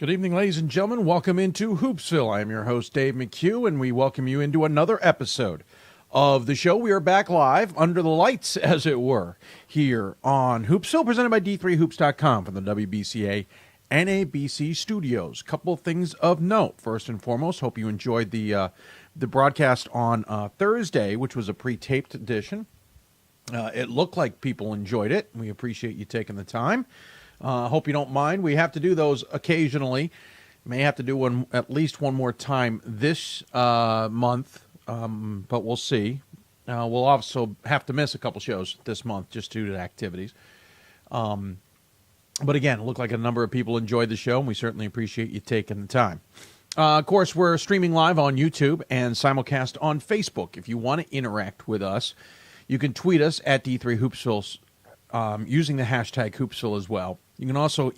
Good evening, ladies and gentlemen. Welcome into Hoopsville. I am your host, Dave McHugh, and we welcome you into another episode of the show. We are back live, under the lights, as it were, here on Hoopsville, presented by D3Hoops.com from the WBCA NABC Studios. Couple of things of note. First and foremost, hope you enjoyed the broadcast on Thursday, which was a pre-taped edition. It looked like people enjoyed it. We appreciate you taking the time. Hope you don't mind. We have to do those occasionally. May have to do one at least one more time this month, but we'll see. We'll also have to miss a couple shows this month just due to activities. But again, it looked like a number of people enjoyed the show, and we certainly appreciate you taking the time. Of course, we're streaming live on YouTube and simulcast on Facebook. If you want to interact with us, you can tweet us at D3Hoopsville using the hashtag Hoopsville as well. You can also,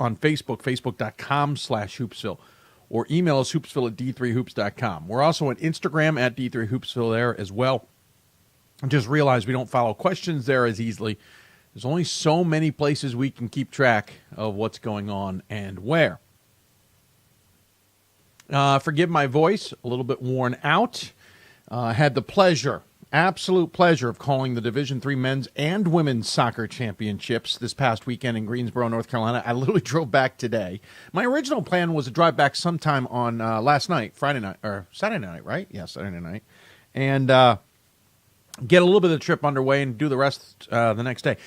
on Facebook, facebook.com/Hoopsville, or email us hoopsville at d3hoops.com. We're also on Instagram at D3Hoopsville there as well. Just realize we don't follow questions there as easily. There's only so many places we can keep track of what's going on and where. Forgive my voice, a little bit worn out. Had the pleasure, absolute pleasure, of calling the Division III men's and women's soccer championships this past weekend in Greensboro, North Carolina. I literally drove back today. My original plan was to drive back sometime on last night, Friday night, or Saturday night, right? Yeah, Saturday night. And get a little bit of the trip underway and do the rest the next day.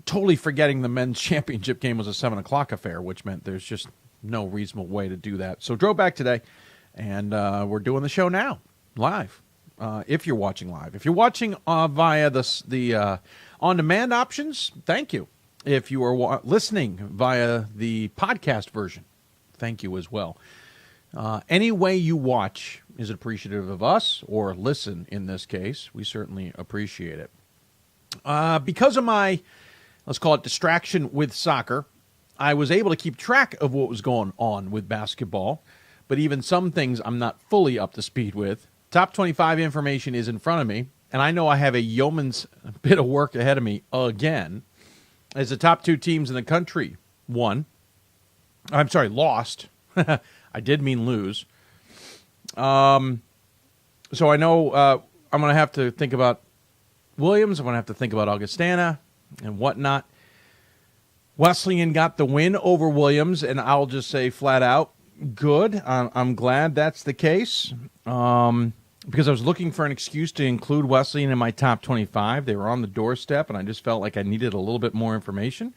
Totally forgetting the men's championship game was a 7 o'clock affair, which meant there's just no reasonable way to do that. So drove back today, and we're doing the show now, live. If you're watching live. If you're watching via the on-demand options, thank you. If you are listening via the podcast version, thank you as well. Any way you watch is appreciative of us, or listen in this case. We certainly appreciate it. Because of my, let's call it, distraction with soccer, I was able to keep track of what was going on with basketball, but even some things I'm not fully up to speed with. Top 25 information is in front of me, and I know I have a yeoman's bit of work ahead of me again, as the top two teams in the country lost. I did mean lose. So I know I'm going to have to think about Williams. I'm going to have to think about Augustana and whatnot. Wesleyan got the win over Williams, and I'll just say flat out, good. I'm glad that's the case. Because I was looking for an excuse to include Wesleyan in my top 25. They were on the doorstep, and I just felt like I needed a little bit more information.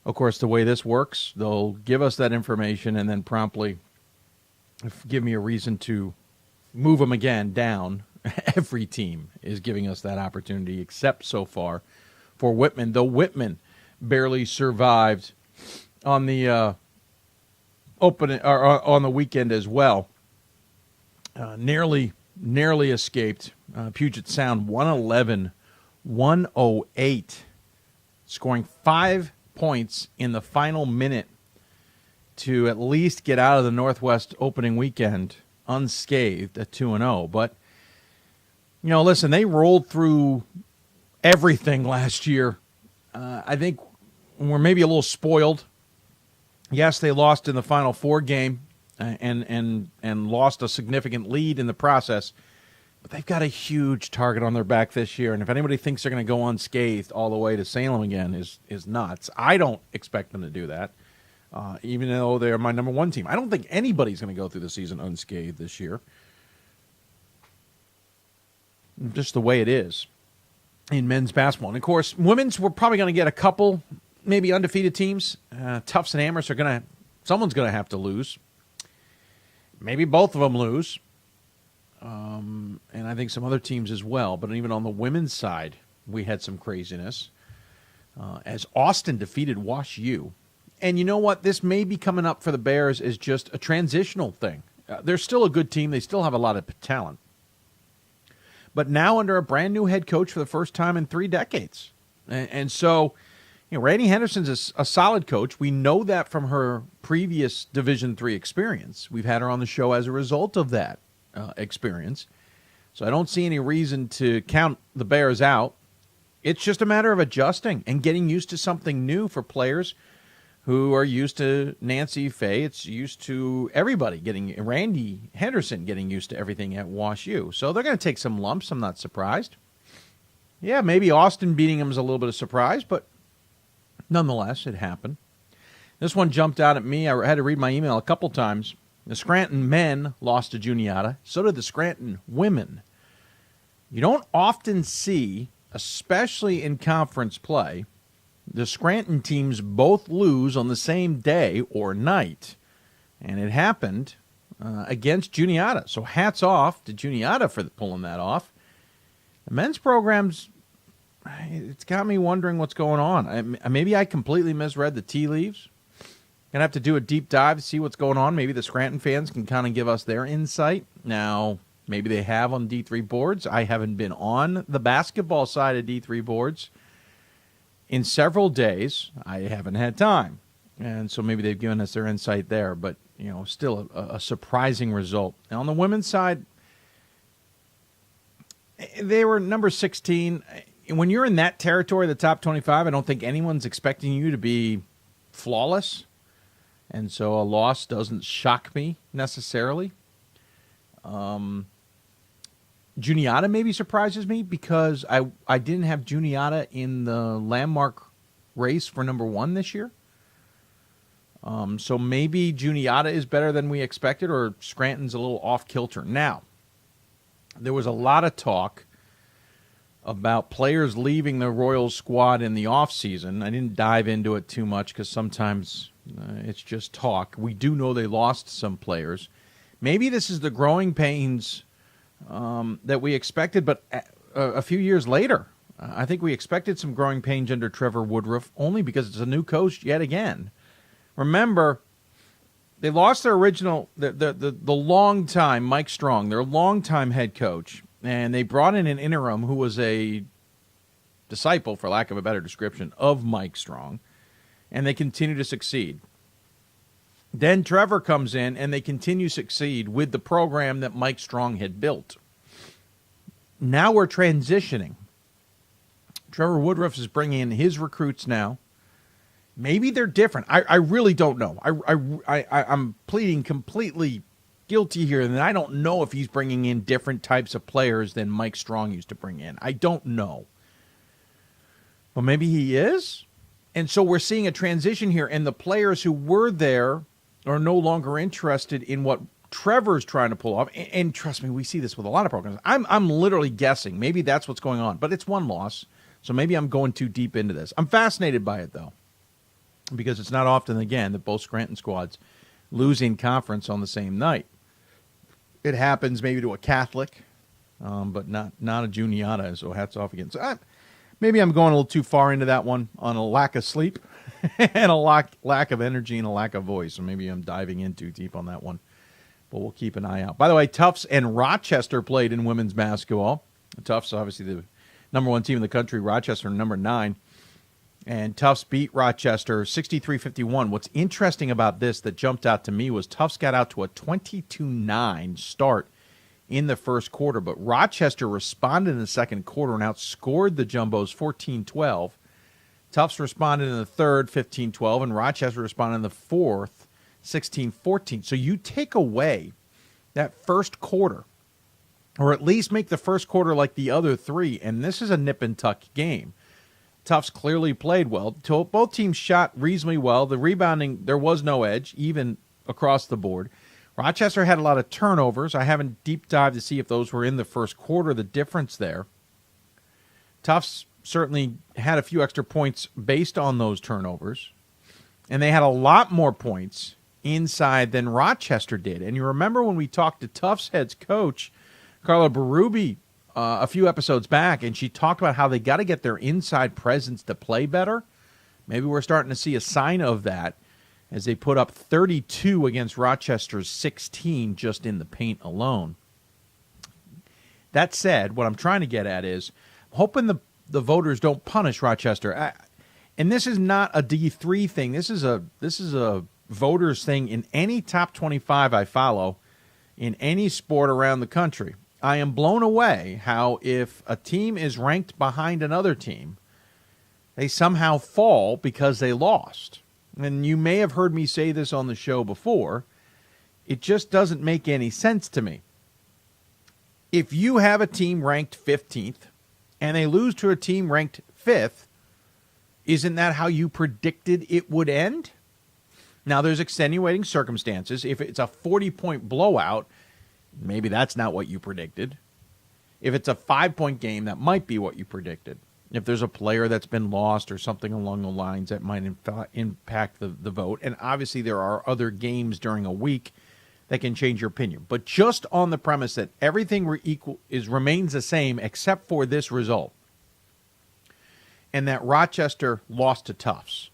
Of course, the way this works, they'll give us that information and then promptly give me a reason to move them again down. Every team is giving us that opportunity, except so far for Whitman, though Whitman barely survived on the opening or on the weekend as well. Nearly escaped. Puget Sound 111-108, scoring 5 points in the final minute to at least get out of the Northwest opening weekend unscathed at 2-0. But, listen, they rolled through everything last year. I think we're maybe a little spoiled. Yes, they lost in the Final Four game. And lost a significant lead in the process. But they've got a huge target on their back this year. And if anybody thinks they're going to go unscathed all the way to Salem again is nuts. I don't expect them to do that, even though they're my number one team. I don't think anybody's going to go through the season unscathed this year. Just the way it is in men's basketball. And, of course, women's, we're probably going to get a couple, maybe undefeated teams. Tufts and Amherst someone's going to have to lose. Maybe both of them lose, and I think some other teams as well. But even on the women's side, we had some craziness as Austin defeated Wash U. And you know what? This may be coming up for the Bears as just a transitional thing. They're still a good team. They still have a lot of talent. But now under a brand-new head coach for the first time in 3 decades. And so, Randy Henderson's a solid coach. We know that from her previous Division III experience. We've had her on the show as a result of that experience. So I don't see any reason to count the Bears out. It's just a matter of adjusting and getting used to something new for players who are used to Nancy Faye. It's used to everybody Randy Henderson getting used to everything at Wash U. So they're going to take some lumps. I'm not surprised. Yeah, maybe Austin beating them is a little bit of surprise, but nonetheless, it happened. This one jumped out at me. I had to read my email a couple times. The Scranton men lost to Juniata. So did the Scranton women. You don't often see, especially in conference play, the Scranton teams both lose on the same day or night. And it happened against Juniata. So hats off to Juniata for pulling that off. The men's programs, it's got me wondering what's going on. Maybe I completely misread the tea leaves. Going to have to do a deep dive to see what's going on. Maybe the Scranton fans can kind of give us their insight. Now, maybe they have on D3 boards. I haven't been on the basketball side of D3 boards in several days. I haven't had time. And so maybe they've given us their insight there. But, still a surprising result. Now, on the women's side, they were number 16. When you're in that territory, the top 25, I don't think anyone's expecting you to be flawless. And so a loss doesn't shock me necessarily. Juniata maybe surprises me because I didn't have Juniata in the landmark race for number 1 this year. So maybe Juniata is better than we expected, or Scranton's a little off kilter. Now, there was a lot of talk about players leaving the Royals squad in the offseason. I didn't dive into it too much because sometimes it's just talk. We do know they lost some players. Maybe this is the growing pains that we expected, but a few years later. I think we expected some growing pains under Trevor Woodruff only because it's a new coach yet again. Remember, they lost their original, the long-time Mike Strong, their long-time head coach, and they brought in an interim who was a disciple, for lack of a better description, of Mike Strong, and they continue to succeed. Then Trevor comes in, and they continue to succeed with the program that Mike Strong had built. Now we're transitioning. Trevor Woodruff is bringing in his recruits now. Maybe they're different. I really don't know. I'm pleading completely guilty here, and I don't know if he's bringing in different types of players than Mike Strong used to bring in. I don't know. But maybe he is. And so we're seeing a transition here, and the players who were there are no longer interested in what Trevor's trying to pull off. And trust me, we see this with a lot of programs. I'm literally guessing. Maybe that's what's going on. But it's one loss, so maybe I'm going too deep into this. I'm fascinated by it, though, because it's not often, again, that both Scranton squads lose in conference on the same night. It happens maybe to a Catholic, but not a Juniata, so hats off again. So maybe I'm going a little too far into that one on a lack of sleep and a lack of energy and a lack of voice. So maybe I'm diving in too deep on that one, but we'll keep an eye out. By the way, Tufts and Rochester played in women's basketball. Tufts, obviously the number 1 team in the country. Rochester, number 9. And Tufts beat Rochester 63-51. What's interesting about this that jumped out to me was Tufts got out to a 22-9 start in the first quarter, but Rochester responded in the second quarter and outscored the Jumbos 14-12. Tufts responded in the third 15-12, and Rochester responded in the fourth 16-14. So you take away that first quarter, or at least make the first quarter like the other 3, and this is a nip-and-tuck game. Tufts clearly played well. Both teams shot reasonably well. The rebounding, there was no edge, even across the board. Rochester had a lot of turnovers. I haven't deep dived to see if those were in the first quarter, the difference there. Tufts certainly had a few extra points based on those turnovers, and they had a lot more points inside than Rochester did. And you remember when we talked to Tufts head coach, Carla Berube, a few episodes back, and she talked about how they got to get their inside presence to play better. Maybe we're starting to see a sign of that as they put up 32 against Rochester's 16 just in the paint alone. That said, what I'm trying to get at is I'm hoping the voters don't punish Rochester. And this is not a D3 thing. This is a voters thing in any top 25 I follow in any sport around the country. I am blown away how if a team is ranked behind another team, they somehow fall because they lost. and you may have heard me say this on the show before, it just doesn't make any sense to me. If you have a team ranked 15th and they lose to a team ranked 5th, isn't that how you predicted it would end? Now, there's extenuating circumstances. If it's a 40-point blowout, maybe that's not what you predicted. If it's a 5-point game, that might be what you predicted. If there's a player that's been lost or something along the lines that might impact the vote. And obviously there are other games during a week that can change your opinion. But just on the premise that everything remains the same except for this result, and that Rochester lost to Tufts,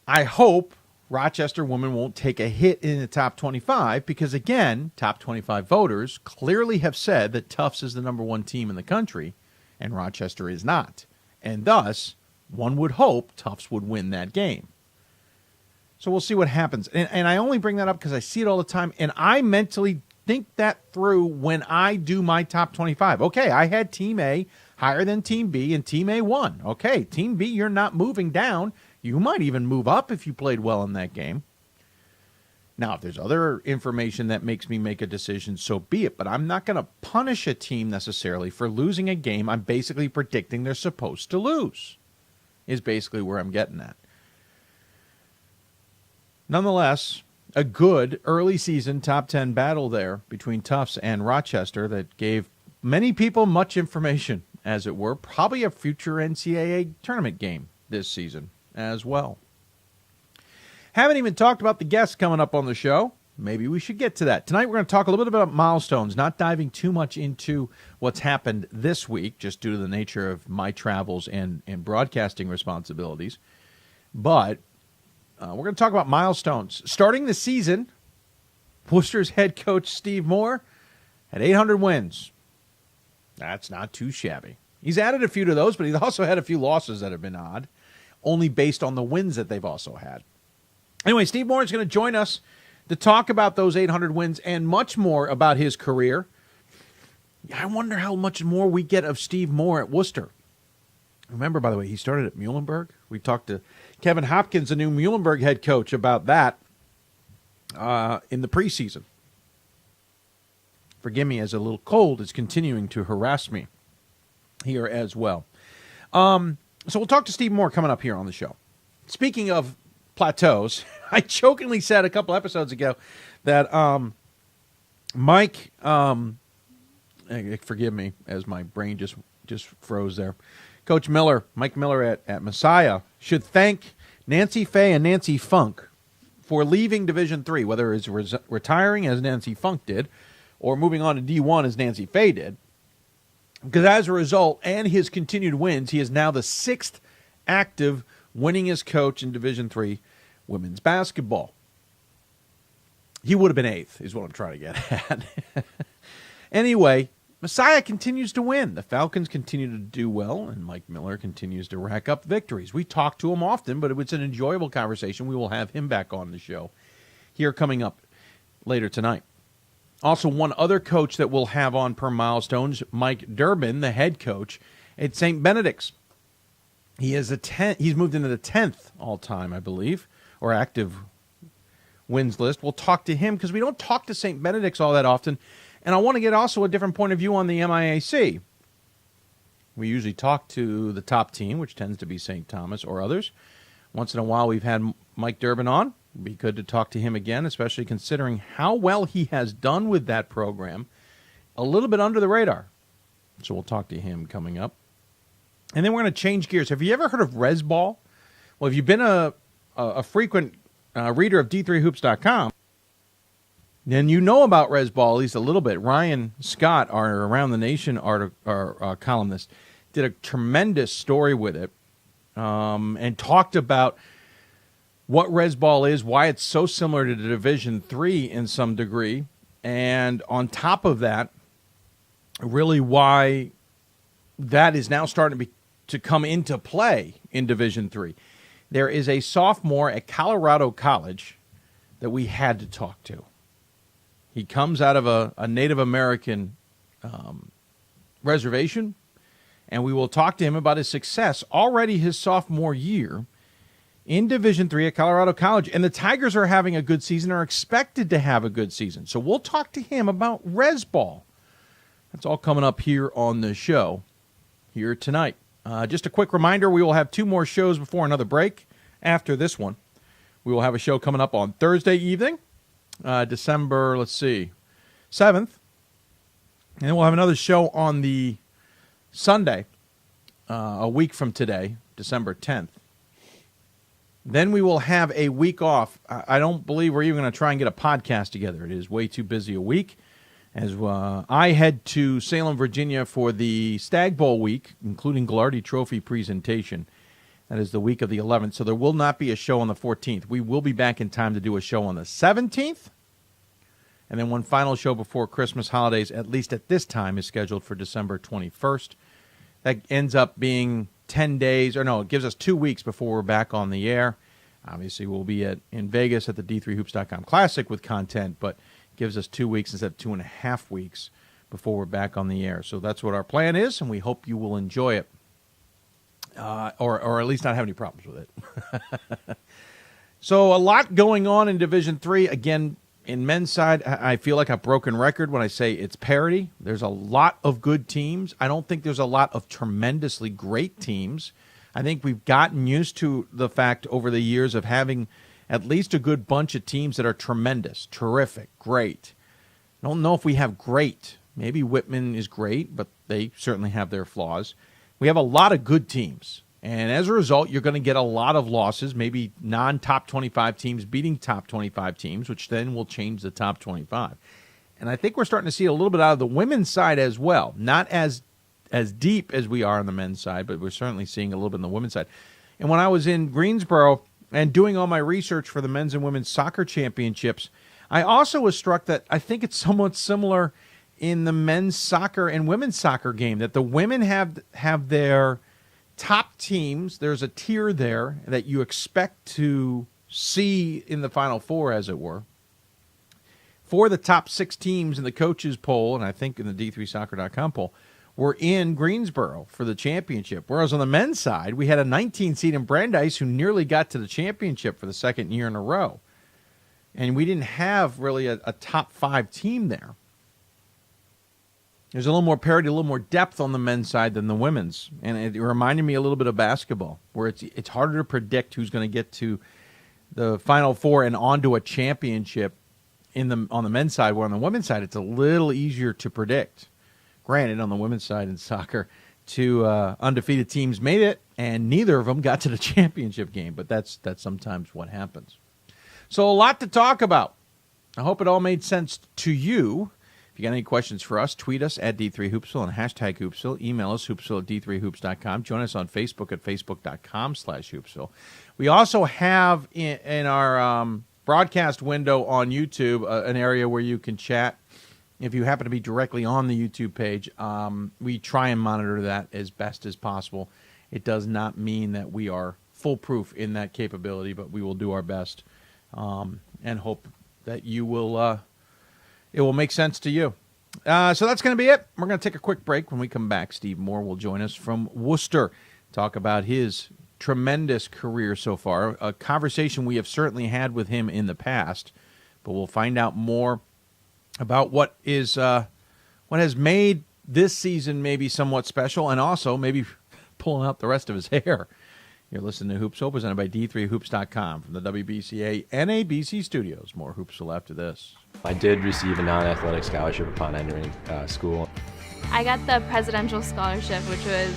I hope Rochester women won't take a hit in the top 25 because, again, top 25 voters clearly have said that Tufts is the number one team in the country and Rochester is not. And thus, one would hope Tufts would win that game. So we'll see what happens. And I only bring that up because I see it all the time, and I mentally think that through when I do my top 25. Okay, I had Team A higher than Team B, and Team A won. Okay, Team B, you're not moving down. You might even move up if you played well in that game. Now, if there's other information that makes me make a decision, so be it. But I'm not going to punish a team necessarily for losing a game I'm basically predicting they're supposed to lose, is basically where I'm getting at. Nonetheless, a good early season top 10 battle there between Tufts and Rochester that gave many people much information, as it were. Probably a future NCAA tournament game this season as well. Haven't even talked about the guests coming up on the show. Maybe we should get to that. Tonight we're going to talk a little bit about milestones, not diving too much into what's happened this week, just due to the nature of my travels and broadcasting responsibilities. But we're going to talk about milestones. Starting the season, Worcester's head coach Steve Moore had 800 wins. That's not too shabby. He's added a few to those, but he's also had a few losses that have been odd, only based on the wins that they've also had. Anyway, Steve Moore is going to join us to talk about those 800 wins and much more about his career. I wonder how much more we get of Steve Moore at Worcester. Remember, by the way, he started at Muhlenberg. We talked to Kevin Hopkins, the new Muhlenberg head coach, about that in the preseason. Forgive me, as a little cold is continuing to harass me here as well. So we'll talk to Steve Moore coming up here on the show. Speaking of plateaus, I jokingly said a couple episodes ago that Mike, forgive me as my brain just froze there, Coach Miller, Mike Miller at Messiah, should thank Nancy Fay and Nancy Funk for leaving Division III, whether it's retiring as Nancy Funk did or moving on to D1 as Nancy Fay did. Because as a result, and his continued wins, he is now the 6th active winningest coach in Division III women's basketball. He would have been 8th, is what I'm trying to get at. Anyway, Messiah continues to win. The Falcons continue to do well, and Mike Miller continues to rack up victories. We talk to him often, but it's an enjoyable conversation. We will have him back on the show here coming up later tonight. Also, one other coach that we'll have on per Milestones, Mike Durbin, the head coach at St. Benedict's. He's moved into the 10th all-time, I believe, or active wins list. We'll talk to him because we don't talk to St. Benedict's all that often. And I want to get also a different point of view on the MIAC. We usually talk to the top team, which tends to be St. Thomas or others. Once in a while, we've had Mike Durbin on. It'd be good to talk to him again, especially considering how well he has done with that program. A little bit under the radar. So we'll talk to him coming up. And then we're going to change gears. Have you ever heard of Rezball? Well, if you've been a frequent reader of D3Hoops.com, then you know about Rezball at least a little bit. Ryan Scott, our Around the Nation columnist, did a tremendous story with it and talked about what Rezball is, why it's so similar to Division III in some degree, and on top of that, really why that is now starting to come into play in Division III. There is a sophomore at Colorado College that we had to talk to. He comes out of a Native American reservation, and we will talk to him about his success already his sophomore year in Division III at Colorado College. And the Tigers are having a good season, are expected to have a good season. So we'll talk to him about Rezball. That's all coming up here on the show here tonight. Just a quick reminder, we will have 2 more shows before another break after this one. We will have a show coming up on Thursday evening, December, 7th. And then we'll have another show on the Sunday, a week from today, December 10th. Then we will have a week off. I don't believe we're even going to try and get a podcast together. It is way too busy a week. As I head to Salem, Virginia for the Stag Bowl week, including Glardy Trophy presentation. That is the week of the 11th. So there will not be a show on the 14th. We will be back in time to do a show on the 17th. And then one final show before Christmas holidays, at least at this time, is scheduled for December 21st. That ends up being 10 days, it gives us 2 weeks before we're back on the air. Obviously, we'll be in Vegas at the D3Hoops.com Classic with content, but gives us 2 weeks instead of 2.5 weeks before we're back on the air. So that's what our plan is, and we hope you will enjoy it, or at least not have any problems with it. So a lot going on in Division III. Again, in men's side, I feel like a broken record when I say it's parity. There's a lot of good teams. I don't think there's a lot of tremendously great teams. I think we've gotten used to the fact over the years of having at least a good bunch of teams that are tremendous, terrific, great. I don't know if we have great. Maybe Whitman is great, but they certainly have their flaws. We have a lot of good teams. And as a result, you're going to get a lot of losses, maybe non-top 25 teams beating top 25 teams, which then will change the top 25. And I think we're starting to see a little bit out of the women's side as well. Not as deep as we are on the men's side, but we're certainly seeing a little bit on the women's side. And when I was in Greensboro and doing all my research for the men's and women's soccer championships, I also was struck that I think it's somewhat similar in the men's soccer and women's soccer game, that the women have their top teams. There's a tier there that you expect to see in the Final Four, as it were. For the top 6 teams in the coaches poll, and I think in the D3Soccer.com poll, were in Greensboro for the championship. Whereas on the men's side, we had a 19 seed in Brandeis who nearly got to the championship for the second year in a row. And we didn't have really a top 5 team there. There's a little more parity, a little more depth on the men's side than the women's. And it reminded me a little bit of basketball, where it's harder to predict who's going to get to the Final Four and onto a championship on the men's side, where on the women's side, it's a little easier to predict. Granted, on the women's side in soccer, 2 undefeated teams made it, and neither of them got to the championship game. But that's sometimes what happens. So a lot to talk about. I hope it all made sense to you. If you got any questions for us, tweet us at D3Hoopsville and hashtag Hoopsville. Email us, hoopsville at D3Hoops.com. Join us on Facebook at Facebook.com/Hoopsville. We also have in our broadcast window on YouTube an area where you can chat. If you happen to be directly on the YouTube page, we try and monitor that as best as possible. It does not mean that we are foolproof in that capability, but we will do our best and hope that you will. It will make sense to you. So that's going to be it. We're going to take a quick break. When we come back, Steve Moore will join us from Worcester, talk about his tremendous career so far, a conversation we have certainly had with him in the past, but we'll find out more about what has made this season maybe somewhat special, and also maybe pulling out the rest of his hair. You're listening to Hoopsville, presented by D3Hoops.com from the WBCA NABC Studios. More Hoopsville after this. I did receive a non-athletic scholarship upon entering school. I got the presidential scholarship, which was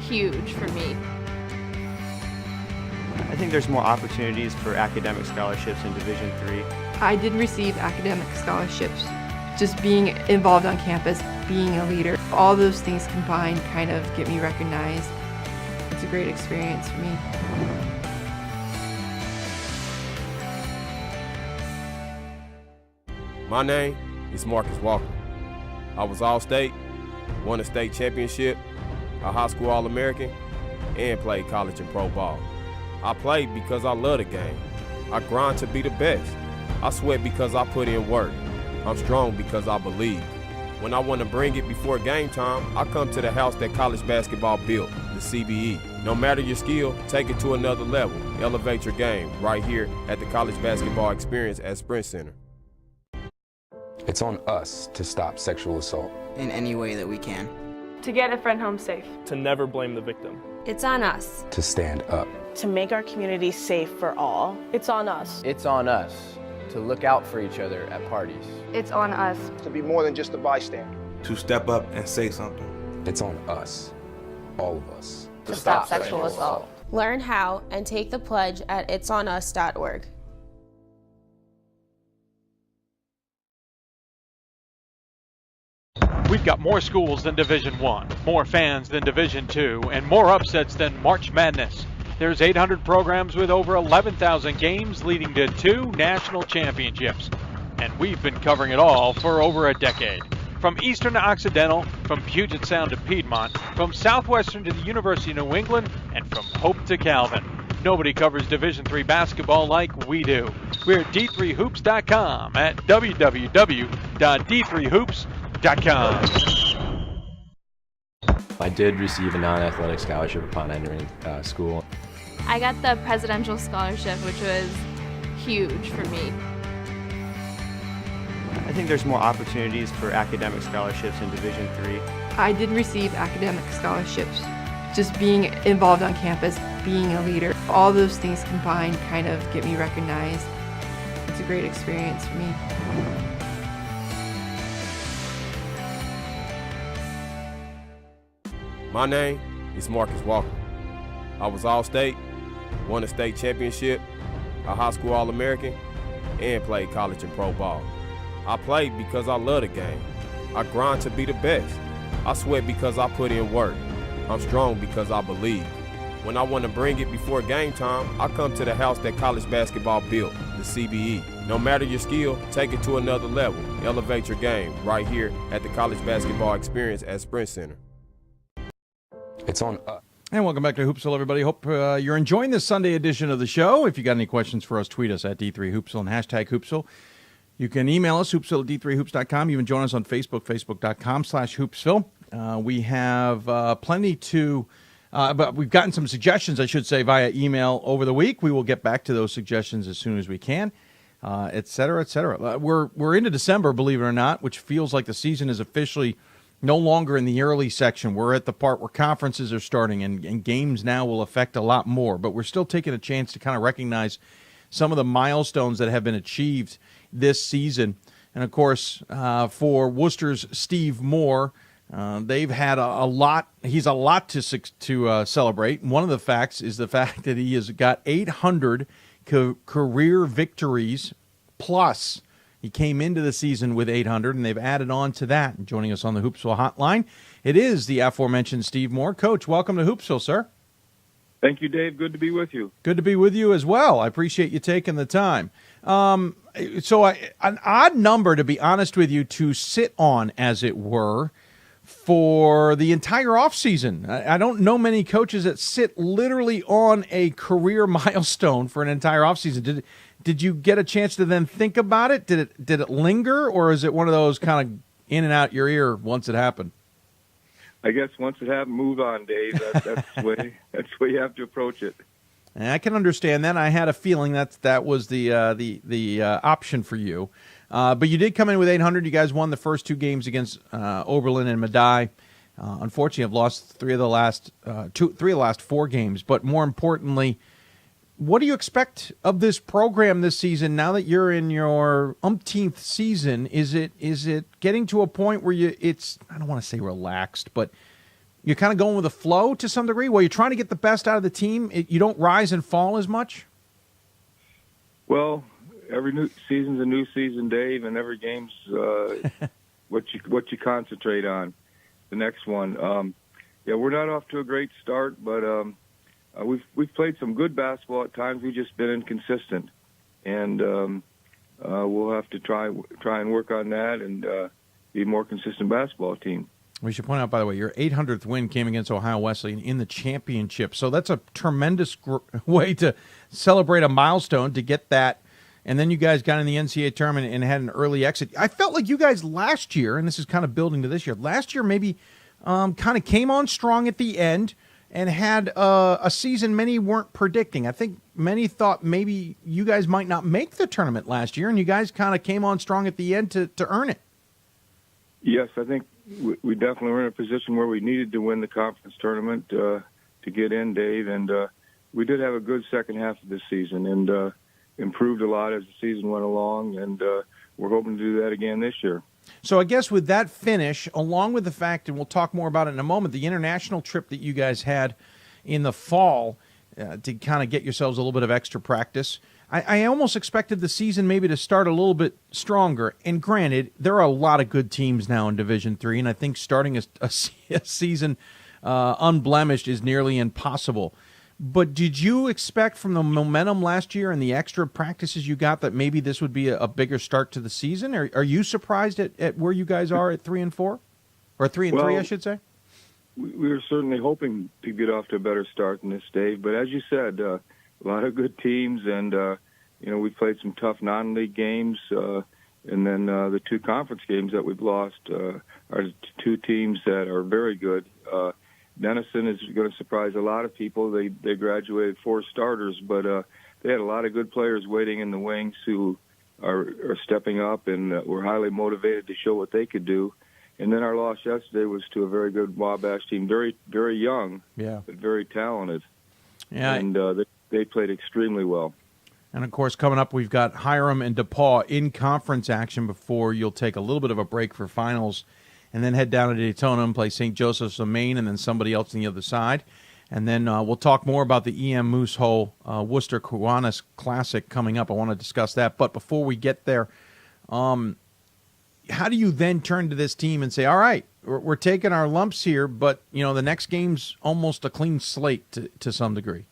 huge for me. I think there's more opportunities for academic scholarships in Division III. I did receive academic scholarships. Just being involved on campus, being a leader, all those things combined kind of get me recognized. It's a great experience for me. My name is Marcus Walker. I was All-State, won a state championship, a high school All-American, and played college and pro ball. I played because I love the game. I grind to be the best. I sweat because I put in work. I'm strong because I believe. When I want to bring it before game time, I come to the house that college basketball built. the CBE. No matter your skill, take it to another level. Elevate your game right here at the College Basketball Experience at Sprint Center. It's on us to stop sexual assault. In any way that we can. To get a friend home safe. To never blame the victim. It's on us. To stand up. To make our community safe for all. It's on us. It's on us to look out for each other at parties. It's on us. To be more than just a bystander. To step up and say something. It's on us, all of us. To stop sexual assault. Learn how and take the pledge at itsonus.org. We've got more schools than Division I, more fans than Division II, and more upsets than March Madness. There's 800 programs with over 11,000 games leading to 2 national championships. And we've been covering it all for over a decade. From Eastern to Occidental, from Puget Sound to Piedmont, from Southwestern to the University of New England, and from Hope to Calvin. Nobody covers Division III basketball like we do. We're at D3Hoops.com at www.d3hoops.com. I did receive a non-athletic scholarship upon entering school. I got the presidential scholarship, which was huge for me. I think there's more opportunities for academic scholarships in Division III. I did receive academic scholarships. Just being involved on campus, being a leader, all those things combined kind of get me recognized. It's a great experience for me. My name is Marcus Walker. I was All-State, won a state championship, a high school All-American, and played college and pro ball. I played because I love the game. I grind to be the best. I sweat because I put in work. I'm strong because I believe. When I want to bring it before game time, I come to the house that college basketball built, the CBE. No matter your skill, take it to another level. Elevate your game right here at the College Basketball Experience at Sprint Center. It's on us. And welcome back to Hoopsville, everybody. Hope you're enjoying this Sunday edition of the show. If you got any questions for us, tweet us at D3Hoopsville and hashtag Hoopsville. You can email us, hoopsville at d3hoops.com. You can join us on Facebook, facebook.com/Hoopsville. We have plenty to, but we've gotten some suggestions, I should say, via email over the week. We will get back to those suggestions as soon as we can, et cetera, et cetera. We're into December, believe it or not, which feels like the season is officially no longer in the early section. We're at the part where conferences are starting, and games now will affect a lot more. But we're still taking a chance to kind of recognize some of the milestones that have been achieved this season. And, of course, for Worcester's Steve Moore, they've had a lot. He's a lot to celebrate. And one of the facts is the fact that he has got 800 career victories plus. He came into the season with 800, and they've added on to that. And joining us on the Hoopsville hotline, it is the aforementioned Steve Moore. Coach, welcome to Hoopsville, sir. Thank you, Dave. Good to be with you. Good to be with you as well. I appreciate you taking the time. An odd number, to be honest with you, to sit on, as it were, for the entire offseason. I don't know many coaches that sit literally on a career milestone for an entire offseason. Did you get a chance to then think about it? Did it linger, or is it one of those kind of in and out your ear once it happened? I guess once it happened, move on, Dave. That's the way you have to approach it. And I can understand that. I had a feeling that was the option for you. But you did come in with 800. You guys won the first 2 games against Oberlin and Medaille. Unfortunately, have lost 3 of the last 4 games. But more importantly, what do you expect of this program this season now that you're in your umpteenth season? Is it getting to a point where it's, I don't want to say relaxed, but you're kind of going with the flow to some degree, where you're trying to get the best out of the team? You don't rise and fall as much? Well, every new season's a new season, Dave, and every game's what you concentrate on. The next one. We're not off to a great start, but we've played some good basketball at times. We've just been inconsistent, and we'll have to try and work on that and be a more consistent basketball team. We should point out, by the way, your 800th win came against Ohio Wesleyan in the championship, so that's a tremendous way to celebrate a milestone, to get that. And then you guys got in the NCAA tournament and had an early exit. I felt like you guys last year, and this is kind of building to this year, last year maybe kind of came on strong at the end and had a season many weren't predicting. I think many thought maybe you guys might not make the tournament last year, and you guys kind of came on strong at the end to earn it. Yes, I think we definitely were in a position where we needed to win the conference tournament to get in, Dave, and we did have a good second half of this season and improved a lot as the season went along, and we're hoping to do that again this year. So I guess with that finish, along with the fact, and we'll talk more about it in a moment, the international trip that you guys had in the fall to kind of get yourselves a little bit of extra practice, I almost expected the season maybe to start a little bit stronger. And granted, there are a lot of good teams now in Division III, and I think starting a season unblemished is nearly impossible. But did you expect from the momentum last year and the extra practices you got that maybe this would be a bigger start to the season? Are you surprised at where you guys are at 3-4, or 3-3, I should say? We were certainly hoping to get off to a better start than this, Dave. But as you said, a lot of good teams, and we played some tough non-league games, and then the two conference games that we've lost are two teams that are very good. Denison is going to surprise a lot of people. They graduated 4 starters, but they had a lot of good players waiting in the wings who are stepping up and were highly motivated to show what they could do. And then our loss yesterday was to a very good Wabash team, very, very young, but very talented. Yeah, and they played extremely well. And, of course, coming up, we've got Hiram and DePaul in conference action before you'll take a little bit of a break for finals and then head down to Daytona and play St. Joseph's of Maine and then somebody else on the other side. And then we'll talk more about the EM Moose Hole Worcester Kiwanis Classic coming up. I want to discuss that. But before we get there, how do you then turn to this team and say, all right, we're taking our lumps here, but the next game's almost a clean slate to some degree?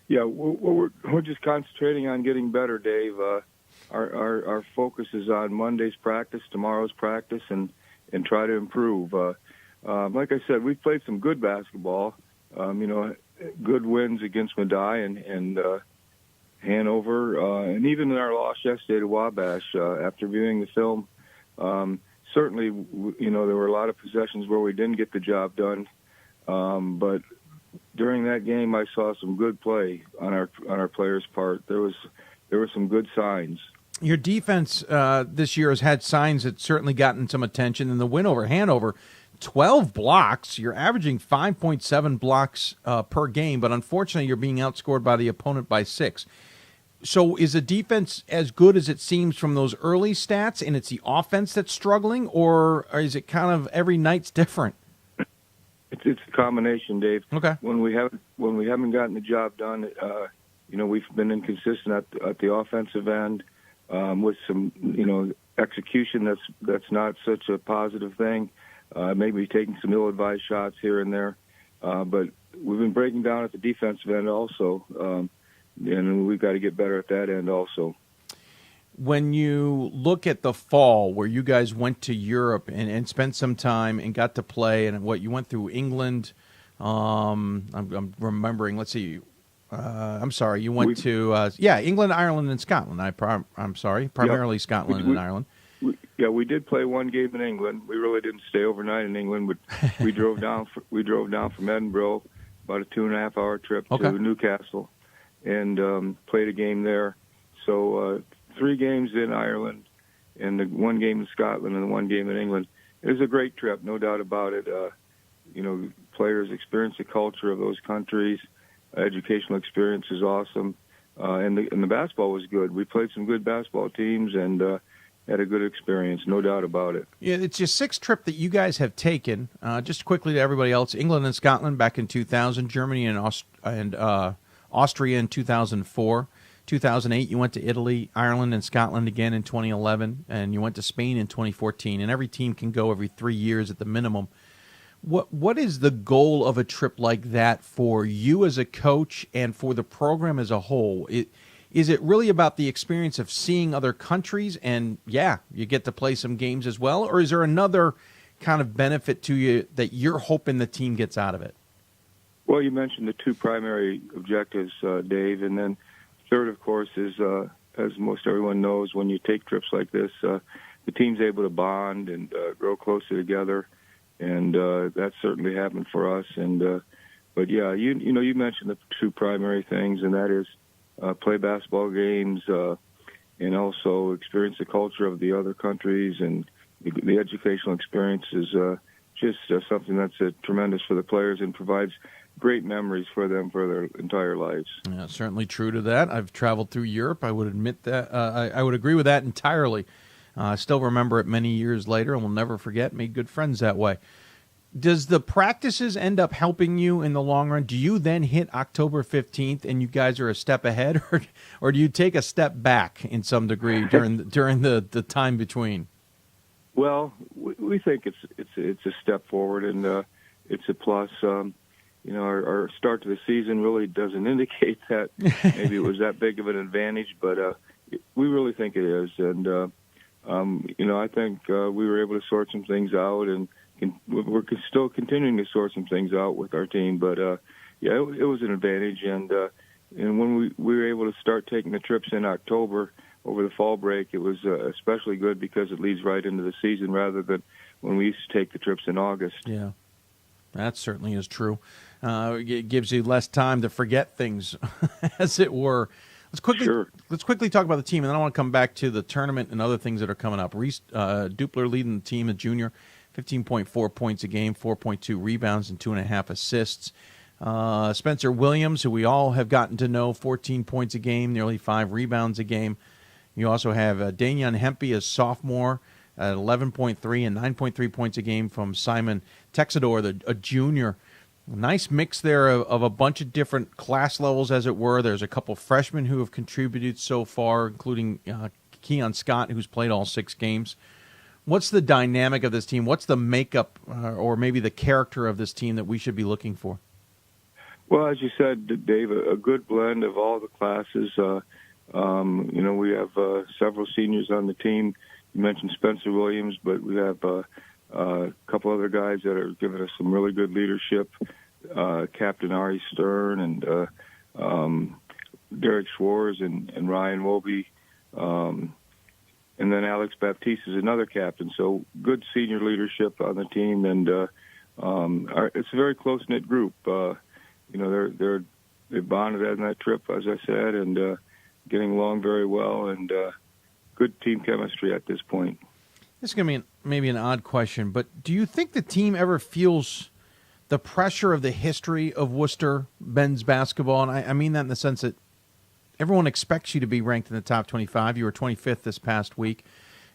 Yeah, we're just concentrating on getting better, Dave. Our focus is on Monday's practice, tomorrow's practice, and try to improve. Like I said, we've played some good basketball. Good wins against Medaille and Hanover, and even in our loss yesterday to Wabash. After viewing the film, certainly, there were a lot of possessions where we didn't get the job done. But during that game, I saw some good play on our players' part. There were some good signs. Your defense this year has had signs that's certainly gotten some attention. In the win over Hanover, 12 blocks. You're averaging 5.7 blocks per game, but unfortunately you're being outscored by the opponent by 6. So is the defense as good as it seems from those early stats, and it's the offense that's struggling, or is it kind of every night's different? It's a combination, Dave. Okay. When we haven't gotten the job done, we've been inconsistent at the offensive end. With some, execution that's not such a positive thing. Maybe taking some ill-advised shots here and there. But we've been breaking down at the defensive end also, and we've got to get better at that end also. When you look at the fall where you guys went to Europe and spent some time and got to play, and what you went through England, I'm remembering, let's see, I'm sorry, you went to England, Ireland, and Scotland. I'm sorry, primarily Scotland and Ireland. We did play one game in England. We really didn't stay overnight in England, but we drove down from Edinburgh, about a 2.5-hour trip to Newcastle, and played a game there. So 3 games in Ireland, and the 1 game in Scotland, and the 1 game in England. It was a great trip, no doubt about it. Players experience the culture of those countries. Educational experience is awesome, and the basketball was good. We played some good basketball teams and had a good experience, no doubt about it. Yeah, it's your 6th trip that you guys have taken. Just quickly to everybody else: England and Scotland back in 2000, Germany and Austria in 2004, 2008 you went to Italy, Ireland and Scotland again in 2011, and you went to Spain in 2014. And every team can go every 3 years at the minimum. What is the goal of a trip like that for you as a coach and for the program as a whole? Is it really about the experience of seeing other countries and, you get to play some games as well? Or is there another kind of benefit to you that you're hoping the team gets out of it? Well, you mentioned the 2 primary objectives, Dave. And then third, of course, is, as most everyone knows, when you take trips like this, the team's able to bond and grow closer together. And that certainly happened for us. And yeah, you mentioned the two primary things, and that is play basketball games and also experience the culture of the other countries, and the educational experience is just something that's tremendous for the players and provides great memories for them for their entire lives. Yeah, certainly true to that. I've traveled through Europe. I would admit that. I would agree with that entirely. I still remember it many years later, and will never forget. Made good friends that way. Does the practices end up helping you in the long run? Do you then hit October 15th and you guys are a step ahead, or do you take a step back in some degree during the time between? Well, we think it's a step forward, and it's a plus. Our start to the season really doesn't indicate that maybe it was that big of an advantage, but we really think it is. And I think we were able to sort some things out, and we're still continuing to sort some things out with our team. But it was an advantage, and when we were able to start taking the trips in October over the fall break, it was especially good because it leads right into the season rather than when we used to take the trips in August. Yeah, that certainly is true. It gives you less time to forget things, as it were. Let's quickly talk about the team, and then I want to come back to the tournament and other things that are coming up. Reese Dupler leading the team, a junior, 15.4 points a game, 4.2 rebounds, and 2.5 assists. Spencer Williams, who we all have gotten to know, 14 points a game, nearly 5 rebounds a game. You also have Dainion Hempy, a sophomore, at 11.3 and 9.3 points a game from Simon Texador, a junior. Nice mix there of a bunch of different class levels, as it were. There's a couple freshmen who have contributed so far, including Keon Scott, who's played all 6 games. What's the dynamic of this team? What's the makeup or maybe the character of this team that we should be looking for? Well, as you said, Dave, a good blend of all the classes. We have several seniors on the team. You mentioned Spencer Williams, but we have a couple other guys that are giving us some really good leadership. Captain Ari Stern and Derek Schwartz and Ryan Wolby. And then Alex Baptiste is another captain. So good senior leadership on the team, and it's a very close-knit group. They bonded on that trip, as I said, and getting along very well, and good team chemistry at this point. This is going to be maybe an odd question, but do you think the team ever feels the pressure of the history of Worcester men's basketball? And I mean that in the sense that everyone expects you to be ranked in the top 25. You were 25th this past week.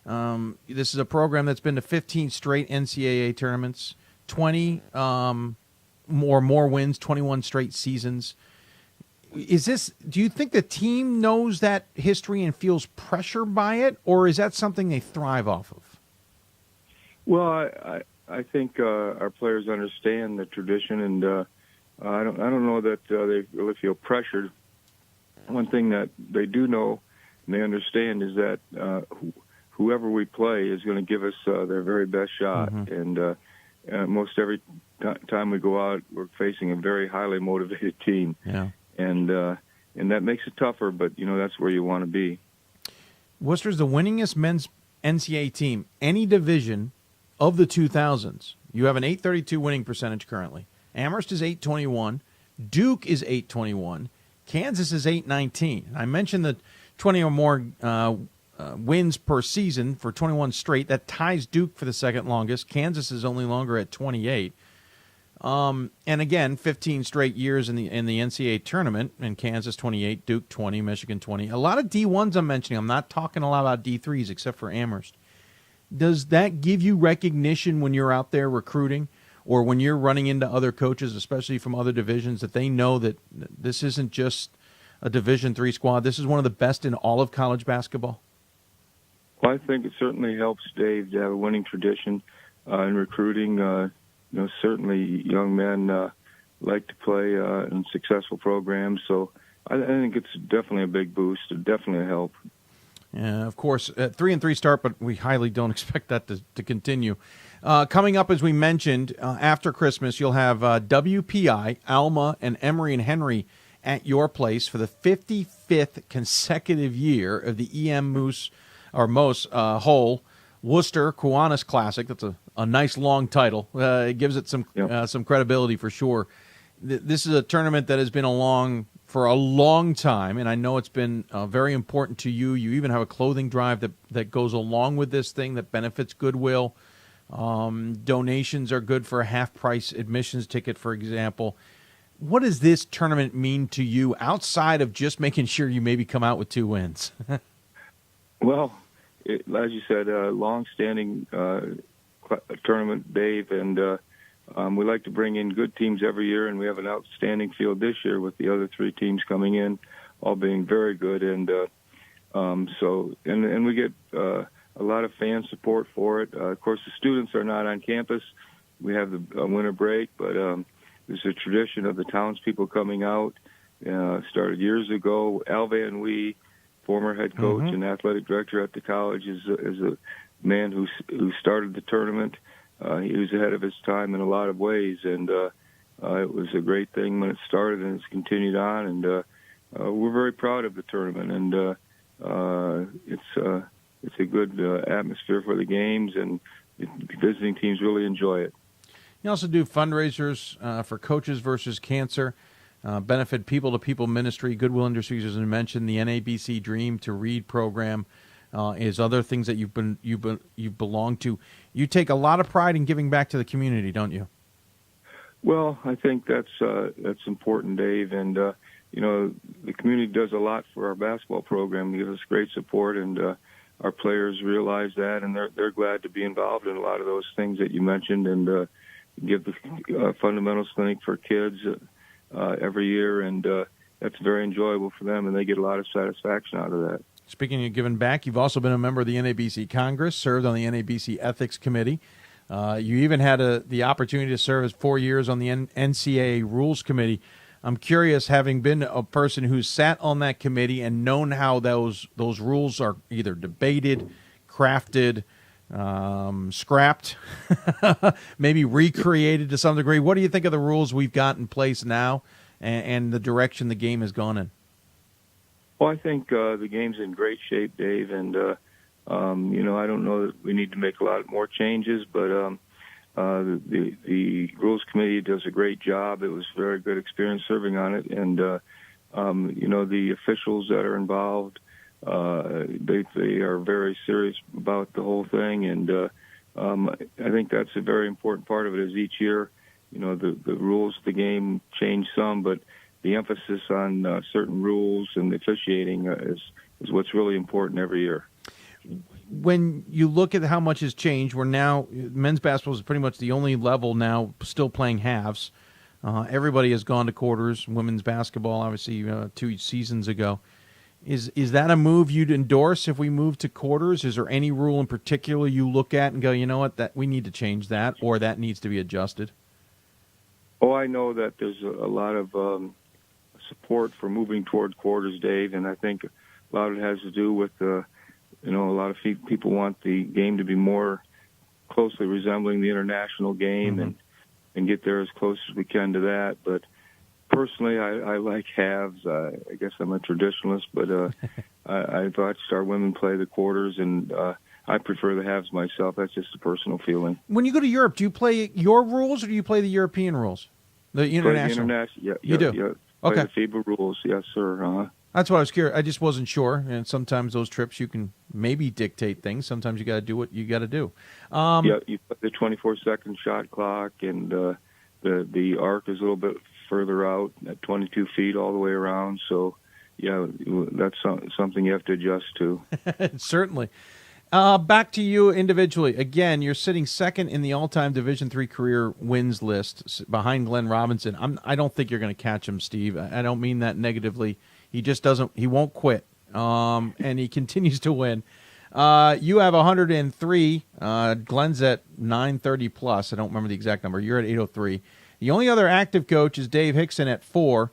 This is a program that's been to 15 straight NCAA tournaments, 20 more wins, 21 straight seasons. Do you think the team knows that history and feels pressure by it, or is that something they thrive off of? Well, I think our players understand the tradition, and I don't know that they really feel pressured. One thing that they do know and they understand is that whoever we play is going to give us their very best shot. Mm-hmm. And most every time we go out, we're facing a very highly motivated team. Yeah. And that makes it tougher, but, that's where you want to be. Worcester's the winningest men's NCAA team, any division of the 2000s. You have an 832 winning percentage currently. Amherst is 821. Duke is 821. Kansas is 819. I mentioned the 20 or more wins per season for 21 straight. That ties Duke for the second longest. Kansas is only longer at 28. And again, 15 straight years in the NCAA tournament, and Kansas 28, Duke 20, Michigan 20. A lot of D1s I'm mentioning. I'm not talking a lot about D3s except for Amherst. Does that give you recognition when you're out there recruiting, or when you're running into other coaches, especially from other divisions, that they know that this isn't just a Division III squad, this is one of the best in all of college basketball? Well, I think it certainly helps, Dave, to have a winning tradition in recruiting. Certainly young men like to play in successful programs, so I think it's definitely a big boost. It definitely a help. Yeah, of course, 3-3 start, but we highly don't expect that to continue. Coming up, as we mentioned, after Christmas, you'll have WPI, Alma, and Emory and Henry at your place for the 55th consecutive year of the EM Moose Hole Worcester Kiwanis Classic. That's a nice long title. It gives it some credibility for sure. this is a tournament that has been along for a long time, and I know it's been very important to you. You even have a clothing drive that goes along with this thing that benefits Goodwill. Donations are good for a half-price admissions ticket, for example. What does this tournament mean to you outside of just making sure you maybe come out with 2 wins? Well, as you said, long-standing tournament, Dave, and we like to bring in good teams every year, and we have an outstanding field this year with the other 3 teams coming in, all being very good. And we get a lot of fan support for it. Of course, the students are not on campus. We have the winter break, but there's a tradition of the townspeople coming out. Started years ago. Al Van Wee, former head coach and athletic director at the college, is a man who started the tournament. He was ahead of his time in a lot of ways, and it was a great thing when it started, and it's continued on. And we're very proud of the tournament, and it's a good atmosphere for the games, and the visiting teams really enjoy it. You also do fundraisers for Coaches versus Cancer, benefit people-to-people ministry, Goodwill Industries, as I mentioned, the NABC Dream to Read program. Is other things that you've belonged to. You take a lot of pride in giving back to the community, don't you? Well, I think that's important, Dave. And the community does a lot for our basketball program. They give us great support, and our players realize that, and they're glad to be involved in a lot of those things that you mentioned, and give the fundamentals clinic for kids every year, and that's very enjoyable for them, and they get a lot of satisfaction out of that. Speaking of giving back, you've also been a member of the NABC Congress, served on the NABC Ethics Committee. You even had the opportunity to serve as 4 years on the NCAA Rules Committee. I'm curious, having been a person who's sat on that committee and known how those rules are either debated, crafted, scrapped, maybe recreated to some degree. What do you think of the rules we've got in place now and the direction the game has gone in? Well, I think the game's in great shape, Dave, and I don't know that we need to make a lot more changes, but the Rules Committee does a great job. It was a very good experience serving on it, and the officials that are involved, they are very serious about the whole thing, and I think that's a very important part of it. Is each year, the rules of the game change some, but the emphasis on certain rules and officiating is what's really important every year. When you look at how much has changed, we're now, men's basketball is pretty much the only level now still playing halves. Everybody has gone to quarters. Women's basketball, obviously, 2 seasons ago. Is that a move you'd endorse if we move to quarters? Is there any rule in particular you look at and go, you know what, that we need to change that, or that needs to be adjusted? Oh, I know that there's a lot of support for moving toward quarters, Dave, and I think a lot of it has to do with a lot of people want the game to be more closely resembling the international game, and get there as close as we can to that. But personally, I like halves. I guess I'm a traditionalist, but I'd watched our women play the quarters, and I prefer the halves myself. That's just a personal feeling. When you go to Europe, do you play your rules or do you play the European rules? The international? You do? Yeah. Okay. The FIBA rules, yes, sir. That's what I was curious. I just wasn't sure. And sometimes those trips you can maybe dictate things. Sometimes you got to do what you got to do. You put the 24-second shot clock, and the arc is a little bit further out at 22 feet all the way around. So, yeah, that's something you have to adjust to. Certainly. Back to you individually. Again, you're sitting second in the all-time Division III career wins list behind Glenn Robinson. I don't think you're going to catch him, Steve. I don't mean that negatively. He just doesn't. He won't quit, and he continues to win. You have 103. Glenn's at 930 plus. I don't remember the exact number. You're at 803. The only other active coach is Dave Hickson at 4.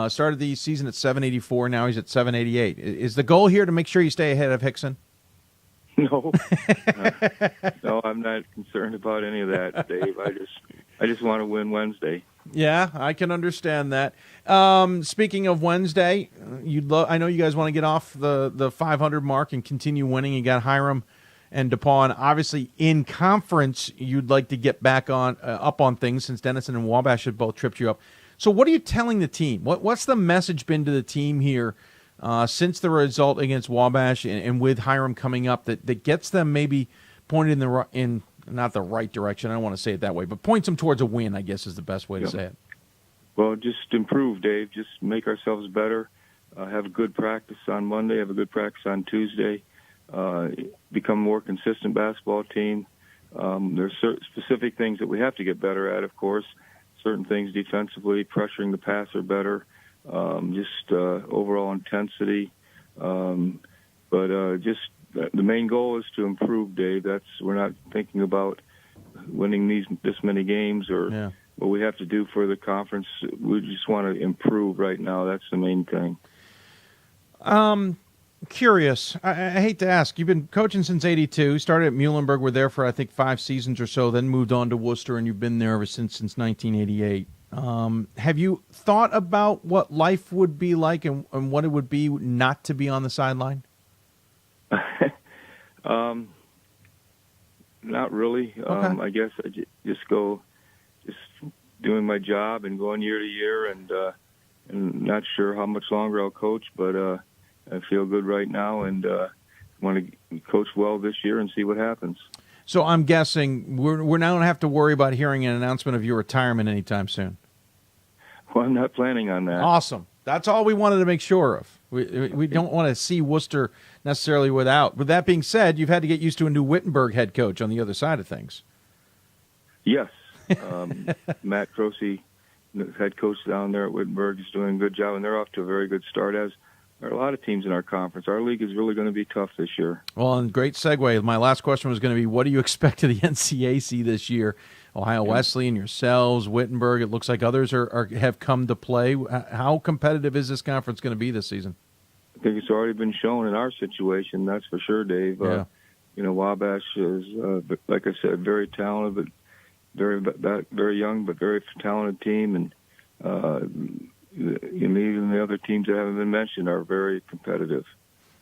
Started the season at 784. Now he's at 788. Is the goal here to make sure you stay ahead of Hickson? No, no, I'm not concerned about any of that, Dave. I just want to win Wednesday. Yeah, I can understand that. Speaking of Wednesday, I know you guys want to get off the 500 mark and continue winning. You got Hiram and DePaul. Obviously, in conference, you'd like to get back on up on things since Denison and Wabash had both tripped you up. So what are you telling the team? What's the message been to the team here since the result against Wabash and with Hiram coming up that gets them maybe pointed in not the right direction, I don't want to say it that way, but points them towards a win, I guess is the best way to say it. Well, just improve, Dave. Just make ourselves better. Have a good practice on Monday. Have a good practice on Tuesday. Become a more consistent basketball team. There's specific things that we have to get better at, of course. Certain things defensively, pressuring the passer better, just overall intensity. But just the main goal is to improve, Dave. We're not thinking about winning this many games or what we have to do for the conference. We just want to improve right now. That's the main thing. Curious. I hate to ask. You've been coaching since '82. Started at Muhlenberg. Were there for I think 5 seasons or so. Then moved on to Worcester, and you've been there ever since 1988. Have you thought about what life would be like and what it would be not to be on the sideline? Not really. Okay. I guess I just doing my job and going year to year, and not sure how much longer I'll coach, but I feel good right now and want to coach well this year and see what happens. So I'm guessing we're now going to have to worry about hearing an announcement of your retirement anytime soon. Well, I'm not planning on that. Awesome. That's all we wanted to make sure of. We don't want to see Worcester necessarily without. With that being said, you've had to get used to a new Wittenberg head coach on the other side of things. Yes. Matt Croce, the head coach down there at Wittenberg, is doing a good job, and they're off to a very good start, as there are a lot of teams in our conference. Our league is really going to be tough this year. Well, and great segue. My last question was going to be, what do you expect of the NCAC this year? Ohio Wesleyan, yourselves, Wittenberg, it looks like others have come to play. How competitive is this conference going to be this season? I think it's already been shown in our situation, that's for sure, Dave. Yeah. Wabash is, like I said, very talented, but very young, but very talented team, and even the other teams that haven't been mentioned are very competitive.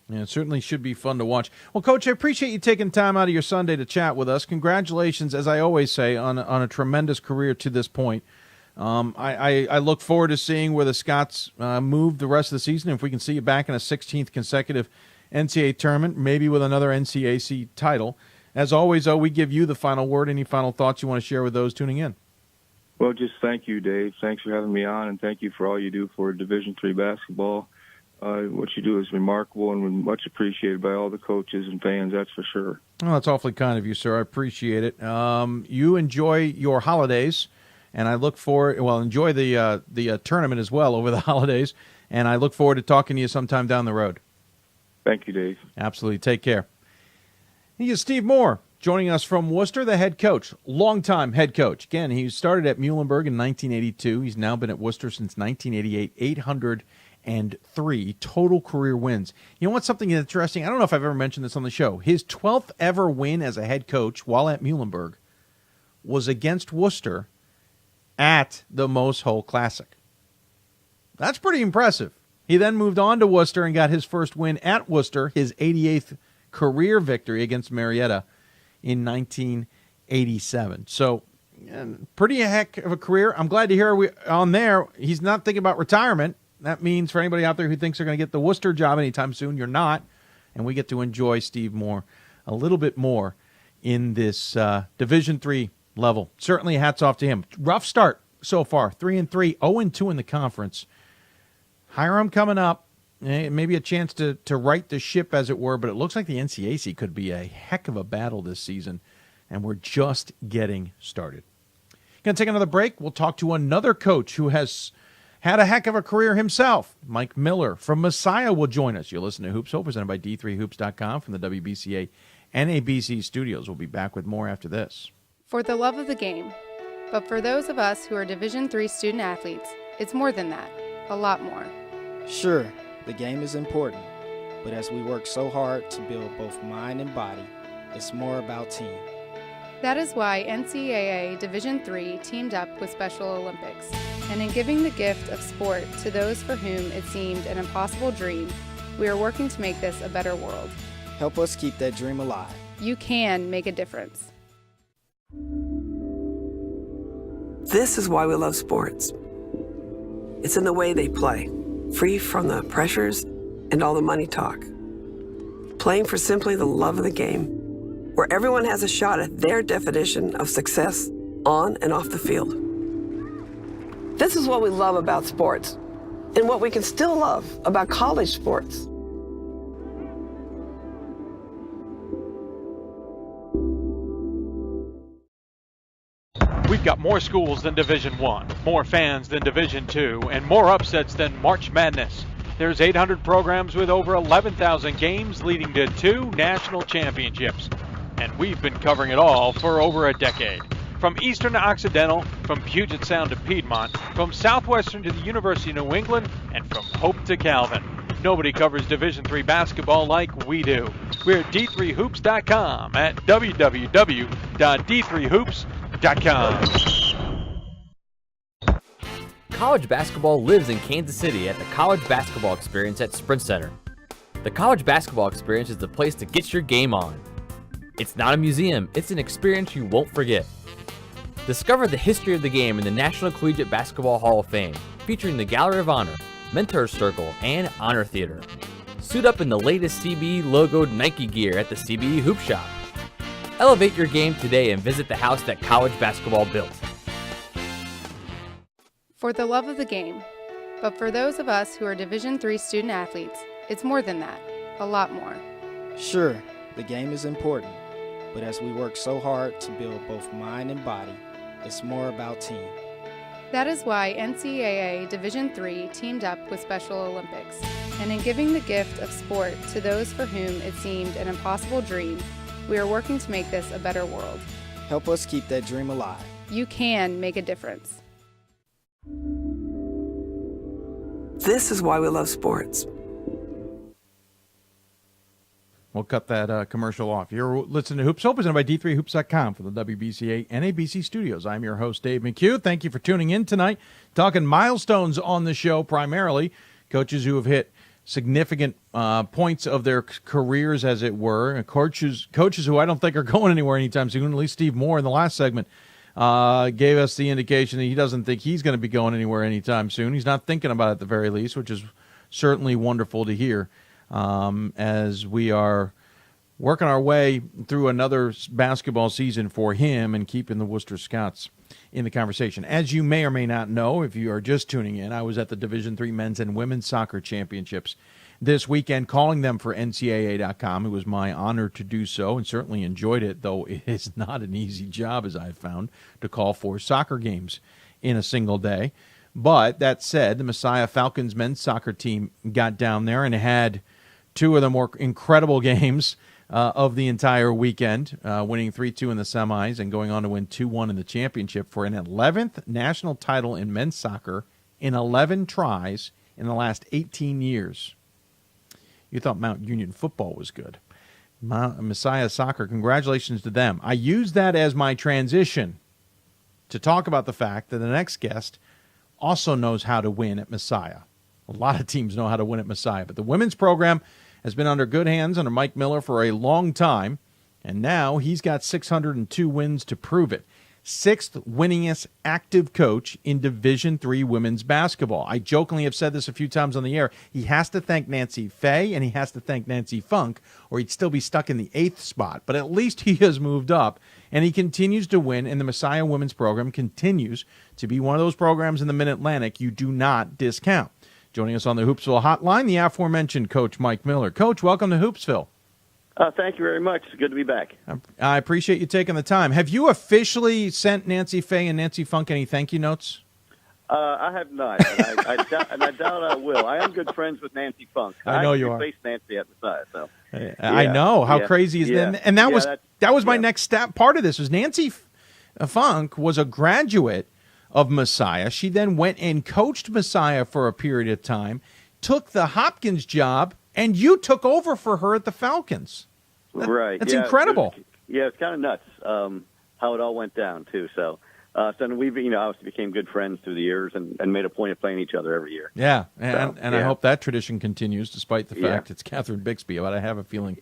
Yeah, it certainly should be fun to watch. Well, Coach, I appreciate you taking time out of your Sunday to chat with us. Congratulations, as I always say, on a tremendous career to this point. I look forward to seeing where the Scots move the rest of the season. If we can see you back in a 16th consecutive NCAA tournament, maybe with another NCAC title. As always, though, we give you the final word. Any final thoughts you want to share with those tuning in? Well, just thank you, Dave. Thanks for having me on, and thank you for all you do for Division III basketball. What you do is remarkable and much appreciated by all the coaches and fans, that's for sure. Well, that's awfully kind of you, sir. I appreciate it. You enjoy your holidays, and I look forward – enjoy the tournament as well over the holidays, and I look forward to talking to you sometime down the road. Thank you, Dave. Absolutely. Take care. He is Steve Moore, joining us from Worcester, the head coach, longtime head coach. Again, he started at Muhlenberg in 1982. He's now been at Worcester since 1988, 803 total career wins. You know what's something interesting? I don't know if I've ever mentioned this on the show. His 12th ever win as a head coach while at Muhlenberg was against Worcester at the Moose Hole Classic. That's pretty impressive. He then moved on to Worcester and got his first win at Worcester, his 88th career victory against Marietta in 1987. So, pretty heck of a career. I'm glad to hear on there he's not thinking about retirement. That means for anybody out there who thinks they're going to get the Worcester job anytime soon, you're not. And we get to enjoy Steve Moore a little bit more in this Division III level. Certainly hats off to him. Rough start so far, 3-3, 0-2 in the conference. Hiram coming up. Maybe a chance to right the ship, as it were, but it looks like the NCAC could be a heck of a battle this season, and we're just getting started. Going to take another break. We'll talk to another coach who has had a heck of a career himself. Mike Miller from Messiah will join us. You'll listen to Hoopsville, presented by D3Hoops.com from the WBCA NABC Studios. We'll be back with more after this. For the love of the game, but for those of us who are Division III student athletes, it's more than that, a lot more. Sure. The game is important, but as we work so hard to build both mind and body, it's more about team. That is why NCAA Division III teamed up with Special Olympics, and in giving the gift of sport to those for whom it seemed an impossible dream, we are working to make this a better world. Help us keep that dream alive. You can make a difference. This is why we love sports. It's in the way they play, free from the pressures and all the money talk. Playing for simply the love of the game, where everyone has a shot at their definition of success on and off the field. This is what we love about sports, and what we can still love about college sports. We've got more schools than Division I, more fans than Division II, and more upsets than March Madness. There's 800 programs with over 11,000 games leading to 2 national championships. And we've been covering it all for over a decade. From Eastern to Occidental, from Puget Sound to Piedmont, from Southwestern to the University of New England, and from Hope to Calvin. Nobody covers Division III basketball like we do. We're at D3Hoops.com at www.D3Hoops.com. College basketball lives in Kansas City at the College Basketball Experience at Sprint Center. The College Basketball Experience is the place to get your game on. It's not a museum, it's an experience you won't forget. Discover the history of the game in the National Collegiate Basketball Hall of Fame, featuring the Gallery of Honor, Mentor Circle, and Honor Theater. Suit up in the latest CBE logoed Nike gear at the CBE Hoop Shop. Elevate your game today and visit the house that college basketball built. For the love of the game. But for those of us who are Division III student athletes, it's more than that, a lot more. Sure, the game is important, but as we work so hard to build both mind and body, it's more about team. That is why NCAA Division III teamed up with Special Olympics. And in giving the gift of sport to those for whom it seemed an impossible dream, we are working to make this a better world. Help us keep that dream alive. You can make a difference. This is why we love sports. We'll cut that commercial off. You're listening to Hoopsville, presented by D3Hoops.com for the WBCA NABC Studios. I'm your host, Dave McHugh. Thank you for tuning in tonight. Talking milestones on the show primarily. Coaches who have hit significant points of their careers, as it were. And coaches who I don't think are going anywhere anytime soon. At least Steve Moore in the last segment gave us the indication that he doesn't think he's going to be going anywhere anytime soon. He's not thinking about it at the very least, which is certainly wonderful to hear. As we are working our way through another basketball season for him and keeping the Worcester Scouts in the conversation. As you may or may not know, if you are just tuning in, I was at the Division III Men's and Women's Soccer Championships this weekend, calling them for NCAA.com. It was my honor to do so and certainly enjoyed it, though it is not an easy job, as I've found, to call for soccer games in a single day. But that said, the Messiah Falcons men's soccer team got down there and had two of the more incredible games of the entire weekend, winning 3-2 in the semis and going on to win 2-1 in the championship for an 11th national title in men's soccer in 11 tries in the last 18 years. You thought Mount Union football was good. Messiah Soccer, congratulations to them. I use that as my transition to talk about the fact that the next guest also knows how to win at Messiah. A lot of teams know how to win at Messiah, but the women's program has been under good hands under Mike Miller for a long time, and now he's got 602 wins to prove it. 6th winningest active coach in Division III women's basketball. I jokingly have said this a few times on the air. He has to thank Nancy Fay and he has to thank Nancy Funk, or he'd still be stuck in the 8th spot. But at least he has moved up, and he continues to win, and the Messiah women's program continues to be one of those programs in the Mid-Atlantic you do not discount. Joining us on the Hoopsville hotline, the aforementioned Coach Mike Miller. Coach, welcome to Hoopsville. Thank you very much. It's good to be back. I appreciate you taking the time. Have you officially sent Nancy Fay and Nancy Funk any thank you notes? I have not, and I doubt I will. I am good friends with Nancy Funk. I know you are. I faced Nancy at the side, so. I know. How crazy is that? And that was my next step. Part of this was Nancy Funk was a graduate of Messiah. She then went and coached Messiah for a period of time, took the Hopkins job, and you took over for her at the Falcons. Right. That's incredible. It's kind of nuts how it all went down, too. So we obviously became good friends through the years and made a point of playing each other every year. Yeah, I hope that tradition continues, despite the fact it's Catherine Bixby, but I have a feeling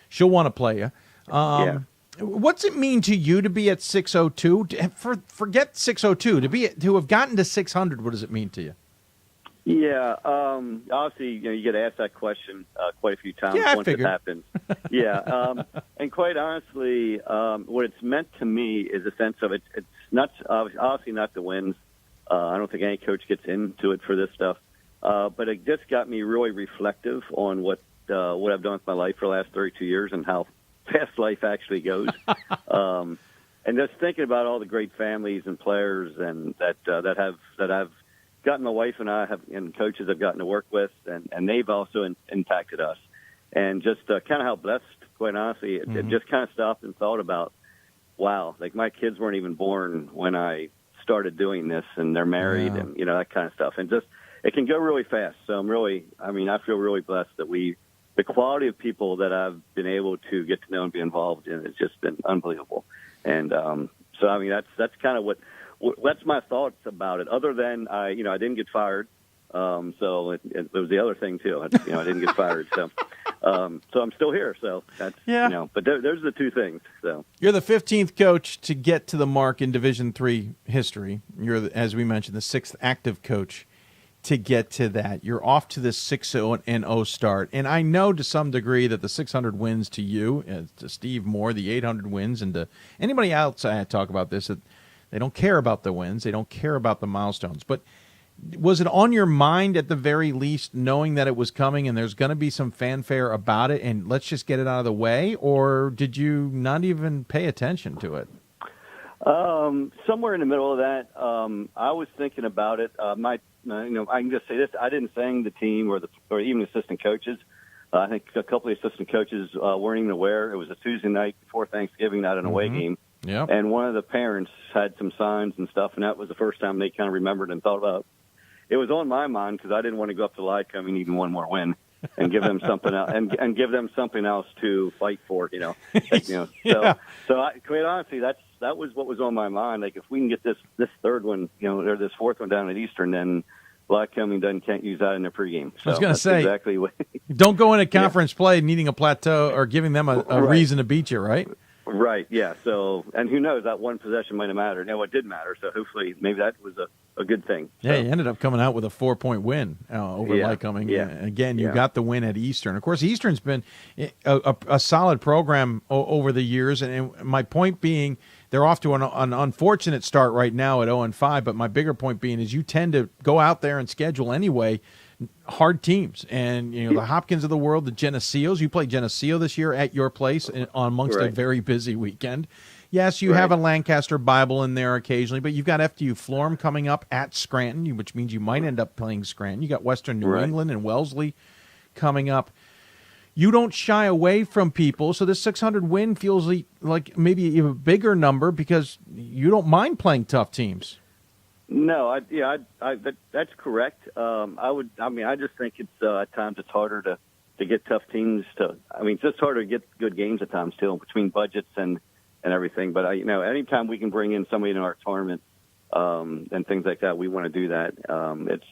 she'll want to play you. What's it mean to you to be at 602? Forget 602. To have gotten to 600, what does it mean to you? Yeah, obviously, you get asked that question quite a few times once it happens. Yeah, and quite honestly, what it's meant to me is a sense of it's not obviously not the wins. I don't think any coach gets into it for this stuff, but it just got me really reflective on what I've done with my life for the last 32 years and how fast life actually goes. And just thinking about all the great families and players and that have gotten my wife and I and coaches I've gotten to work with, and they've also impacted us. And just kind of how blessed, quite honestly, it just kind of stopped and thought about, wow, like my kids weren't even born when I started doing this, and they're married, and that kind of stuff. And just it can go really fast. So I feel really blessed that the quality of people that I've been able to get to know and be involved in has just been unbelievable. And that's kind of that's my thoughts about it. Other than I didn't get fired, so it was the other thing too. I didn't get fired, so I'm still here. So that's but those are the two things. So you're the 15th coach to get to the mark in Division III history. You're, as we mentioned, the 6th active coach to get to that. You're off to this 6-0 start, and I know to some degree that the 600 wins to you, to Steve Moore, the 800 wins, and to anybody else I talk about this, that they don't care about the wins, they don't care about the milestones. But was it on your mind at the very least, knowing that it was coming and there's going to be some fanfare about it, and let's just get it out of the way, or did you not even pay attention to it? Somewhere in the middle of that, I was thinking about it. I can just say this: I didn't sing the team or even assistant coaches. I think a couple of assistant coaches weren't even aware. It was a Tuesday night before Thanksgiving, not an away game. Yeah. And one of the parents had some signs and stuff, and that was the first time they kind of remembered and thought about it. It was on my mind because I didn't want to go up to Lycoming needing one more win and give them something else and give them something else to fight for. So quite honestly, that was what was on my mind. Like, if we can get this third one, or this fourth one down at Eastern, then Lycoming can't use that in their pregame. So I was going to say, exactly what don't go in a conference play needing a plateau or giving them a reason to beat you, right? Right, yeah. So, and who knows, that one possession might have mattered. No, it did matter. So hopefully, maybe that was a good thing. Yeah, you ended up coming out with a 4-point win over Lycoming. Yeah. Again, you got the win at Eastern. Of course, Eastern's been a solid program over the years. And my point being, they're off to an unfortunate start right now at 0-5. But my bigger point being is you tend to go out there and schedule anyway hard teams, and the Hopkins of the world, the Geneseos. You played Geneseo this year at your place amongst a very busy weekend. Yes, you have a Lancaster Bible in there occasionally, but you've got FDU Florham coming up at Scranton, which means you might end up playing Scranton. You got Western New England and Wellesley coming up. You don't shy away from people, so this 600 win feels like maybe even a bigger number because you don't mind playing tough teams. No, that's correct. I just think it's at times it's harder to get tough teams it's just harder to get good games at times too, between budgets and everything. But anytime we can bring in somebody in our tournament and things like that, we want to do that.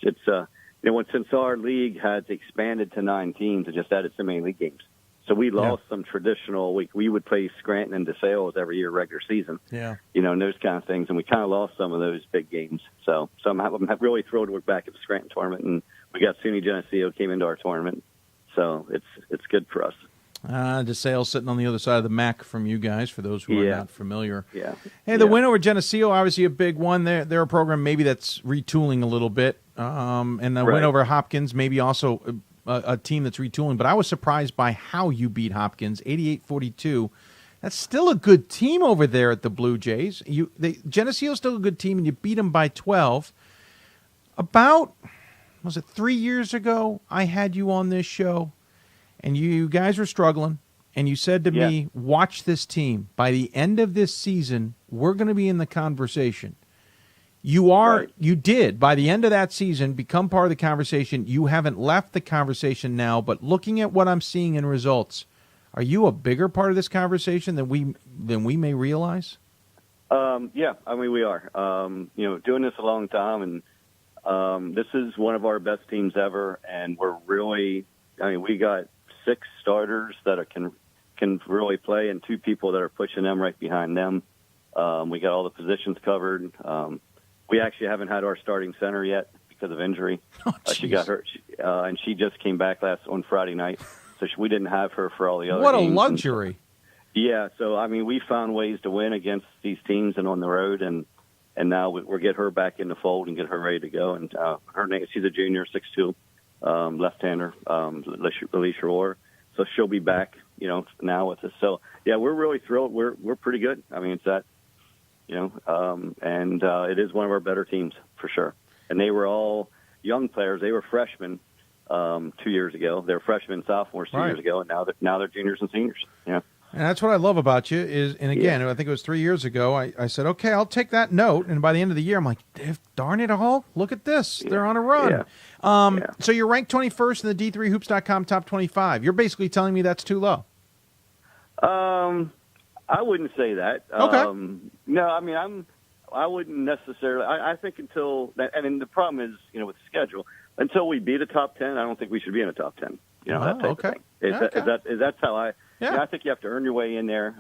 Since our league has expanded to 9 teams, it just added so many league games. So we lost some traditional. We would play Scranton and DeSales every year regular season. Yeah. And those kind of things, and we kind of lost some of those big games. So I'm really thrilled to work back at the Scranton tournament, and we got SUNY Geneseo came into our tournament. So it's good for us. DeSales sitting on the other side of the MAC from you guys, for those who are not familiar. Yeah. Hey, the win over Geneseo, obviously a big one. They're a program maybe that's retooling a little bit, and the win over Hopkins maybe also a team that's retooling, but I was surprised by how you beat Hopkins, 88-42. That's still a good team over there at the Blue Jays. Geneseo's still a good team, and you beat them by 12. About, was it 3 years ago, I had you on this show, and you guys were struggling, and you said to me, watch this team. By the end of this season, we're going to be in the conversation. You did, by the end of that season, become part of the conversation. You haven't left the conversation now, but looking at what I'm seeing in results, are you a bigger part of this conversation than we may realize? We are. Doing this a long time, and this is one of our best teams ever, and we're really, we got 6 starters that can really play, and 2 people that are pushing them right behind them. We got all the positions covered. We actually haven't had our starting center yet because of injury. Oh, she got hurt, and she just came back on Friday night, so we didn't have her for all the other What games. a luxury. Yeah, so, I mean, we found ways to win against these teams and on the road, and now we'll get her back in the fold and get her ready to go. And her name, she's a junior, 6'2", left-hander, Alicia Rohr. So she'll be back, now with us. So, yeah, we're really thrilled. We're pretty good. I mean, it's that, and it is one of our better teams for sure. And they were all young players. They were freshmen 2 years ago. They were freshmen, sophomores 2 years ago, and now they're juniors and seniors. Yeah. And that's what I love about you is, and again, I think it was 3 years ago, I said, okay, I'll take that note. And by the end of the year, I'm like, darn it all, look at this. They're on a run. So you're ranked 21st in the D3Hoops.com top 25. You're basically telling me that's too low. I wouldn't say that. Okay. No, I mean, I wouldn't necessarily. I think until, and then the problem is, with the schedule, until we beat a top 10, I don't think we should be in a top 10. That type of thing. That's how I. Yeah. I think you have to earn your way in there,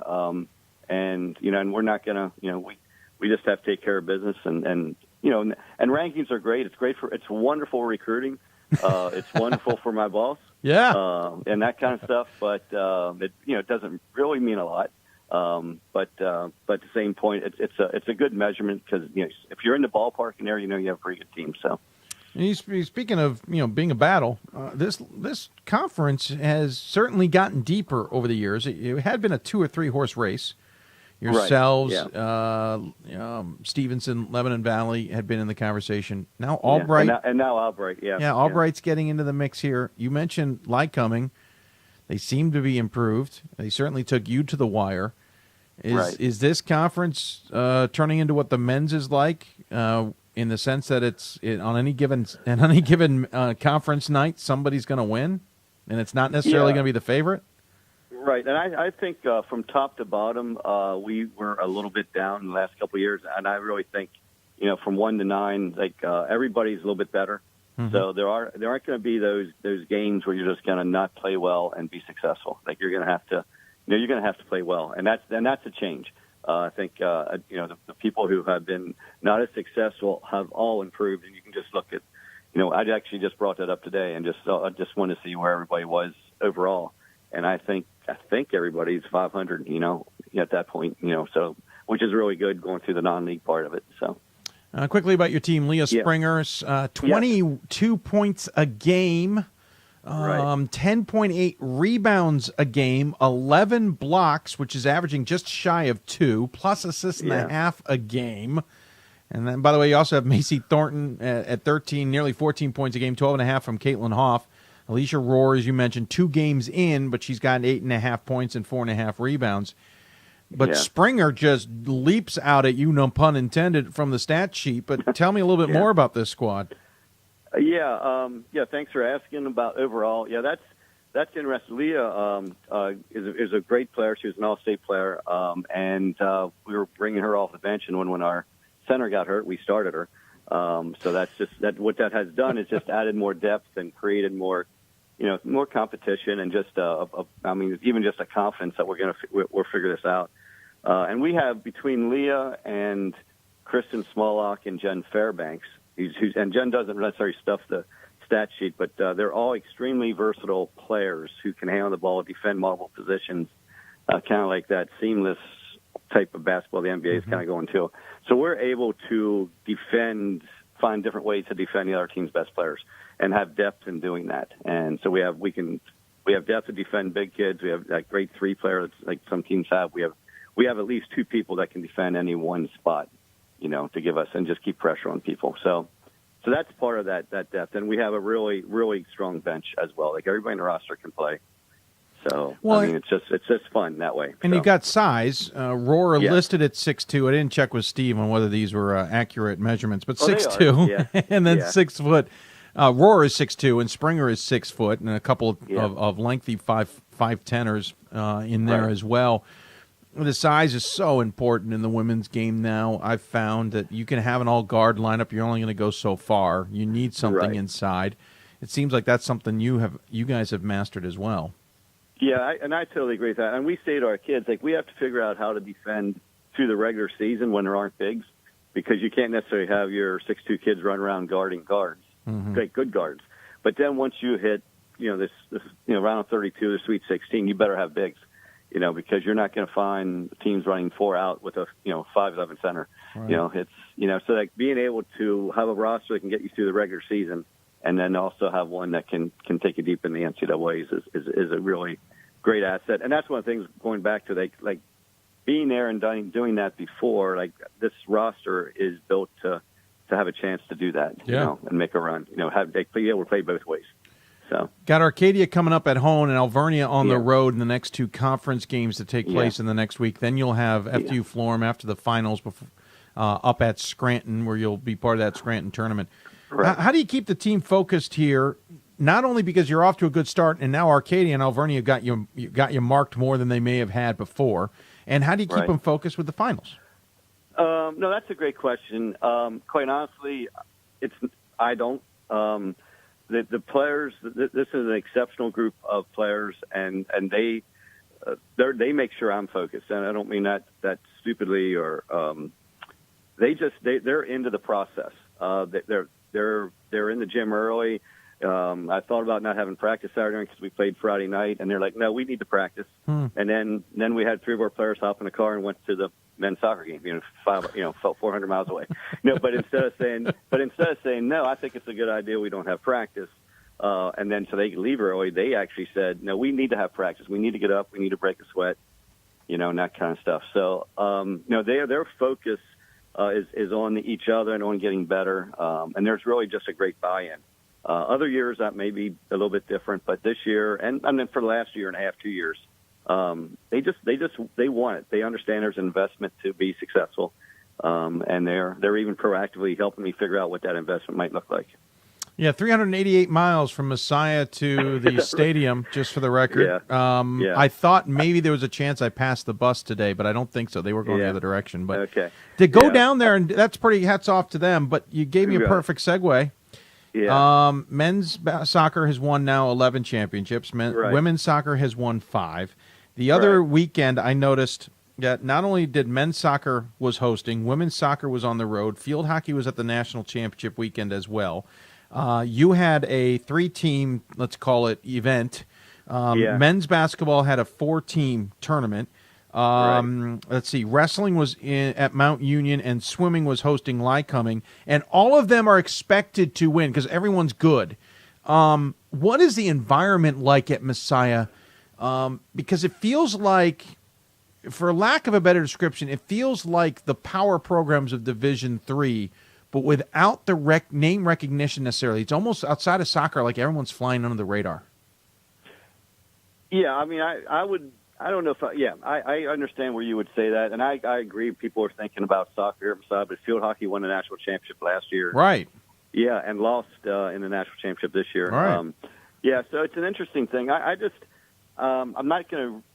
and we're not gonna, we just have to take care of business, and rankings are great. It's wonderful recruiting. It's wonderful for my boss. Yeah. And that kind of stuff, but it doesn't really mean a lot. But at the same point, it's a good measurement because if you're in the ballpark in there, you have a pretty good team. So. Speaking of being a battle, this conference has certainly gotten deeper over the years. It had been a 2 or 3 horse race. Yourselves, Stevenson, Lebanon Valley had been in the conversation. Now Albright, and now Albright, Albright's getting into the mix here. You mentioned Lycoming; they seem to be improved. They certainly took you to the wire. Is this conference turning into what the men's is like? In the sense that on any given conference night, somebody's going to win, and it's not necessarily going to be the favorite. Right, and I think from top to bottom, we were a little bit down in the last couple of years, and I really think, from 1 to 9, everybody's a little bit better. Mm-hmm. So there aren't going to be those games where you're just going to not play well and be successful. Like you're going to have to, you're going to have to play well, and that's a change. I think, the people who have been not as successful have all improved, and you can just look at, I actually just brought that up today and I just wanted to see where everybody was overall. And I think everybody's 500, at that point, so, which is really good going through the non-league part of it. So. Quickly about your team, Leah Springer's 22 points a game. 10.8 rebounds a game, 11 blocks, which is averaging just shy of 2, plus assists and a half a game. And then, by the way, you also have Macy Thornton at 13, nearly 14 points a game, 12.5 from Caitlin Hoff. Alicia Rohr, as you mentioned, 2 games in, but she's gotten 8.5 points and 4.5 rebounds. But Springer just leaps out at you, no pun intended, from the stat sheet. But tell me a little bit more about this squad. Thanks for asking about overall. Yeah, that's interesting. Leah is a great player. She was an all-state player, and we were bringing her off the bench. And when our center got hurt, we started her. So that's just what that has done is just added more depth and created more, more competition and just even just a confidence that we'll figure this out. And we have between Leah and Kristen Smalllock and Jen Fairbanks. And Jen doesn't necessarily stuff the stat sheet, but they're all extremely versatile players who can handle the ball, defend multiple positions, kind of like that seamless type of basketball the NBA is kind of going to. So we're able to find different ways to defend the other team's best players and have depth in doing that. And so we have depth to defend big kids. We have that great 3 players like some teams have. We have at least 2 people that can defend any one spot, to give us and just keep pressure on people. So that's part of that depth. And we have a really, really strong bench as well. Like everybody in the roster can play. So, it's just fun that way. And you've got size. Rohr listed at 6'2". I didn't check with Steve on whether these were accurate measurements, but 6'2", and then 6 foot. Rohr is 6'2", and Springer is 6 foot, and a couple of lengthy 5'10"ers in there as well. The size is so important in the women's game now. I've found that you can have an all-guard lineup. You're only going to go so far. You need something inside. It seems like that's something you guys have mastered as well. Yeah, I totally agree with that. And we say to our kids, we have to figure out how to defend through the regular season when there aren't bigs, because you can't necessarily have your 6'2" kids run around guarding guards. great good guards. But then once you hit, this round of 32, the Sweet 16, you better have bigs, because you're not going to find teams running 4 out with a 5'11" center. Right. So like being able to have a roster that can get you through the regular season, and then also have one that can take you deep in the NCAAs is a really great asset. And that's one of the things going back to like being there and doing that before. Like this roster is built to have a chance to do that, and make a run. Be able to play both ways. So got Arcadia coming up at home and Alvernia on the road in the next 2 conference games to take place in the next week. Then you'll have FDU Florham after the finals up at Scranton, where you'll be part of that Scranton tournament. Right. How do you keep the team focused here? Not only because you're off to a good start, and now Arcadia and Alvernia got you marked more than they may have had before. And how do you keep them focused with the finals? No, that's a great question. Quite honestly, I don't. The players. This is an exceptional group of players, and they make sure I'm focused. And I don't mean that stupidly, or they're into the process. They're in the gym early. I thought about not having practice Saturday because we played Friday night, and they're like, "No, we need to practice." And then we had 3 of our players hop in the car and went to the men's soccer game. 400 miles away. But instead of saying no, I think it's a good idea we don't have practice. And then so they could leave early. They actually said, "No, we need to have practice. We need to get up. We need to break a sweat." And that kind of stuff. So their focus is on each other and on getting better. And there's really just a great buy-in. Other years that may be a little bit different, but this year and then for the last year and a half, 2 years, they want it. They understand there's an investment to be successful, and they're even proactively helping me figure out what that investment might look like. Yeah, 388 miles from Messiah to the stadium, just for the record. I thought maybe there was a chance I passed the bus today, but I don't think so. They were going the other direction. But to go down there, and that's pretty hats off to them, but you gave me a perfect segue. Yeah. Men's soccer has won now 11 championships. Women's soccer has won 5. The other weekend, I noticed that not only did men's soccer was hosting, women's soccer was on the road. Field hockey was at the national championship weekend as well. You had a 3-team, let's call it, event. Men's basketball had a 4-team tournament. Let's see, wrestling was at Mount Union, and swimming was hosting Lycoming, and all of them are expected to win because everyone's good. What is the environment like at Messiah? Because it feels like, for lack of a better description, it feels like the power programs of Division III, but without the name recognition necessarily. It's almost outside of soccer, like everyone's flying under the radar. Yeah, I mean, I don't know if I understand where you would say that, and I agree. People are thinking about soccer at Messiah, but field hockey won the national championship last year. Right. Yeah, and lost in the national championship this year. Right. So it's an interesting thing. I'm not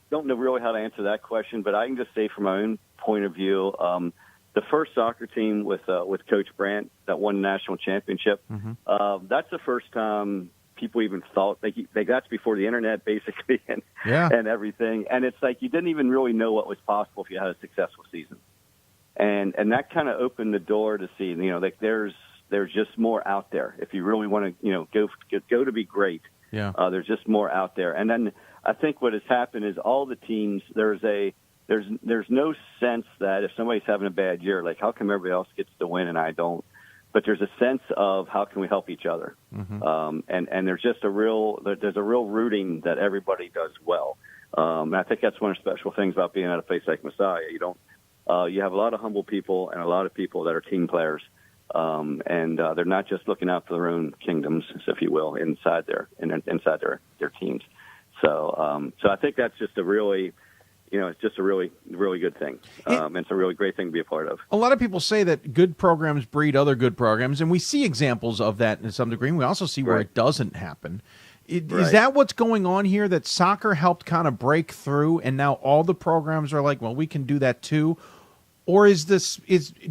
don't know really how to answer that question, but I can just say from my own point of view, the first soccer team with Coach Brandt that won the national championship, that's the first time people even thought that's before the internet basically and everything. And it's like you didn't even really know what was possible if you had a successful season. And that kind of opened the door to see, there's just more out there. If you really want to, go to be great. There's just more out there. And then I think what has happened is all the teams, there's no sense that if somebody's having a bad year, like how come everybody else gets to win and I don't? But there's a sense of how can we help each other, and there's just a real rooting that everybody does well. And I think that's one of the special things about being at a place like Messiah. You have a lot of humble people and a lot of people that are team players, and they're not just looking out for their own kingdoms, if you will, inside their teams. So I think that's just a really. It's just a really, really good thing. It's a really great thing to be a part of. A lot of people say that good programs breed other good programs, and we see examples of that in some degree. We also see where it doesn't happen. Is that what's going on here, that soccer helped kind of break through, and now all the programs are like, well, we can do that too? Or do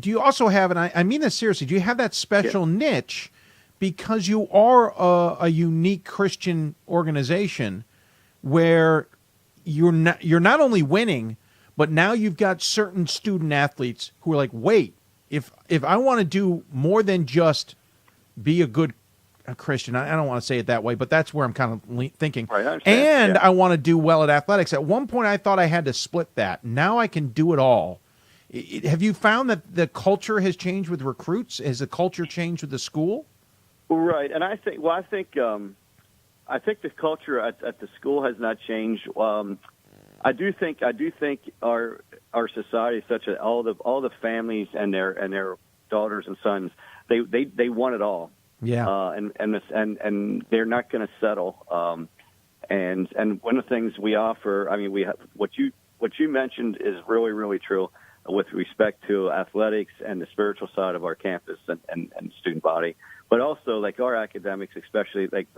you also have, and I mean this seriously, do you have that special niche because you are a unique Christian organization where you're not only winning, but now you've got certain student athletes who are like, wait, if I want to do more than just be a good a Christian. I don't want to say it that way, but that's where I'm kind of thinking. Right, I understand. And I want to do well at athletics. At one point, I thought I had to split that. Now I can do it all. Have you found that the culture has changed with recruits? Has the culture changed with the school? Right, and I think the culture at the school has not changed. I do think our society is such that all the families and their daughters and sons they want it all. Yeah. And they're not going to settle. And one of the things we offer, I mean, we have what you mentioned is really, really true with respect to athletics and the spiritual side of our campus and student body, but also like our academics, especially like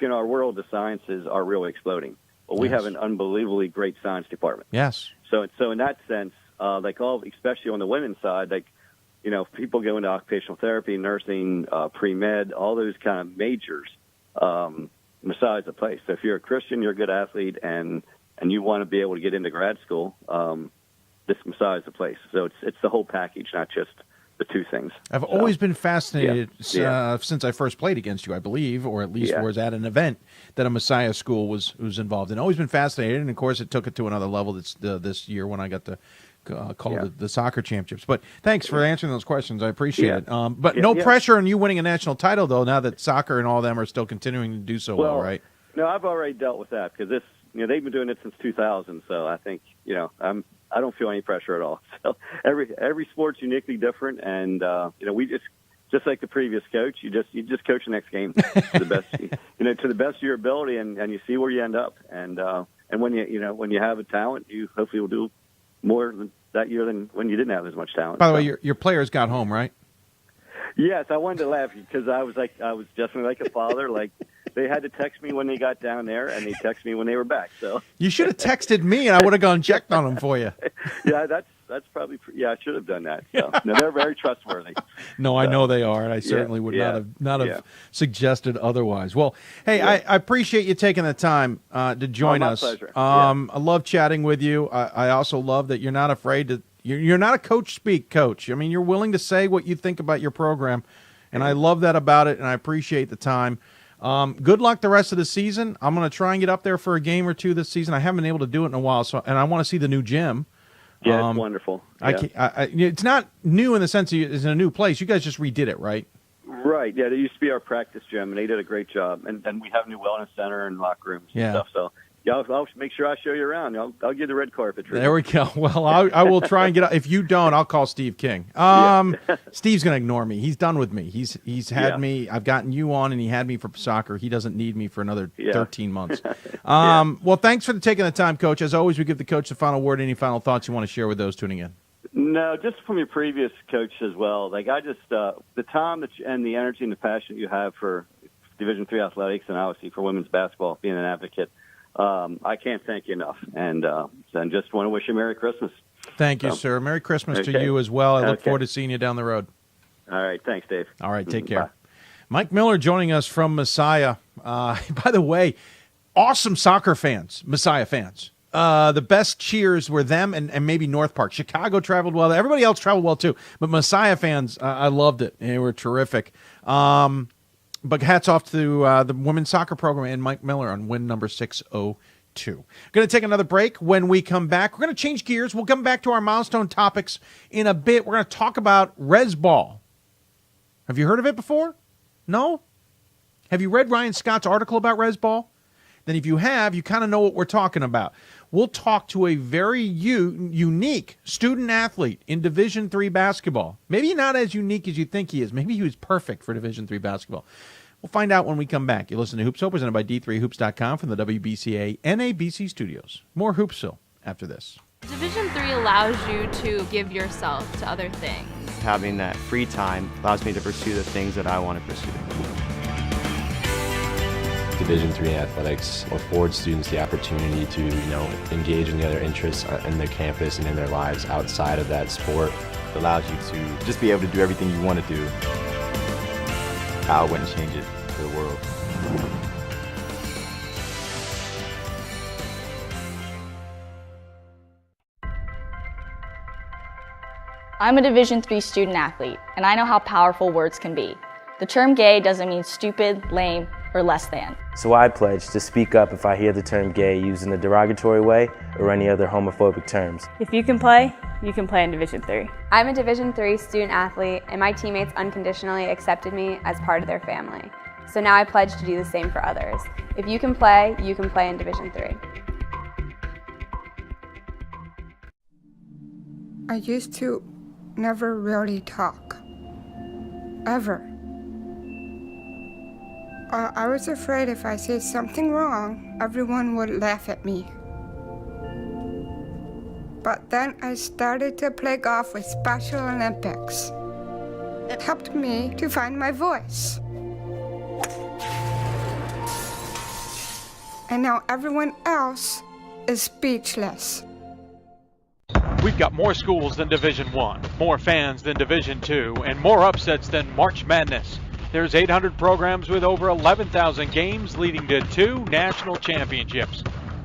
in our world, the sciences are really exploding. Well, we have an unbelievably great science department. Yes. So in that sense, especially on the women's side, people go into occupational therapy, nursing, pre-med, all those kind of majors. Messiah is a place. So if you're a Christian, you're a good athlete, and you want to be able to get into grad school, this Messiah is the place. So it's the whole package, not just the two things. I've always been fascinated since I first played against you, I believe, or at least was at an event that a Messiah school was involved in. Always been fascinated, and of course it took it to another level this year when I got to call the soccer championships. But thanks for answering those questions. I appreciate it. But no pressure on you winning a national title, though, now that soccer and all of them are still continuing to do so well, right? No, I've already dealt with that because they've been doing it since 2000. So I think, I don't feel any pressure at all. So every sport's uniquely different, and we just like the previous coach, you just coach the next game to the best, to the best of your ability, and you see where you end up. And when you have a talent, you hopefully will do more that year than when you didn't have as much talent. By the way, your players got home, right? Yes, I wanted to laugh because I was definitely like a father. Like they had to text me when they got down there, and they texted me when they were back. So you should have texted me, and I would have gone and checked on them for you. Yeah, that's probably I should have done that. So no, they're very trustworthy. No, I know they are, and I certainly would not have suggested otherwise. Well, hey, I appreciate you taking the time to join us. My pleasure. I love chatting with you. I also love that you're not afraid to. You're not a coach speak coach. I mean, you're willing to say what you think about your program, and I love that about it, and I appreciate the time. Good luck the rest of the season. I'm going to try and get up there for a game or two this season. I haven't been able to do it in a while, and I want to see the new gym. Yeah, it's wonderful. Yeah. It's not new in the sense that it's in a new place. You guys just redid it, right? Right. Yeah, it used to be our practice gym, and they did a great job. And we have a new wellness center and locker rooms and stuff. So I'll make sure I show you around. I'll give the red carpet treatment. There we go. Well, I will try and get up. If you don't, I'll call Steve King. Steve's going to ignore me. He's done with me. He's had me. I've gotten you on, and he had me for soccer. He doesn't need me for another 13 months. Well, thanks for taking the time, Coach. As always, we give the coach the final word. Any final thoughts you want to share with those tuning in? No, just from your previous coach as well. Like I just the time and the energy and the passion you have for Division III athletics, and obviously for women's basketball, being an advocate. I can't thank you enough, and just want to wish you Merry Christmas. Thank you, sir. Merry Christmas to you as well. I look forward to seeing you down the road. All right. Thanks, Dave. All right. Take care. Bye. Mike Miller joining us from Messiah. By the way, awesome soccer fans, Messiah fans. The best cheers were them and maybe North Park. Chicago traveled well. Everybody else traveled well, too. But Messiah fans, I loved it. They were terrific. But hats off to the women's soccer program and Mike Miller on win number 602. Going to take another break. When we come back, we're going to change gears. We'll come back to our milestone topics in a bit. We're going to talk about Rezball. Have you heard of it before? No? Have you read Ryan Scott's article about Rezball? Then if you have, you kind of know what we're talking about. We'll talk to a very unique student athlete in Division III basketball. Maybe not as unique as you think he is. Maybe he was perfect for Division III basketball. We'll find out when we come back. You listen to Hoopsville, presented by D3Hoops.com from the WBCA NABC Studios. More Hoopsville after this. Division III allows you to give yourself to other things. Having that free time allows me to pursue the things that I want to pursue. Division III athletics affords students the opportunity to, engage in the other interests in their campus and in their lives outside of that sport. It allows you to just be able to do everything you want to do. I wouldn't change it for the world. I'm a Division III student athlete, and I know how powerful words can be. The term gay doesn't mean stupid, lame, or less than. So I pledge to speak up if I hear the term gay used in a derogatory way or any other homophobic terms. If you can play in Division III. I'm a Division III student athlete, and my teammates unconditionally accepted me as part of their family. So now I pledge to do the same for others. If you can play in Division III. I used to never really talk. Ever. I was afraid if I said something wrong, everyone would laugh at me. But then I started to play golf with Special Olympics. It helped me to find my voice. And now everyone else is speechless. We've got more schools than Division I, more fans than Division II, and more upsets than March Madness. There's 800 programs with over 11,000 games leading to 2 national championships.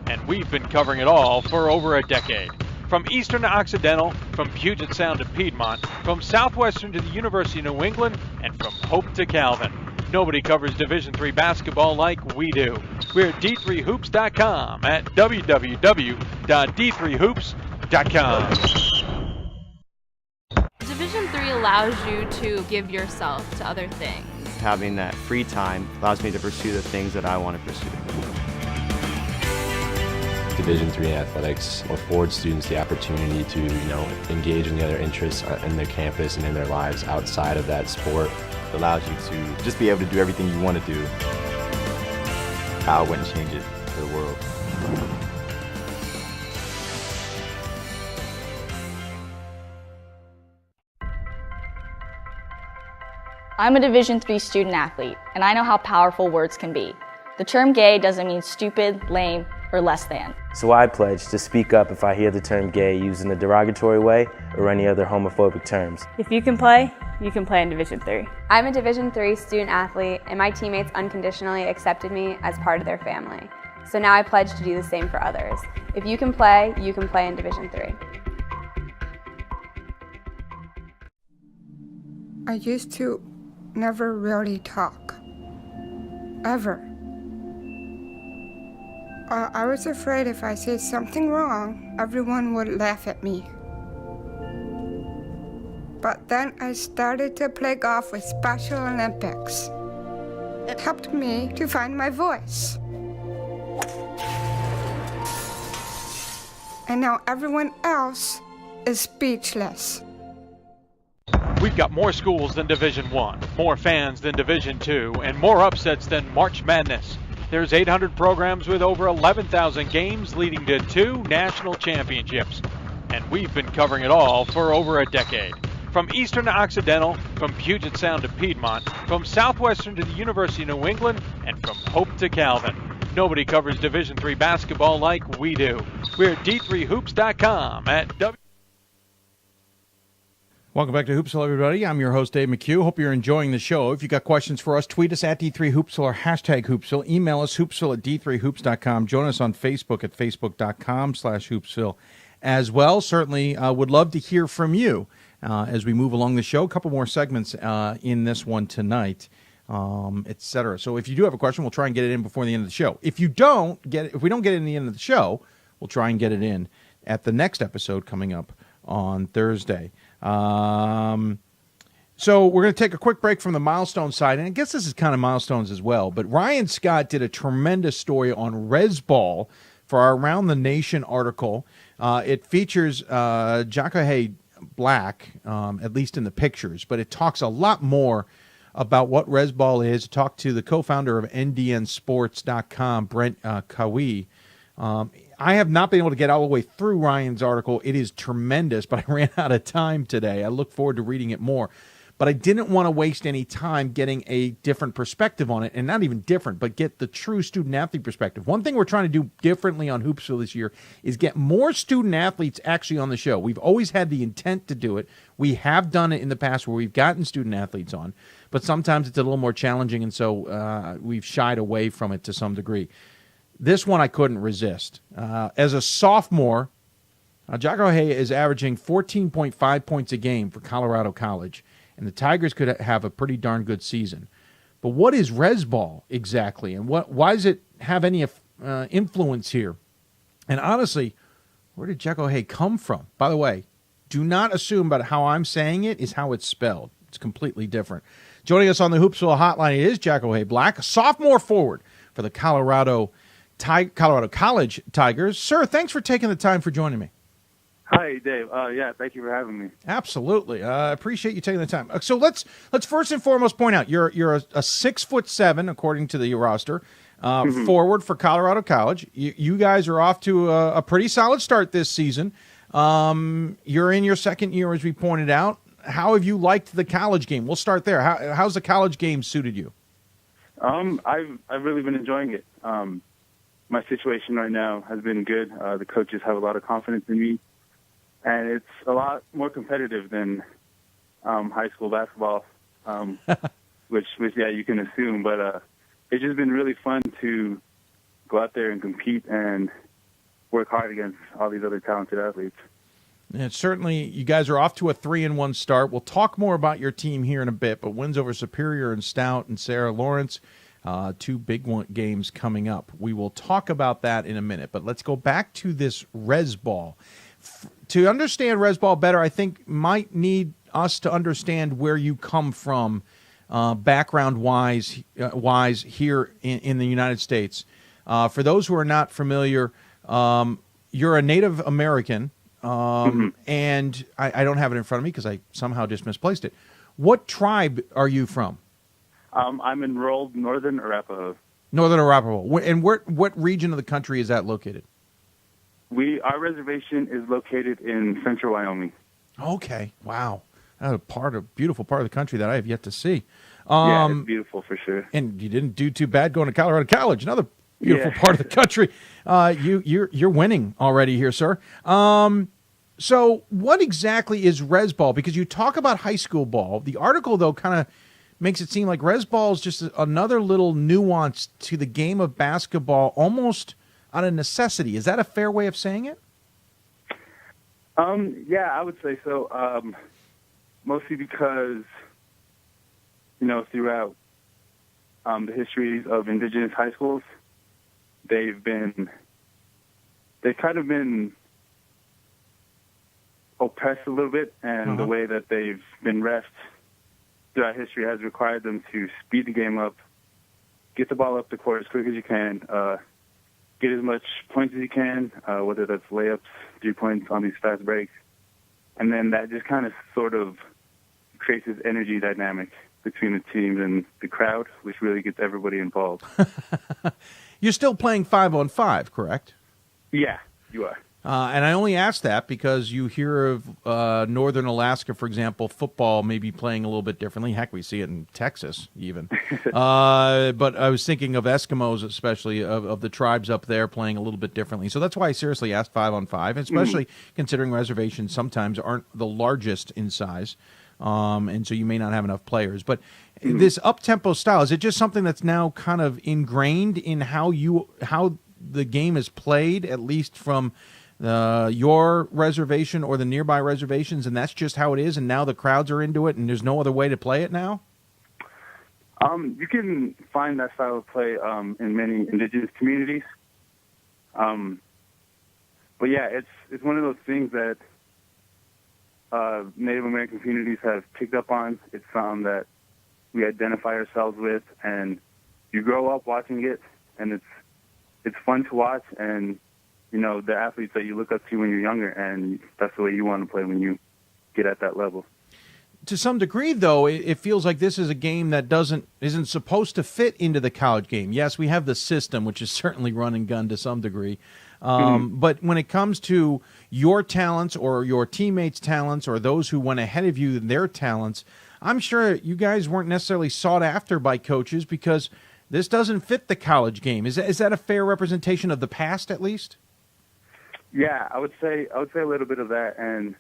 And we've been covering it all for over a decade. From Eastern to Occidental, from Puget Sound to Piedmont, from Southwestern to the University of New England, and from Hope to Calvin. Nobody covers Division III basketball like we do. We're at D3Hoops.com at www.D3Hoops.com. Division III allows you to give yourself to other things. Having that free time allows me to pursue the things that I want to pursue. Division III athletics affords students the opportunity to, engage in the other interests in their campus and in their lives outside of that sport. It allows you to just be able to do everything you want to do. I wouldn't change it for the world. I'm a Division III student athlete, and I know how powerful words can be. The term gay doesn't mean stupid, lame, or less than. So I pledge to speak up if I hear the term gay used in a derogatory way or any other homophobic terms. If you can play in Division III. I'm a Division III student athlete, and my teammates unconditionally accepted me as part of their family. So now I pledge to do the same for others. If you can play in Division III. I used to never really talk. Ever. I was afraid if I said something wrong, everyone would laugh at me. But then I started to play golf with Special Olympics. It helped me to find my voice. And now everyone else is speechless. We've got more schools than Division I, more fans than Division II, and more upsets than March Madness. There's 800 programs with over 11,000 games leading to 2 national championships. And we've been covering it all for over a decade. From Eastern to Occidental, from Puget Sound to Piedmont, from Southwestern to the University of New England, and from Hope to Calvin. Nobody covers Division III basketball like we do. We're at D3Hoops.com at W. Welcome back to Hoopsville, everybody. I'm your host, Dave McHugh. Hope you're enjoying the show. If you got questions for us, tweet us at D3Hoopsville or hashtag Hoopsville. Email us, hoopsville at D3Hoops.com. Join us on Facebook at Facebook.com/Hoopsville as well. Certainly would love to hear from you as we move along the show. A couple more segments in this one tonight, etc. So if you do have a question, we'll try and get it in before the end of the show. If we don't get it in the end of the show, we'll try and get it in at the next episode coming up on Thursday. So we're going to take a quick break from the Milestones side, and I guess this is kind of Milestones as well, but Ryan Scott did a tremendous story on Rezball for our Around the Nation article. It features Jagger Heya Black, at least in the pictures, but it talks a lot more about what Rezball is. Talked to the co-founder of ndnsports.com, Brent Kawi. I have not been able to get all the way through Ryan's article. It is tremendous, but I ran out of time today. I look forward to reading it more. But I didn't want to waste any time getting a different perspective on it, and not even different, but get the true student-athlete perspective. One thing we're trying to do differently on Hoopsville this year is get more student-athletes actually on the show. We've always had the intent to do it. We have done it in the past where we've gotten student-athletes on, but sometimes it's a little more challenging, and so we've shied away from it to some degree. This one I couldn't resist. As a sophomore, Jagger Heya is averaging 14.5 points a game for Colorado College. and the Tigers could have a pretty darn good season. But what is Rezball exactly, and why does it have any influence here? And honestly, where did Jagger Heya come from? By the way, do not assume about how I'm saying it is how it's spelled. It's completely different. Joining us on the Hoopsville hotline is Jagger Heya Black, a sophomore forward for the Colorado College Tigers. Sir, thanks for taking the time for joining me. Hi, Dave. Yeah, thank you for having me. Absolutely. I appreciate you taking the time. So let's first and foremost point out you're a 6'7", according to the roster, forward for Colorado College. You guys are off to a pretty solid start this season. You're in your second year, as we pointed out. How have you liked the college game? We'll start there. How's the college game suited you? I've really been enjoying it. My situation right now has been good. The coaches have a lot of confidence in me. And it's a lot more competitive than high school basketball, which yeah, you can assume. But it's just been really fun to go out there and compete and work hard against all these other talented athletes. And certainly, you guys are off to a 3-1 start. We'll talk more about your team here in a bit, but wins over Superior and Stout and Sarah Lawrence, two big games coming up. We will talk about that in a minute, but let's go back to this Rezball. To understand Rezball better, I think might need us to understand where you come from, background-wise here in the United States. For those who are not familiar, you're a Native American, and I don't have it in front of me because I somehow just misplaced it. What tribe are you from? I'm enrolled Northern Arapaho. Northern Arapaho. And what region of the country is that located? Our reservation is located in central Wyoming. Okay, wow, beautiful part of the country that I have yet to see. Yeah, it's beautiful for sure. And you didn't do too bad going to Colorado College, another beautiful part of the country. You're winning already here, sir. So what exactly is Rezball? Because you talk about high school ball. The article though kind of makes it seem like Rezball is just another little nuance to the game of basketball, almost out of necessity. Is that a fair way of saying it? Yeah, I would say so. Mostly because, throughout the histories of indigenous high schools, they've kind of been oppressed a little bit, and the way that they've been refed throughout history has required them to speed the game up, get the ball up the court as quick as you can, get as much points as you can, whether that's layups, 3 points on these fast breaks. And then that just kind of sort of creates this energy dynamic between the teams and the crowd, which really gets everybody involved. You're still playing 5-on-5, correct? Yeah, you are. And I only ask that because you hear of Northern Alaska, for example, football maybe playing a little bit differently. Heck, we see it in Texas even. But I was thinking of Eskimos, especially of the tribes up there playing a little bit differently. So that's why I seriously asked 5-on-5, especially considering reservations sometimes aren't the largest in size. And so you may not have enough players. But this up-tempo style, is it just something that's now kind of ingrained in how the game is played, at least from your reservation or the nearby reservations, and that's just how it is, and now the crowds are into it, and there's no other way to play it now? You can find that style of play in many indigenous communities. But yeah, it's one of those things that Native American communities have picked up on. It's something that we identify ourselves with, and you grow up watching it, and it's fun to watch, and the athletes that you look up to when you're younger, and that's the way you want to play when you get at that level. To some degree, though, it feels like this is a game that isn't supposed to fit into the college game. Yes, we have the system, which is certainly run and gun to some degree. But when it comes to your talents or your teammates' talents or those who went ahead of you and their talents, I'm sure you guys weren't necessarily sought after by coaches because this doesn't fit the college game. Is that a fair representation of the past, at least? Yeah, I would say a little bit of that, and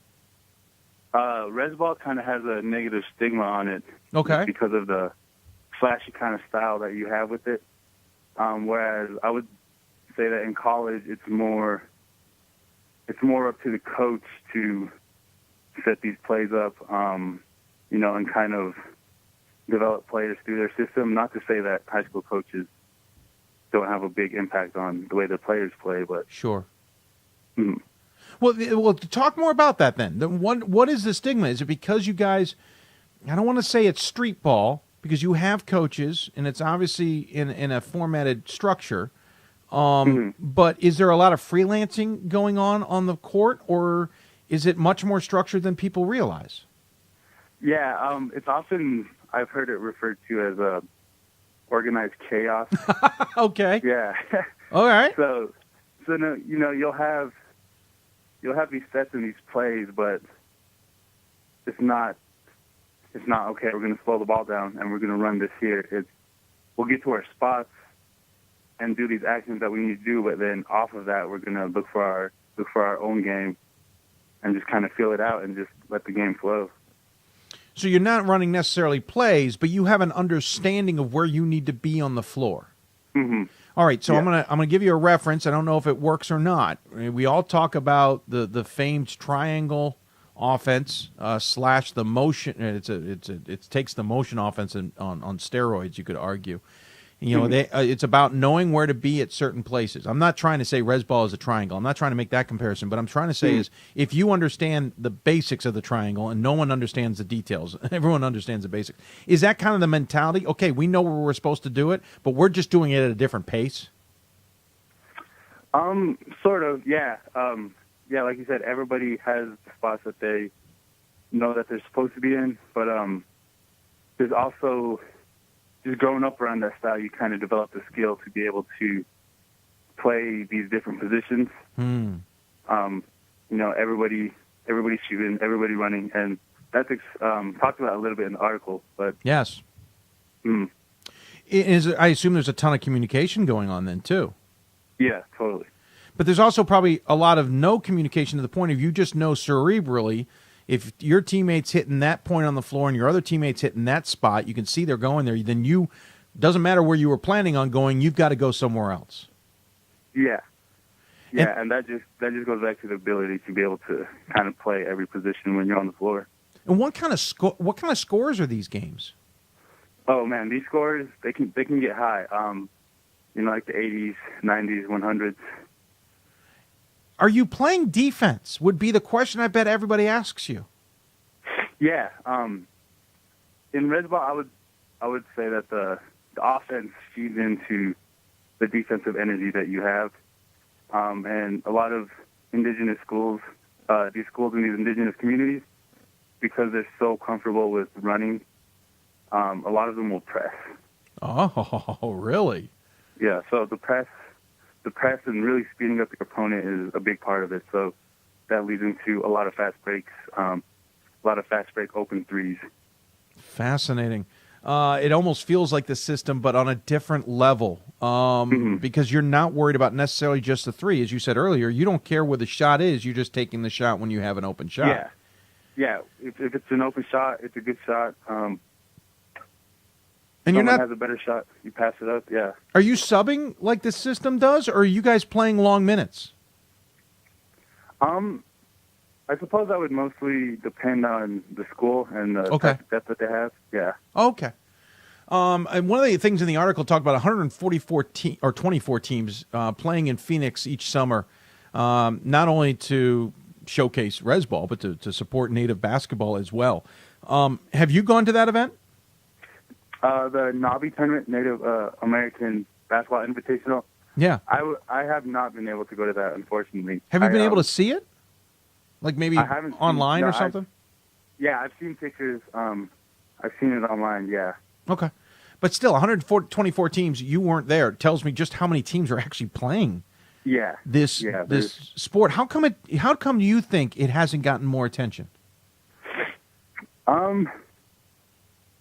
Rezball kind of has a negative stigma on it. Okay. Because of the flashy kind of style that you have with it. Whereas I would say that in college, it's more up to the coach to set these plays up. and kind of develop players through their system. Not to say that high school coaches don't have a big impact on the way their players play, but sure. Well, talk more about that then. What is the stigma? Is it because you guys, I don't want to say it's street ball, because you have coaches, and it's obviously in a formatted structure, but is there a lot of freelancing going on the court, or is it much more structured than people realize? Yeah, it's often, I've heard it referred to as organized chaos. Okay. Yeah. All right. So no, you'll have these sets and these plays, but it's not okay. We're going to slow the ball down and we're going to run this here. We'll get to our spots and do these actions that we need to do, but then off of that, we're going to look for our own game and just kind of feel it out and just let the game flow. So you're not running necessarily plays, but you have an understanding of where you need to be on the floor. Mm-hmm. All right, so yeah. I'm gonna give you a reference. I don't know if it works or not. We all talk about the famed triangle offense slash the motion. It takes the motion offense on steroids. You could argue. It's about knowing where to be at certain places. I'm not trying to say Rezball is a triangle. I'm not trying to make that comparison. But I'm trying to say is if you understand the basics of the triangle and no one understands the details, everyone understands the basics. Is that kind of the mentality? Okay, we know where we're supposed to do it, but we're just doing it at a different pace? Sort of, yeah. Yeah, like you said, everybody has the spots that they know that they're supposed to be in. But there's also... just growing up around that style, you kind of develop the skill to be able to play these different positions. Everybody shooting, everybody running, and that's talked about a little bit in the article. But yes, I assume there's a ton of communication going on then too. Yeah, totally. But there's also probably a lot of no communication to the point of you just know cerebrally. If your teammate's hitting that point on the floor and your other teammate's hitting that spot, you can see they're going there. Then doesn't matter where you were planning on going, you've got to go somewhere else. Yeah, and that just goes back to the ability to be able to kind of play every position when you're on the floor. And what kind of scores are these games? Oh man, these scores they can get high. Like the 80s, 90s, 100s. Are you playing defense? Would be the question I bet everybody asks you. Yeah. In Rezball, I would say that the offense feeds into the defensive energy that you have. And a lot of indigenous schools, these schools in these indigenous communities, because they're so comfortable with running, a lot of them will press. Oh, really? Yeah, so the press and really speeding up your opponent is a big part of it. So that leads into a lot of fast breaks, a lot of fast break open threes. Fascinating. It almost feels like the system, but on a different level, because you're not worried about necessarily just the three. As you said earlier, you don't care where the shot is. You're just taking the shot when you have an open shot. Yeah. If it's an open shot, it's a good shot. And someone has a better shot, you pass it up, yeah. Are you subbing like the system does, or are you guys playing long minutes? I suppose that would mostly depend on the school and the type of depth that they have, yeah. Okay. And one of the things in the article talked about 24 teams playing in Phoenix each summer, not only to showcase Rezball, but to support Native basketball as well. Have you gone to that event? The NABC tournament, Native American Basketball Invitational. Yeah. I have not been able to go to that, unfortunately. Have you been able to see it? Like maybe online or something? I've seen pictures. I've seen it online, yeah. Okay. But still, 124 teams, you weren't there. It tells me just how many teams are actually playing this sport. How come you think it hasn't gotten more attention?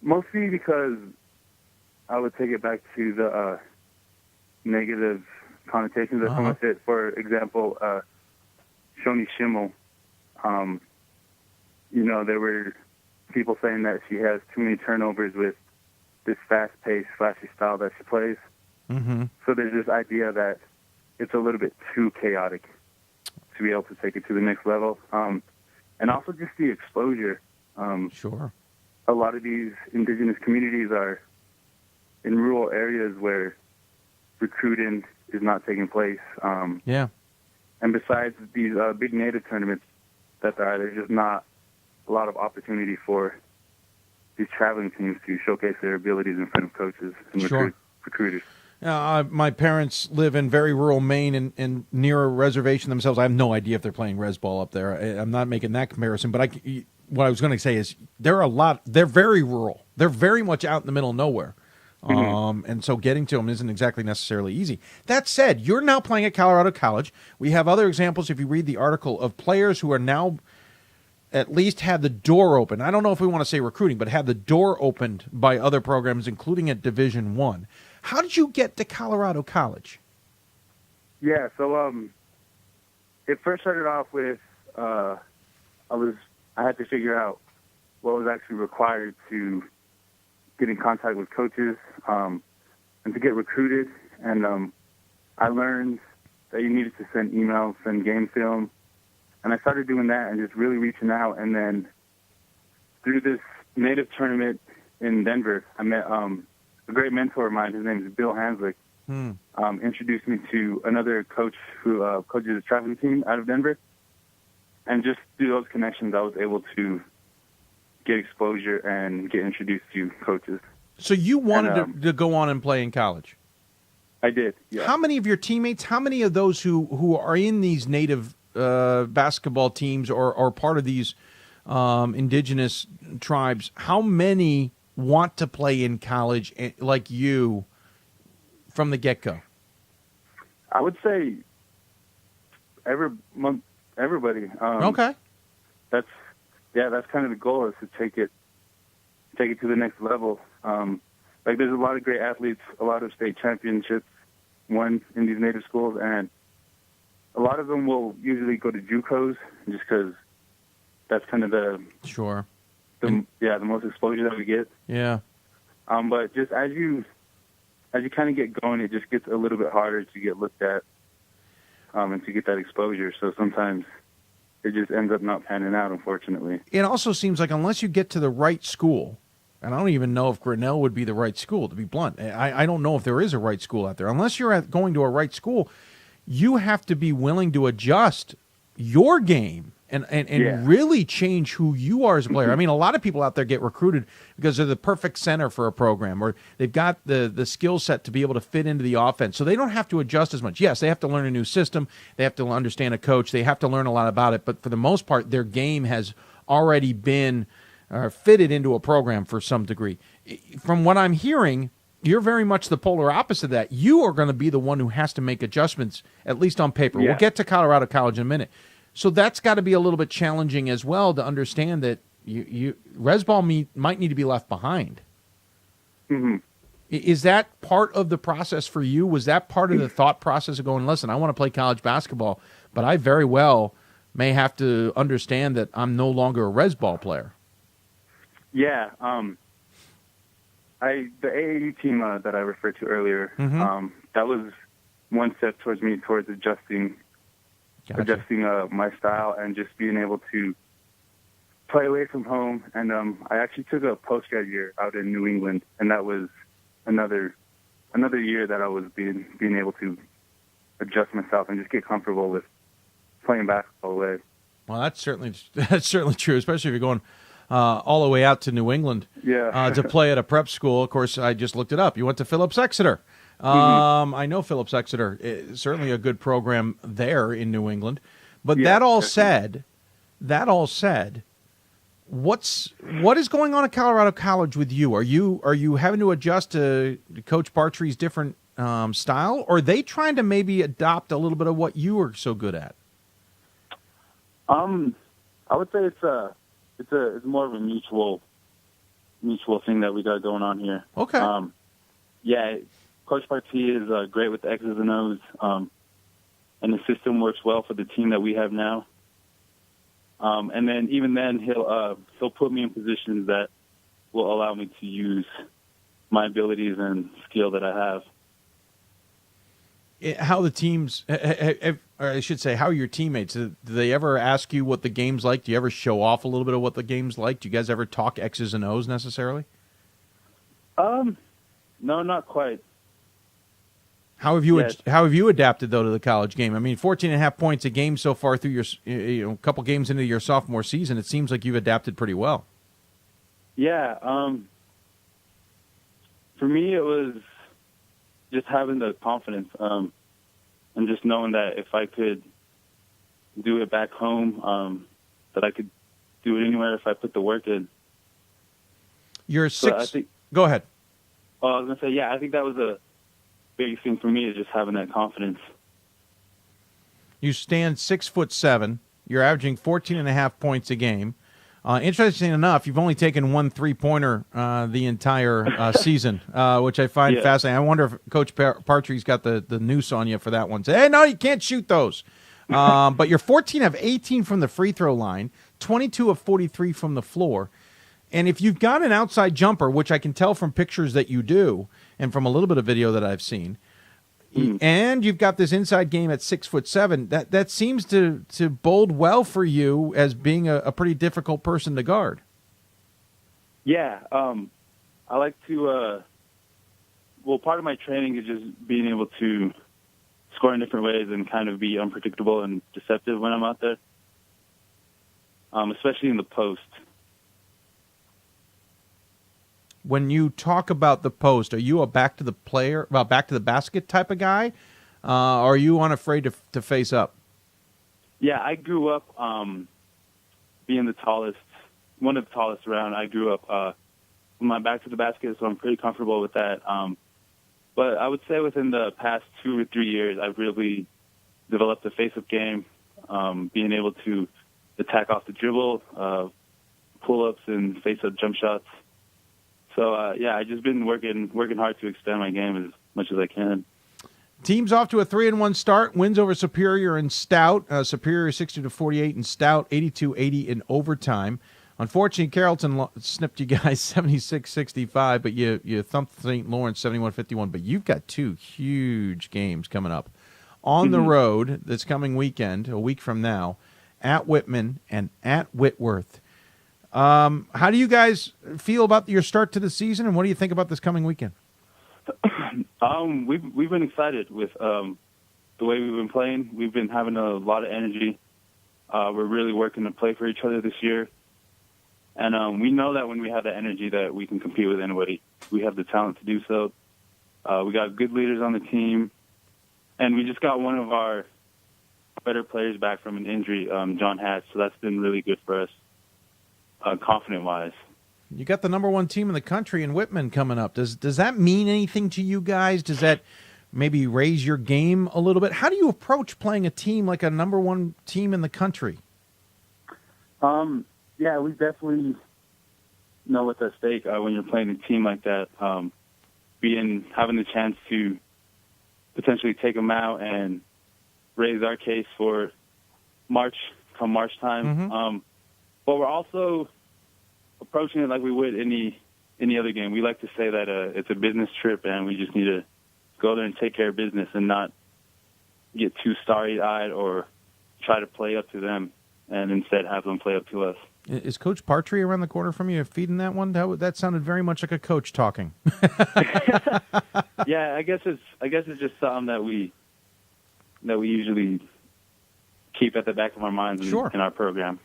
Mostly because I would take it back to the negative connotations that come with it. For example, Shoni Schimmel, there were people saying that she has too many turnovers with this fast-paced, flashy style that she plays. Mm-hmm. So there's this idea that it's a little bit too chaotic to be able to take it to the next level. And also just the exposure. Sure. a lot of these indigenous communities are in rural areas where recruiting is not taking place. Yeah. And besides these big native tournaments that there are, there's just not a lot of opportunity for these traveling teams to showcase their abilities in front of coaches and Sure. recruiters. My parents live in very rural Maine and near a reservation themselves. I have no idea if they're playing Rezball up there. I'm not making that comparison, but what I was going to say is they're very rural. They're very much out in the middle of nowhere. And so getting to them isn't exactly necessarily easy. That said, you're now playing at Colorado College. We have other examples, if you read the article, of players who are now at least had the door open. I don't know if we want to say recruiting, but had the door opened by other programs, including at Division I. How did you get to Colorado College? Yeah, so it first started off with I had to figure out what was actually required to get in contact with coaches and to get recruited. And I learned that you needed to send emails, send game film, and I started doing that and just really reaching out. And then through this native tournament in Denver, I met a great mentor of mine. His name is Bill Hanslick. Introduced me to another coach who coaches a traveling team out of Denver. And just through those connections, I was able to get exposure and get introduced to coaches. So you wanted to go on and play in college? I did, yeah. How many of your teammates, how many of those who are in these native basketball teams or part of these indigenous tribes, how many want to play in college like you from the get-go? I would say everybody. Okay. That's kind of the goal, is to take it to the next level. Like, there's a lot of great athletes, a lot of state championships won in these native schools, and a lot of them will usually go to JUCOs just because that's kind of the most exposure that we get. Yeah. But just as you kind of get going, it just gets a little bit harder to get looked at and to get that exposure. So sometimes it just ends up not panning out, unfortunately. It also seems like unless you get to the right school, and I don't even know if Grinnell would be the right school, to be blunt. I don't know if there is a right school out there. Unless you're going to a right school, you have to be willing to adjust your game and really change who you are as a player. I mean, a lot of people out there get recruited because they're the perfect center for a program, or they've got the skill set to be able to fit into the offense, so they don't have to adjust as much. Yes, they have to learn a new system. They have to understand a coach. They have to learn a lot about it, but for the most part, their game has already been fitted into a program for some degree. From what I'm hearing, you're very much the polar opposite of that. You are going to be the one who has to make adjustments, at least on paper. Yeah. We'll get to Colorado College in a minute. So that's got to be a little bit challenging as well, to understand that Rezball might need to be left behind. Mm-hmm. Is that part of the process for you? Was that part of the thought process of going, listen, I want to play college basketball, but I very well may have to understand that I'm no longer a Rezball player? Yeah. The AAU team that I referred to earlier, that was one step towards adjusting my style and just being able to play away from home. And I actually took a postgrad year out in New England, and that was another year that I was being able to adjust myself and just get comfortable with playing basketball away. Well, that's certainly true, especially if you're going all the way out to New England to play at a prep school. Of course, I just looked it up. You went to Phillips Exeter. I know Phillips Exeter is certainly a good program there in New England. But that all said, what is going on at Colorado College with you? Are you having to adjust to Coach Bartree's different style, or are they trying to maybe adopt a little bit of what you are so good at? I would say it's more of a mutual thing that we got going on here. Okay. Coach Bartree is great with the X's and O's, and the system works well for the team that we have now. And then he'll put me in positions that will allow me to use my abilities and skill that I have. how the teams, or I should say, how are your teammates? Do they ever ask you what the game's like? Do you ever show off a little bit of what the game's like? Do you guys ever talk X's and O's necessarily? No, not quite. How have you adapted though to the college game? I mean, 14.5 points a game so far through your couple games into your sophomore season. It seems like you've adapted pretty well. Yeah. For me, it was just having the confidence and just knowing that if I could do it back home, that I could do it anywhere if I put the work in. You're six. Go ahead. I was gonna say, yeah, I think that was a big thing for me, is just having that confidence. You stand 6'7". You're averaging 14.5 points a game. Interesting enough, you've only taken one 3-pointer the entire season, which I find fascinating. I wonder if Coach Partry's got the noose on you for that one. Say, hey, no, you can't shoot those. But you're 14 of 18 from the free throw line, 22 of 43 from the floor. And if you've got an outside jumper, which I can tell from pictures that you do and from a little bit of video that I've seen, and you've got this inside game at 6'7", that seems to bode well for you as being a pretty difficult person to guard. Yeah, I like to. Well, part of my training is just being able to score in different ways and kind of be unpredictable and deceptive when I'm out there, especially in the post. When you talk about the post, are you a back to the basket type of guy? Or are you unafraid to face up? Yeah, I grew up being one of the tallest around. I grew up with my back to the basket, so I'm pretty comfortable with that. But I would say within the past 2 or 3 years, I've really developed a face-up game, being able to attack off the dribble, pull-ups, and face-up jump shots. So, I've just been working hard to extend my game as much as I can. Team's off to a 3-1 start. Wins over Superior and Stout. Superior 60-48 and Stout 82-80 in overtime. Unfortunately, Carrollton snipped you guys 76-65, but you thumped St. Lawrence 71-51. But you've got two huge games coming up on the road this coming weekend, a week from now, at Whitman and at Whitworth. How do you guys feel about your start to the season, and what do you think about this coming weekend? We've been excited with the way we've been playing. We've been having a lot of energy. We're really working to play for each other this year, and we know that when we have the energy, that we can compete with anybody. We have the talent to do so. We got good leaders on the team, and we just got one of our better players back from an injury, John Hatch. So that's been really good for us. Confident-wise. You got the number one team in the country in Whitman coming up. Does that mean anything to you guys? Does that maybe raise your game a little bit? How do you approach playing a team like a number one team in the country? Yeah, we definitely know what's at stake when you're playing a team like that. Having the chance to potentially take them out and raise our case for March time. But we're also approaching it like we would any other game. We like to say that it's a business trip, and we just need to go there and take care of business and not get too starry-eyed or try to play up to them, and instead have them play up to us. Is Coach Partry around the corner from you feeding that one? That sounded very much like a coach talking. Yeah, I guess it's just something that we usually keep at the back of our minds in our program.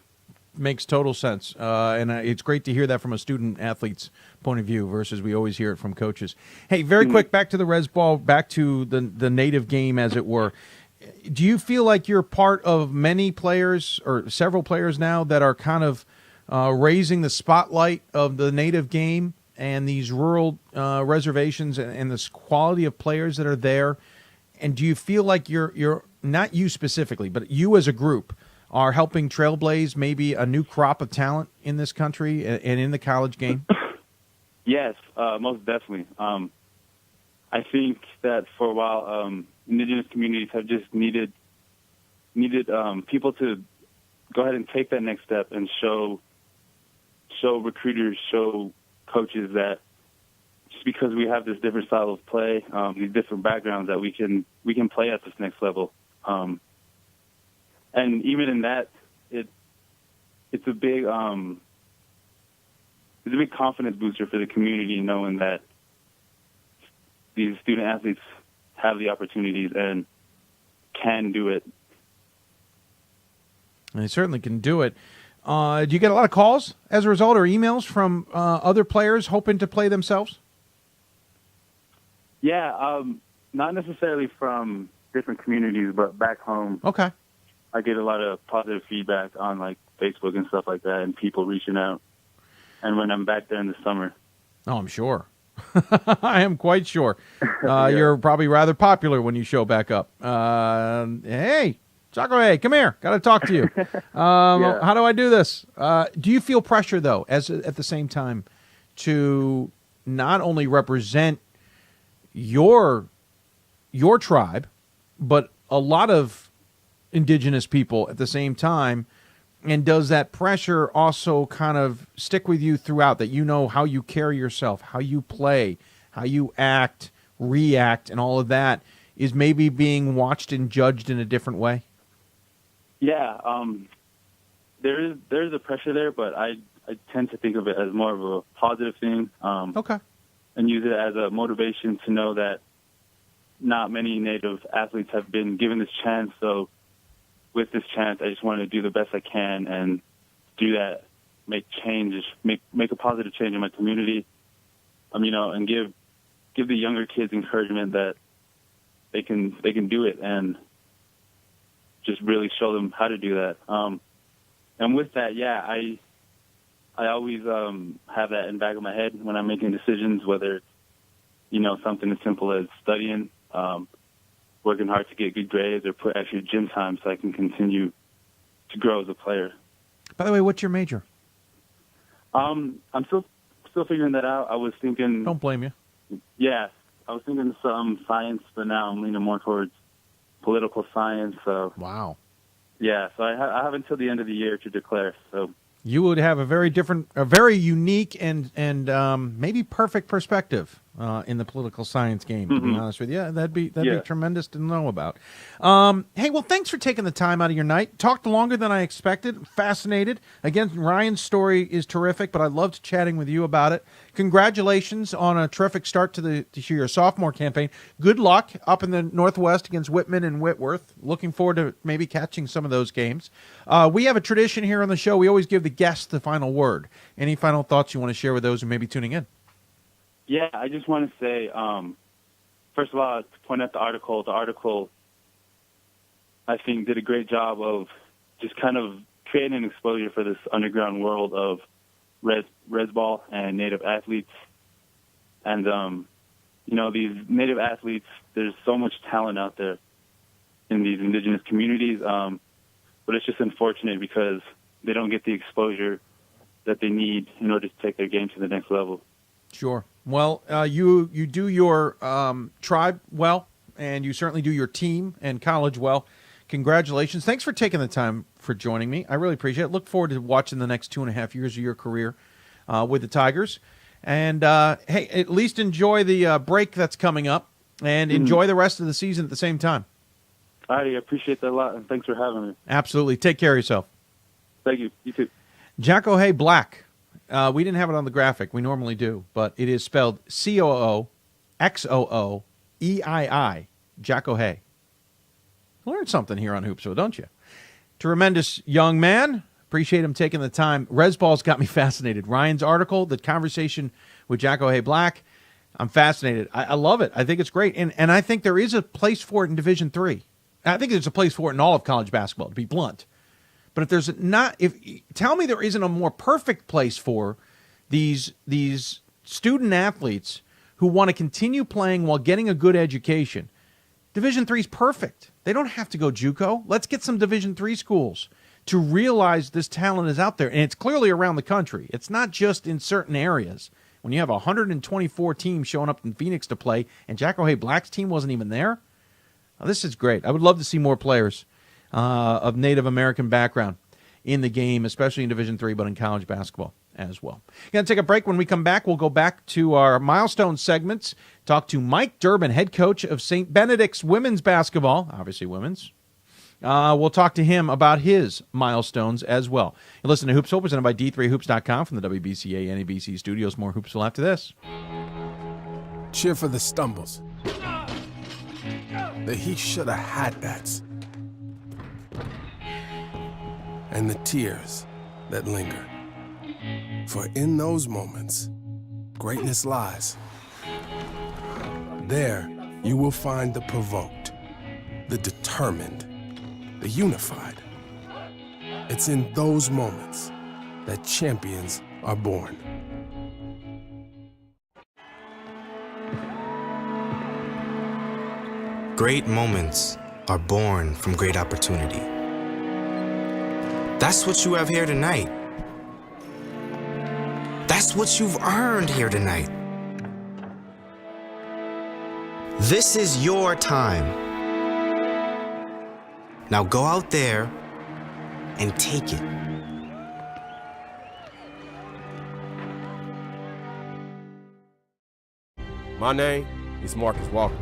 Makes total sense, and it's great to hear that from a student-athlete's point of view versus we always hear it from coaches. Hey, very quick, back to the Rezball, back to the native game, as it were. Do you feel like you're part of many players or several players now that are kind of raising the spotlight of the native game and these rural reservations and this quality of players that are there? And do you feel like you're not you specifically, but you as a group are helping trailblaze maybe a new crop of talent in this country and in the college game? Yes, most definitely. I think that for a while, indigenous communities have just needed people to go ahead and take that next step and show recruiters, show coaches that just because we have this different style of play, these different backgrounds, that we can play at this next level. And even in that, it's a big confidence booster for the community, knowing that these student athletes have the opportunities and can do it. And they certainly can do it. Do you get a lot of calls as a result, or emails from other players hoping to play themselves? Yeah, not necessarily from different communities, but back home. Okay. I get a lot of positive feedback on like Facebook and stuff like that, and people reaching out. And when I'm back there in the summer. Oh, I'm sure. I am quite sure. You're probably rather popular when you show back up. Hey, Jagger Heya, come here. Got to talk to you. How do I do this? Do you feel pressure, though, at the same time, to not only represent your tribe, but a lot of indigenous people at the same time? And does that pressure also kind of stick with you throughout, that you know how you carry yourself, how you play, how you act, react, and all of that is maybe being watched and judged in a different way? Yeah, there's a pressure there, but I tend to think of it as more of a positive thing. Okay. And use it as a motivation to know that not many Native athletes have been given this chance, so with this chance, I just want to do the best I can and do that, make changes, make a positive change in my community, and give the younger kids encouragement that they can do it, and just really show them how to do that. And with that, I always have that in the back of my head when I'm making decisions, whether it's something as simple as studying, working hard to get good grades, or put extra gym time so I can continue to grow as a player. By the way, what's your major? I'm still figuring that out. I was thinking... Don't blame you. Yeah, I was thinking some science, but now I'm leaning more towards political science. So wow. Yeah, so I have until the end of the year to declare. So you would have a very unique and maybe perfect perspective in the political science game, to be honest with you. That'd be tremendous to know about. Hey, well, thanks for taking the time out of your night. Talked longer than I expected. Fascinated. Again, Ryan's story is terrific, but I loved chatting with you about it. Congratulations on a terrific start to your sophomore campaign. Good luck up in the Northwest against Whitman and Whitworth. Looking forward to maybe catching some of those games. We have a tradition here on the show. We always give the guests the final word. Any final thoughts you want to share with those who may be tuning in? Yeah, I just want to say, first of all, to point out the article. The article, I think, did a great job of just kind of creating an exposure for this underground world of Rezball and Native athletes. And, these Native athletes, there's so much talent out there in these indigenous communities, but it's just unfortunate because they don't get the exposure that they need in order to take their game to the next level. Sure. Well, you do your tribe well, and you certainly do your team and college well. Congratulations. Thanks for taking the time for joining me. I really appreciate it. Look forward to watching the next 2.5 years of your career with the Tigers. And, hey, at least enjoy the break that's coming up, and enjoy the rest of the season at the same time. All right, I appreciate that a lot, and thanks for having me. Absolutely. Take care of yourself. Thank you. You too. Jagger Heya Black. We didn't have it on the graphic. We normally do, but it is spelled COOXOOEII. Jagger Heya. Learned something here on Hoopsville, don't you? Tremendous young man. Appreciate him taking the time. Rezball's got me fascinated. Ryan's article, the conversation with Jagger Heya Black, I'm fascinated. I love it. I think it's great. And I think there is a place for it in Division III. I think there's a place for it in all of college basketball, to be blunt. But if there's not, tell me there isn't a more perfect place for these student athletes who want to continue playing while getting a good education. Division III is perfect. They don't have to go JUCO. Let's get some Division III schools to realize this talent is out there, and it's clearly around the country. It's not just in certain areas. When you have 124 teams showing up in Phoenix to play, and Jagger Heya Black's team wasn't even there, this is great. I would love to see more players of Native American background in the game, especially in Division III, but in college basketball. as well. Going to take a break. When we come back, we'll go back to our Milestones segments, talk to Mike Durbin, head coach of St. Benedict's women's basketball, obviously women's. We'll talk to him about his milestones as well. You listen to Hoopsville, presented by D3Hoops.com from the WBCA NABC Studios. More Hoopsville after this. Cheer for the stumbles. The he shoulda had that's. And the tears that linger. For in those moments, greatness lies. There, you will find the provoked, the determined, the unified. It's in those moments that champions are born. Great moments are born from great opportunity. That's what you have here tonight. That's what you've earned here tonight. This is your time. Now go out there and take it. My name is Marcus Walker.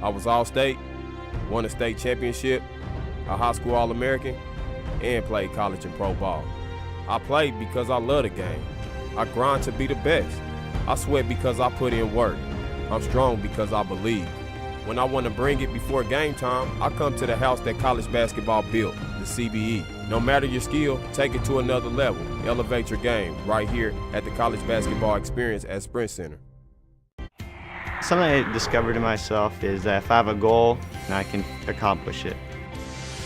I was All-State, won a state championship, a high school All-American, and played college and pro ball. I played because I love the game. I grind to be the best. I sweat because I put in work. I'm strong because I believe. When I want to bring it before game time, I come to the house that college basketball built, the CBE. No matter your skill, take it to another level. Elevate your game right here at the College Basketball Experience at Sprint Center. Something I discovered in myself is that if I have a goal, and I can accomplish it.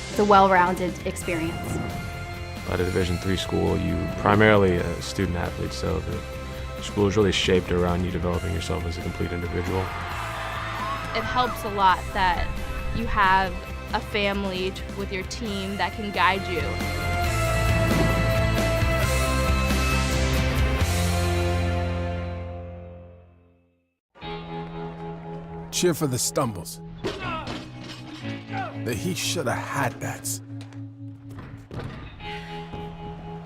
It's a well-rounded experience. At a Division III school, you primarily a student athlete, so the school is really shaped around you developing yourself as a complete individual. It helps a lot that you have a family with your team that can guide you. Cheer for the stumbles. The he shoulda had that's.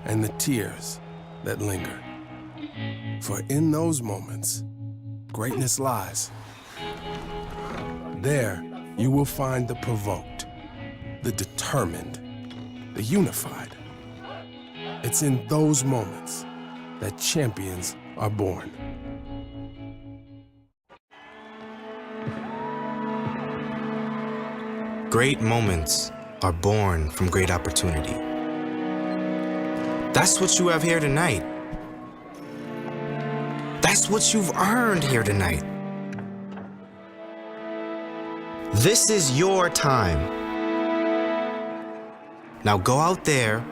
And the tears that linger. For in those moments, greatness lies. There, you will find the provoked, the determined, the unified. It's in those moments that champions are born. Great moments are born from great opportunity. That's what you have here tonight. That's what you've earned here tonight. This is your time. Now go out there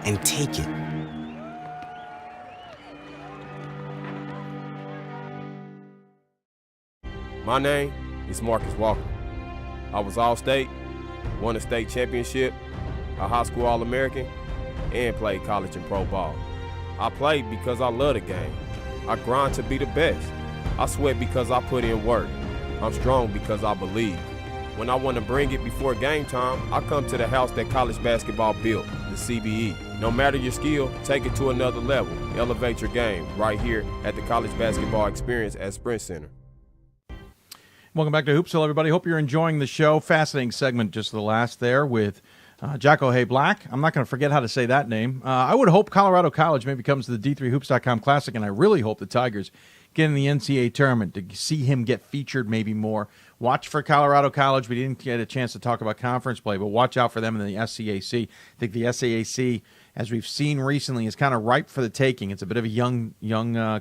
and take it. My name is Marcus Walker. I was All-State, won a state championship, a high school All-American, and played college and pro ball. I played because I love the game. I grind to be the best. I sweat because I put in work. I'm strong because I believe. When I want to bring it before game time, I come to the house that college basketball built, the CBE. No matter your skill, take it to another level. Elevate your game right here at the College Basketball Experience at Sprint Center. Welcome back to Hoopsville, everybody. Hope you're enjoying the show. Fascinating segment just the last there with Jagger Heya Black. I'm not going to forget how to say that name. I would hope Colorado College maybe comes to the D3Hoops.com Classic, and I really hope the Tigers get in the NCAA tournament to see him get featured maybe more. Watch for Colorado College. We didn't get a chance to talk about conference play, but watch out for them in the SCAC. I think the SCAC, as we've seen recently, is kind of ripe for the taking. It's a bit of a young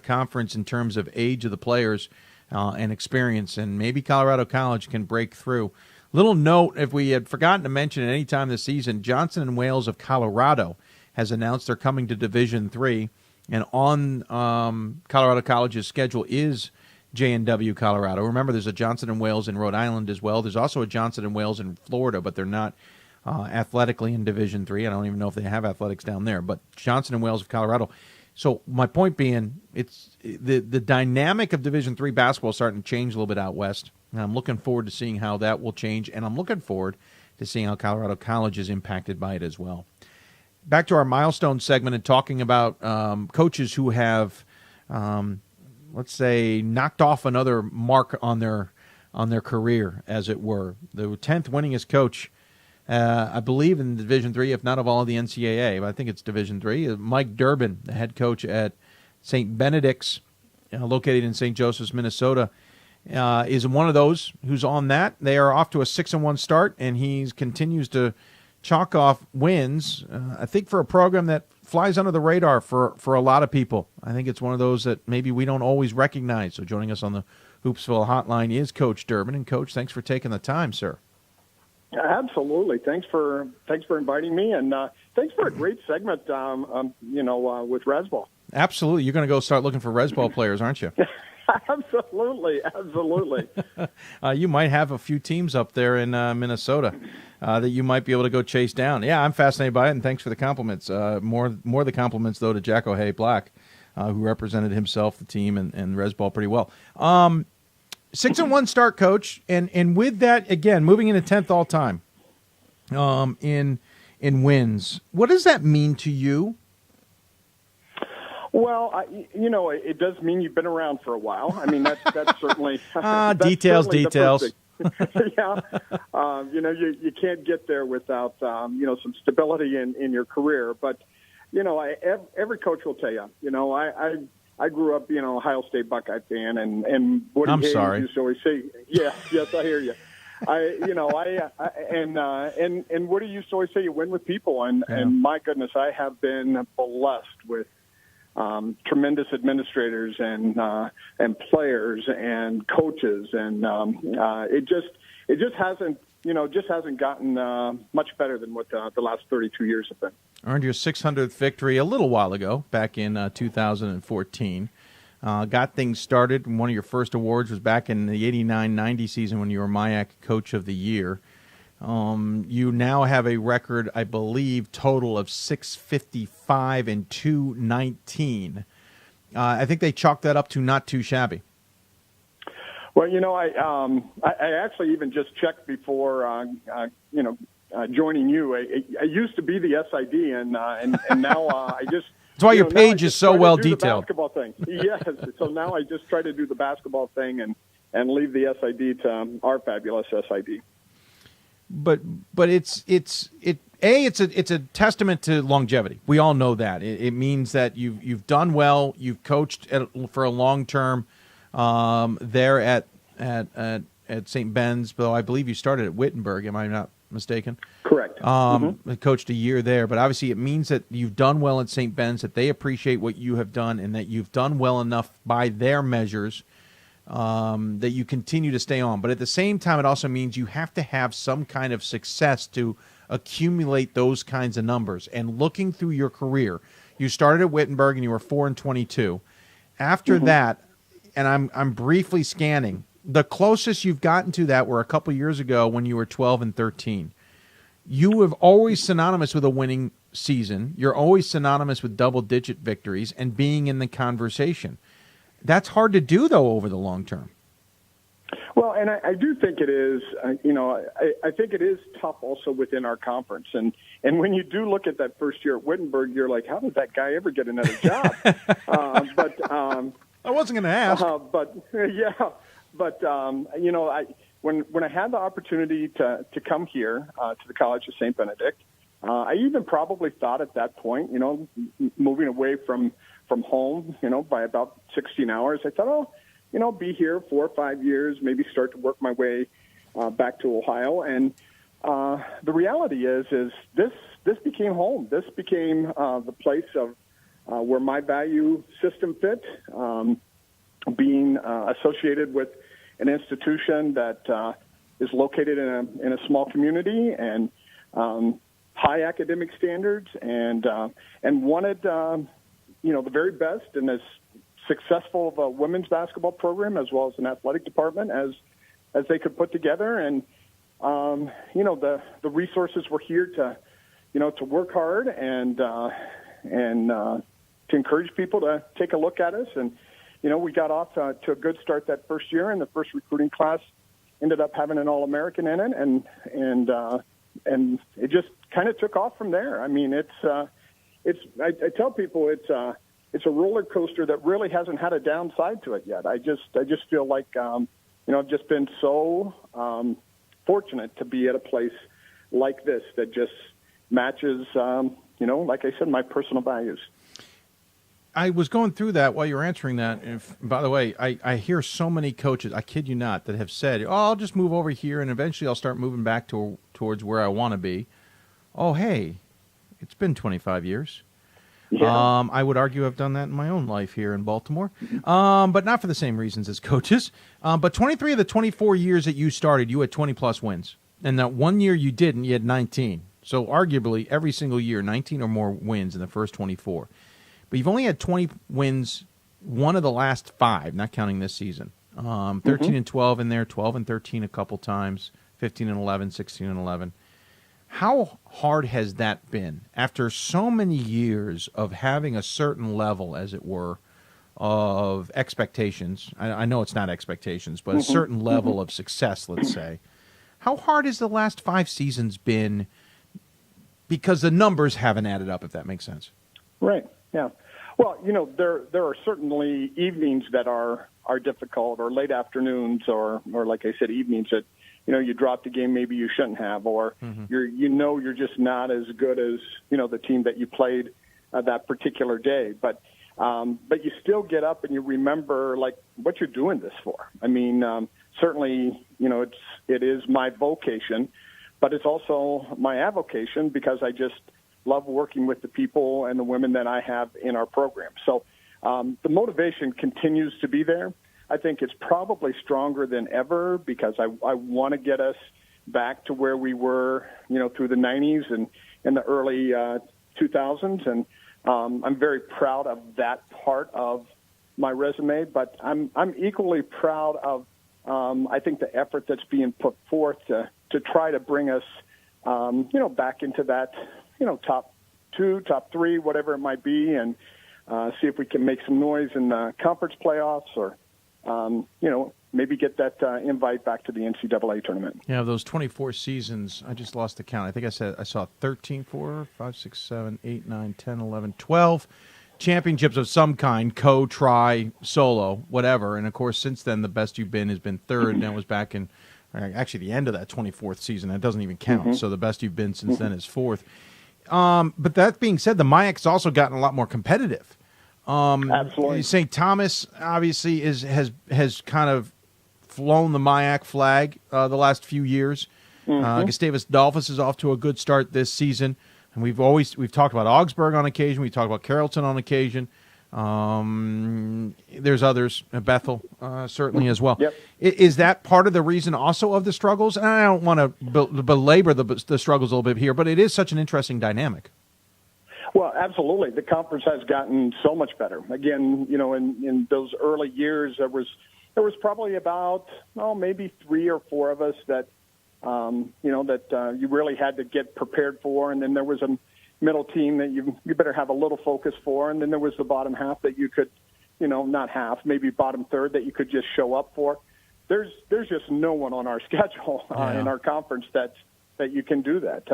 conference in terms of age of the players and experience, and maybe Colorado College can break through. Little note, if we had forgotten to mention at any time this season, Johnson & Wales of Colorado has announced they're coming to Division III, and on Colorado College's schedule is J&W Colorado. Remember, there's a Johnson & Wales in Rhode Island as well. There's also a Johnson & Wales in Florida, but they're not athletically in Division III. I don't even know if they have athletics down there, but Johnson & Wales of Colorado. So my point being, it's the dynamic of Division III basketball is starting to change a little bit out west, and I'm looking forward to seeing how that will change, and I'm looking forward to seeing how Colorado College is impacted by it as well. back to our milestone segment and talking about coaches who have, let's say, knocked off another mark on their career, as it were. The 10th winningest coach, I believe, in Division III, if not of all of the NCAA, but I think it's Division III. Mike Durbin, the head coach at St. Benedict's, located in St. Joseph's, Minnesota, is one of those who's on that. They are off to a 6-1 start, and he continues to chalk off wins, I think, for a program that flies under the radar for a lot of people. I think it's one of those that maybe we don't always recognize. So joining us on the Hoopsville hotline is Coach Durbin. And, Coach, thanks for taking the time, sir. Absolutely. Thanks for inviting me, and thanks for a great segment, with Rezball. Absolutely. You're going to go start looking for Rezball players, aren't you? Absolutely. You might have a few teams up there in Minnesota that you might be able to go chase down. Yeah, I'm fascinated by it, and thanks for the compliments. More the compliments, though, to Jagger Heya Black, who represented himself, the team, and Rezball pretty well. 6-1 start, Coach, and with that, again, moving into 10th all time in wins. What does that mean to you? Well, it does mean you've been around for a while. I mean, that's certainly that's details. Yeah, you can't get there without some stability in your career. But every coach will tell you. I grew up being an Ohio State Buckeye fan, and Woody Hayes used to always say, yes, I hear you. And Woody used to always say, you win with people, and my goodness, I have been blessed with tremendous administrators and players and coaches, and it just hasn't gotten much better than what the last 32 years have been. Earned your 600th victory a little while ago, back in 2014. Got things started. One of your first awards was back in the 89-90 season when you were MIAC Coach of the Year. You now have a record, I believe, total of 655 and 219. I think they chalked that up to not too shabby. Well, I actually even just checked before, joining you. I used to be the SID, and now I just. That's why your page is so well detailed. The basketball thing, yes. So now I just try to do the basketball thing and leave the SID to our fabulous SID. But it's a testament to longevity. We all know that. It means that you've done well. You've coached for a long term there at St. Ben's, though I believe you started at Wittenberg. Am I not mistaken? Correct. Coached a year there, but obviously it means that you've done well at St. Ben's, that they appreciate what you have done, and that you've done well enough by their measures that you continue to stay on. But at the same time, it also means you have to have some kind of success to accumulate those kinds of numbers. And looking through your career, you started at Wittenberg and you were 4-22. After that, and I'm briefly scanning, the closest you've gotten to that were a couple years ago when you were 12-13. You have always synonymous with a winning season. You're always synonymous with double-digit victories and being in the conversation. That's hard to do, though, over the long term. Well, and I do think it is, I think it is tough also within our conference. And when you do look at that first year at Wittenberg, you're like, how did that guy ever get another job? I wasn't going to ask. When I had the opportunity to come here to the College of St. Benedict, I even probably thought at that point, moving away from home, by about 16 hours, I thought, be here 4 or 5 years, maybe start to work my way back to Ohio. And the reality is this became home. This became the place of where my value system fit, being associated with an institution that is located in a small community and high academic standards, and wanted the very best and as successful of a women's basketball program as well as an athletic department as they could put together. And the resources were here to work hard and to encourage people to take a look at us. And we got off to a good start that first year, and the first recruiting class ended up having an All-American in it, and it just kind of took off from there. I mean, I tell people it's a roller coaster that really hasn't had a downside to it yet. I just feel like, I've just been so fortunate to be at a place like this that just matches, like I said, my personal values. I was going through that while you were answering that. And by the way, I hear so many coaches, I kid you not, that have said, I'll just move over here and eventually I'll start moving back towards where I want to be. Oh, hey, it's been 25 years. Yeah. I would argue I've done that in my own life here in Baltimore, but not for the same reasons as coaches. But 23 of the 24 years that you started, you had 20-plus wins. And that one year you didn't, you had 19. So arguably every single year, 19 or more wins in the first 24. But you've only had 20 wins one of the last 5, not counting this season. 13 and 12 in there, 12 and 13 a couple times, 15 and 11, 16 and 11. How hard has that been after so many years of having a certain level, as it were, of expectations? I know it's not expectations, but a certain level of success, let's say. How hard has the last 5 seasons been because the numbers haven't added up, if that makes sense? Right, yeah. Well, there are certainly evenings that are difficult, or late afternoons, or like I said, evenings that, you dropped a game maybe you shouldn't have, or you're just not as good as, the team that you played that particular day. But you still get up and you remember, like, what you're doing this for. I mean, certainly, it is my vocation, but it's also my avocation because I just love working with the people and the women that I have in our program. So the motivation continues to be there. I think it's probably stronger than ever because I want to get us back to where we were, through the 90s and in the early 2000s. And I'm very proud of that part of my resume, but I'm equally proud of, I think, the effort that's being put forth to try to bring us, back into that, top 2, top 3, whatever it might be, and see if we can make some noise in the conference playoffs or, maybe get that invite back to the NCAA tournament. Yeah, those 24 seasons, I just lost the count. I think I saw 13, 4, 5, 6, 7, 8, 9, 10, 11, 12 championships of some kind, try, solo, whatever. And, of course, since then, the best you've been has been third, and that was back in actually the end of that 24th season. That doesn't even count. So the best you've been since then is fourth. But that being said, the MIAC has also gotten a lot more competitive. Absolutely. St. Thomas obviously has kind of flown the MIAC flag the last few years. Gustavus Adolphus is off to a good start this season, and we've talked about Augsburg on occasion. We talked about Carrollton on occasion. There's others, Bethel certainly as well. Yep. Is that part of the reason also of the struggles? And I don't want to belabor the struggles a little bit here, but it is such an interesting dynamic. Well, absolutely. The conference has gotten so much better. Again, in those early years, there was probably about maybe 3 or 4 of us that you really had to get prepared for, and then there was a middle team that you better have a little focus for, and then there was the bottom half that you could, not half, maybe bottom third that you could just show up for. There's just no one on our schedule in our conference that you can do that.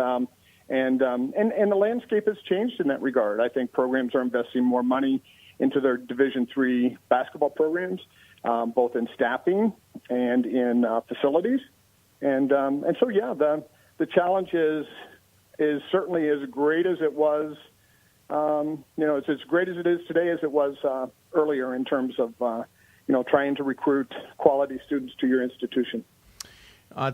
And the landscape has changed in that regard. I think programs are investing more money into their Division III basketball programs, both in staffing and in facilities. And so, yeah, the challenge is certainly as great as it was, it's as great as it is today as it was earlier in terms of, trying to recruit quality students to your institution.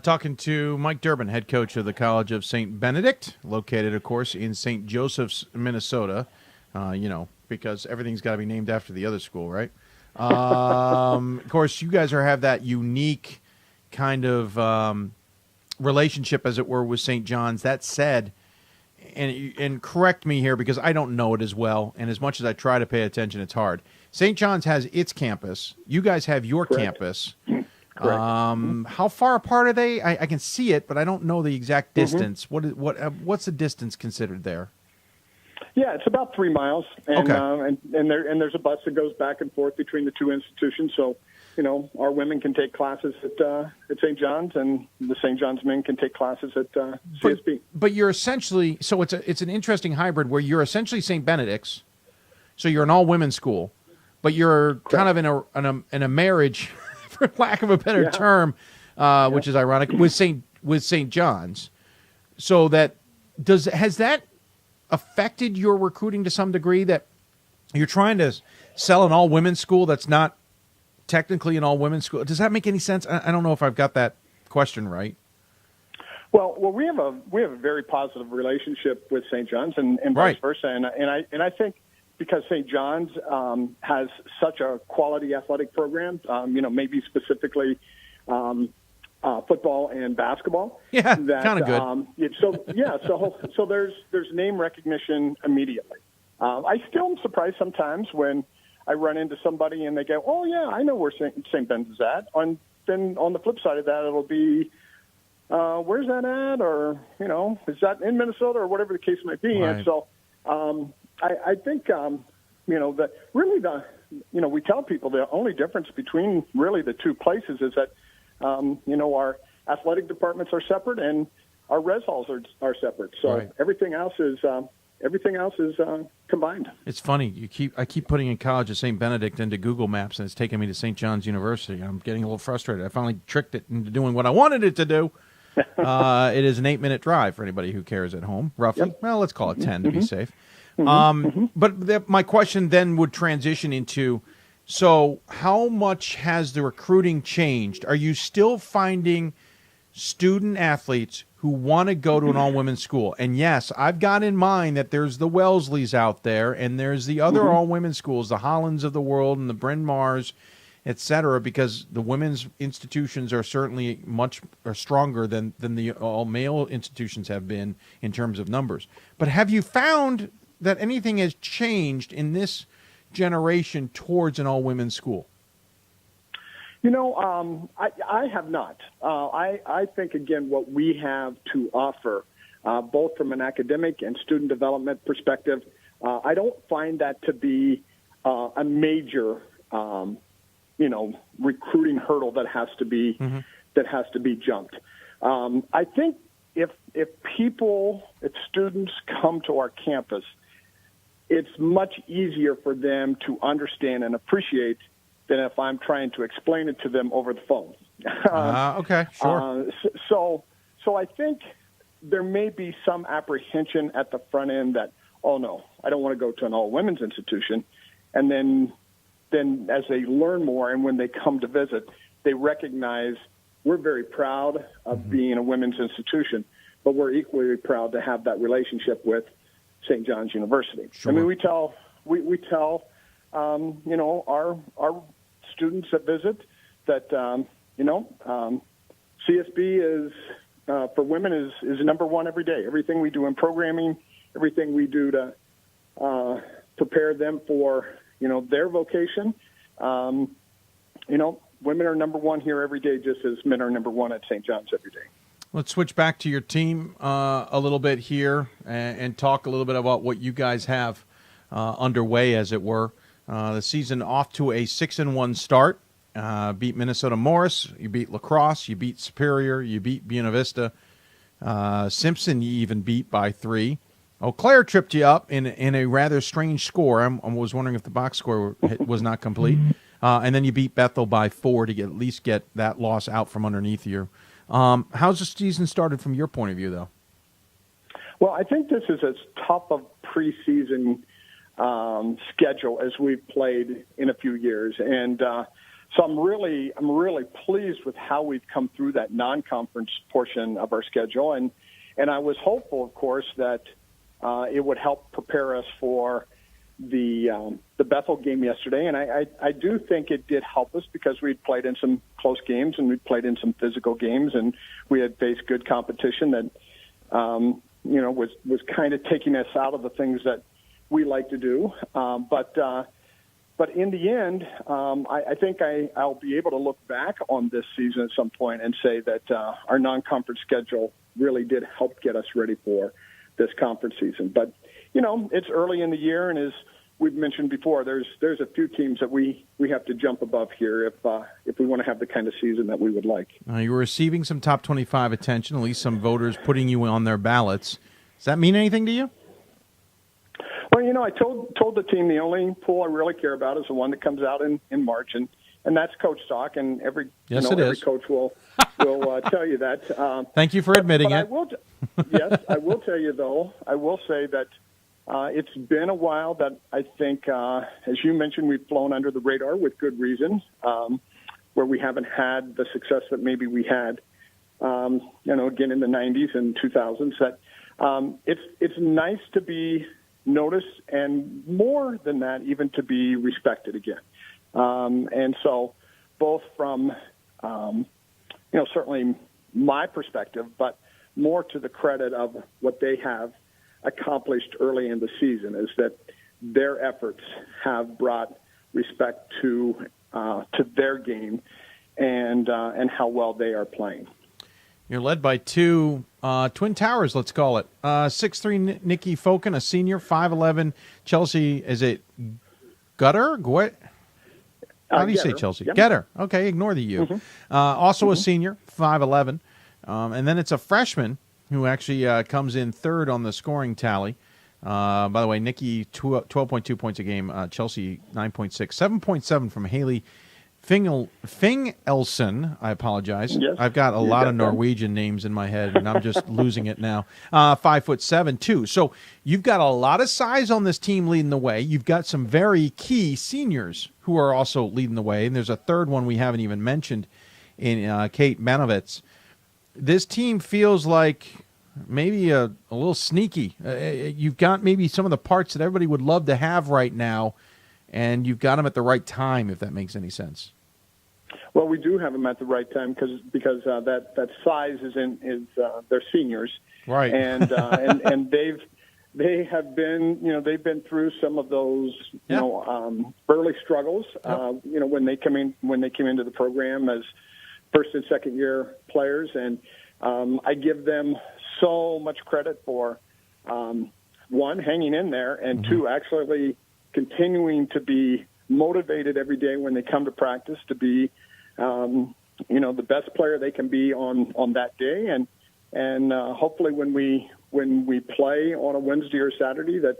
Talking to Mike Durbin, head coach of the College of St. Benedict, located, of course, in St. Joseph's, Minnesota, because everything's got to be named after the other school, right? Of course, you guys have that unique kind of relationship, as it were, with St. John's. That said, and correct me here because I don't know it as well, and as much as I try to pay attention, it's hard. St. John's has its campus. You guys have your campus. How far apart are they? I can see it, but I don't know the exact distance. What's the distance considered there? Yeah, it's about 3 miles, and okay. and there's a bus that goes back and forth between the two institutions. So our women can take classes at St. John's, and the St. John's men can take classes at CSB. But you're essentially, so it's an interesting hybrid where you're essentially St. Benedict's, so you're an all-women's school, but you're kind of in a marriage, for lack of a better term, which is ironic, with St. John's. So has that affected your recruiting to some degree, that you're trying to sell an all-women's school that's not technically an all-women's school? Does that make any sense? I don't know if I've got that question right. Well, we have a very positive relationship with St. John's and vice versa, and I think because St. John's has such a quality athletic program, maybe specifically football and basketball. Yeah, kind of good. So there's name recognition immediately. I still am surprised sometimes when I run into somebody and they go, "Oh yeah, I know where St. Ben's is at." Then on the flip side of that, it'll be, "Where's that at?" Or is that in Minnesota, or whatever the case might be. Right. And so I think that really we tell people the only difference between really the two places is that our athletic departments are separate and our res halls are separate. So everything else is combined. It's funny. I keep putting in college at St. Benedict into Google Maps, and it's taking me to St. John's University. I'm getting a little frustrated. I finally tricked it into doing what I wanted it to do. It is an 8-minute drive for anybody who cares at home, roughly. Yep. Well, let's call it 10 to be safe. But my question then would transition into, so how much has the recruiting changed? Are you still finding student athletes who want to go to an all-women's school? And yes, I've got in mind that there's the Welsleys out there, and there's the other all-women's schools, the Hollands of the world and the Bryn Mawrs, et cetera, because the women's institutions are certainly much stronger than the all-male institutions have been in terms of numbers. But have you found that anything has changed in this generation towards an all-women's school? I have not. I think, again, what we have to offer, both from an academic and student development perspective, I don't find that to be a major, recruiting hurdle that has to be jumped. I think if students come to our campus, it's much easier for them to understand and appreciate than if I'm trying to explain it to them over the phone. Okay, sure. So I think there may be some apprehension at the front end that, oh no, I don't want to go to an all-women's institution. And then as they learn more and when they come to visit, they recognize we're very proud of being a women's institution, but we're equally proud to have that relationship with St. John's University. Sure. I mean, we tell our students that visit that CSB is for women is number one every day. Everything we do in programming, everything we do to prepare them for their vocation. Women are number one here every day, just as men are number one at St. John's every day. Let's switch back to your team a little bit here and talk a little bit about what you guys have underway, as it were. The season off to a 6-1 start. Beat Minnesota Morris. You beat La Crosse. You beat Superior. You beat Buena Vista. Simpson you even beat by 3. Eau Claire tripped you up in a rather strange score. I was wondering if the box score was not complete. And then you beat Bethel by 4 to at least get that loss out from underneath you. How's the season started from your point of view, though? Well, I think this is as tough a preseason schedule as we've played in a few years, and so I'm really pleased with how we've come through that non-conference portion of our schedule, and I was hopeful, of course, that it would help prepare us for the Bethel game yesterday, and I do think it did help us because we'd played in some close games and we'd played in some physical games, and we had faced good competition that was kind of taking us out of the things that we like to do. But in the end, I think I'll be able to look back on this season at some point and say that our non-conference schedule really did help get us ready for this conference season. But, it's early in the year, and as we've mentioned before, there's a few teams that we have to jump above here if we want to have the kind of season that we would like. You're receiving some top 25 attention, at least some voters putting you on their ballots. Does that mean anything to you? Well, I told the team the only poll I really care about is the one that comes out in March, and that's coach talk, and every coach will tell you that. Thank you for admitting it. Yes, I will tell you, though, I will say that it's been a while that I think, as you mentioned, we've flown under the radar with good reason, where we haven't had the success that maybe we had, again in the 90s and 2000s. That it's nice to be noticed, and more than that, even to be respected again. And so, both from certainly my perspective, but more to the credit of what they have accomplished early in the season, is that their efforts have brought respect to their game and how well they are playing. You're led by two twin towers, let's call it. 6'3" Nikki Fokin, a senior, 5'11" Chelsea. Is it Gutter? How do you say Chelsea? Yep. Getter. Okay, ignore the U. Mm-hmm. Also a senior, 5'11". And then it's a freshman who actually comes in third on the scoring tally. By the way, Nikki, 12.2 points a game. Chelsea, 9.6. 7.7 from Haley Fingelson. I apologize. Yes, I've got a lot of Norwegian names in my head, and I'm just losing it now. 5'7", too. So you've got a lot of size on this team leading the way. You've got some very key seniors who are also leading the way, and there's a third one we haven't even mentioned in Kate Manovitz. This team feels like maybe a little sneaky. You've got maybe some of the parts that everybody would love to have right now, and you've got them at the right time, if that makes any sense. Well, we do have them at the right time because that size is they're seniors, right? And they have been they've been through some of those early struggles. When they came into the program as first and second year players, and I give them so much credit for one, hanging in there, and two, actually continuing to be motivated every day when they come to practice to be the best player they can be on that day, and hopefully when we play on a Wednesday or Saturday that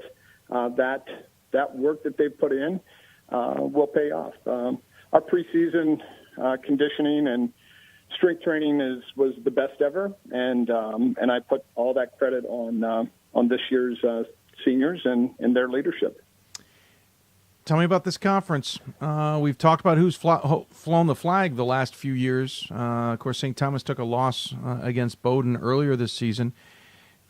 work that they've put in will pay off. Our preseason conditioning and strength training was the best ever, and I put all that credit on this year's seniors and their leadership. Tell me about this conference. We've talked about who's flown the flag the last few years. Of course, St. Thomas took a loss against Bowdoin earlier this season.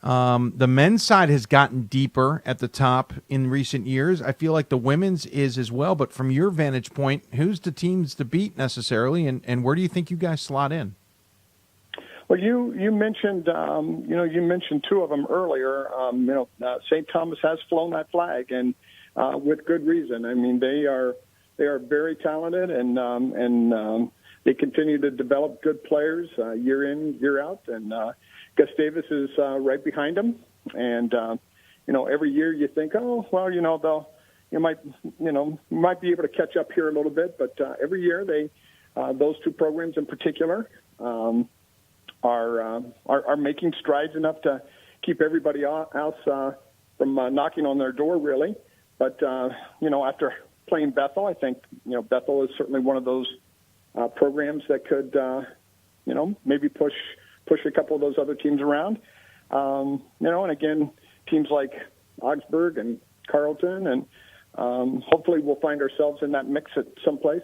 The men's side has gotten deeper at the top in recent years. I feel like the women's is as well. But from your vantage point, who's the teams to beat necessarily, and where do you think you guys slot in? Well, you mentioned you mentioned two of them earlier. St. Thomas has flown that flag, and with good reason. I mean, they are very talented, and they continue to develop good players year in, year out. And Gustavus is right behind them. And every year you think, oh well, you might be able to catch up here a little bit. But every year those two programs in particular are making strides enough to keep everybody else from knocking on their door, really. But, after playing Bethel, I think, Bethel is certainly one of those programs that could, maybe push a couple of those other teams around. And again, teams like Augsburg and Carleton, and hopefully we'll find ourselves in that mix at some place.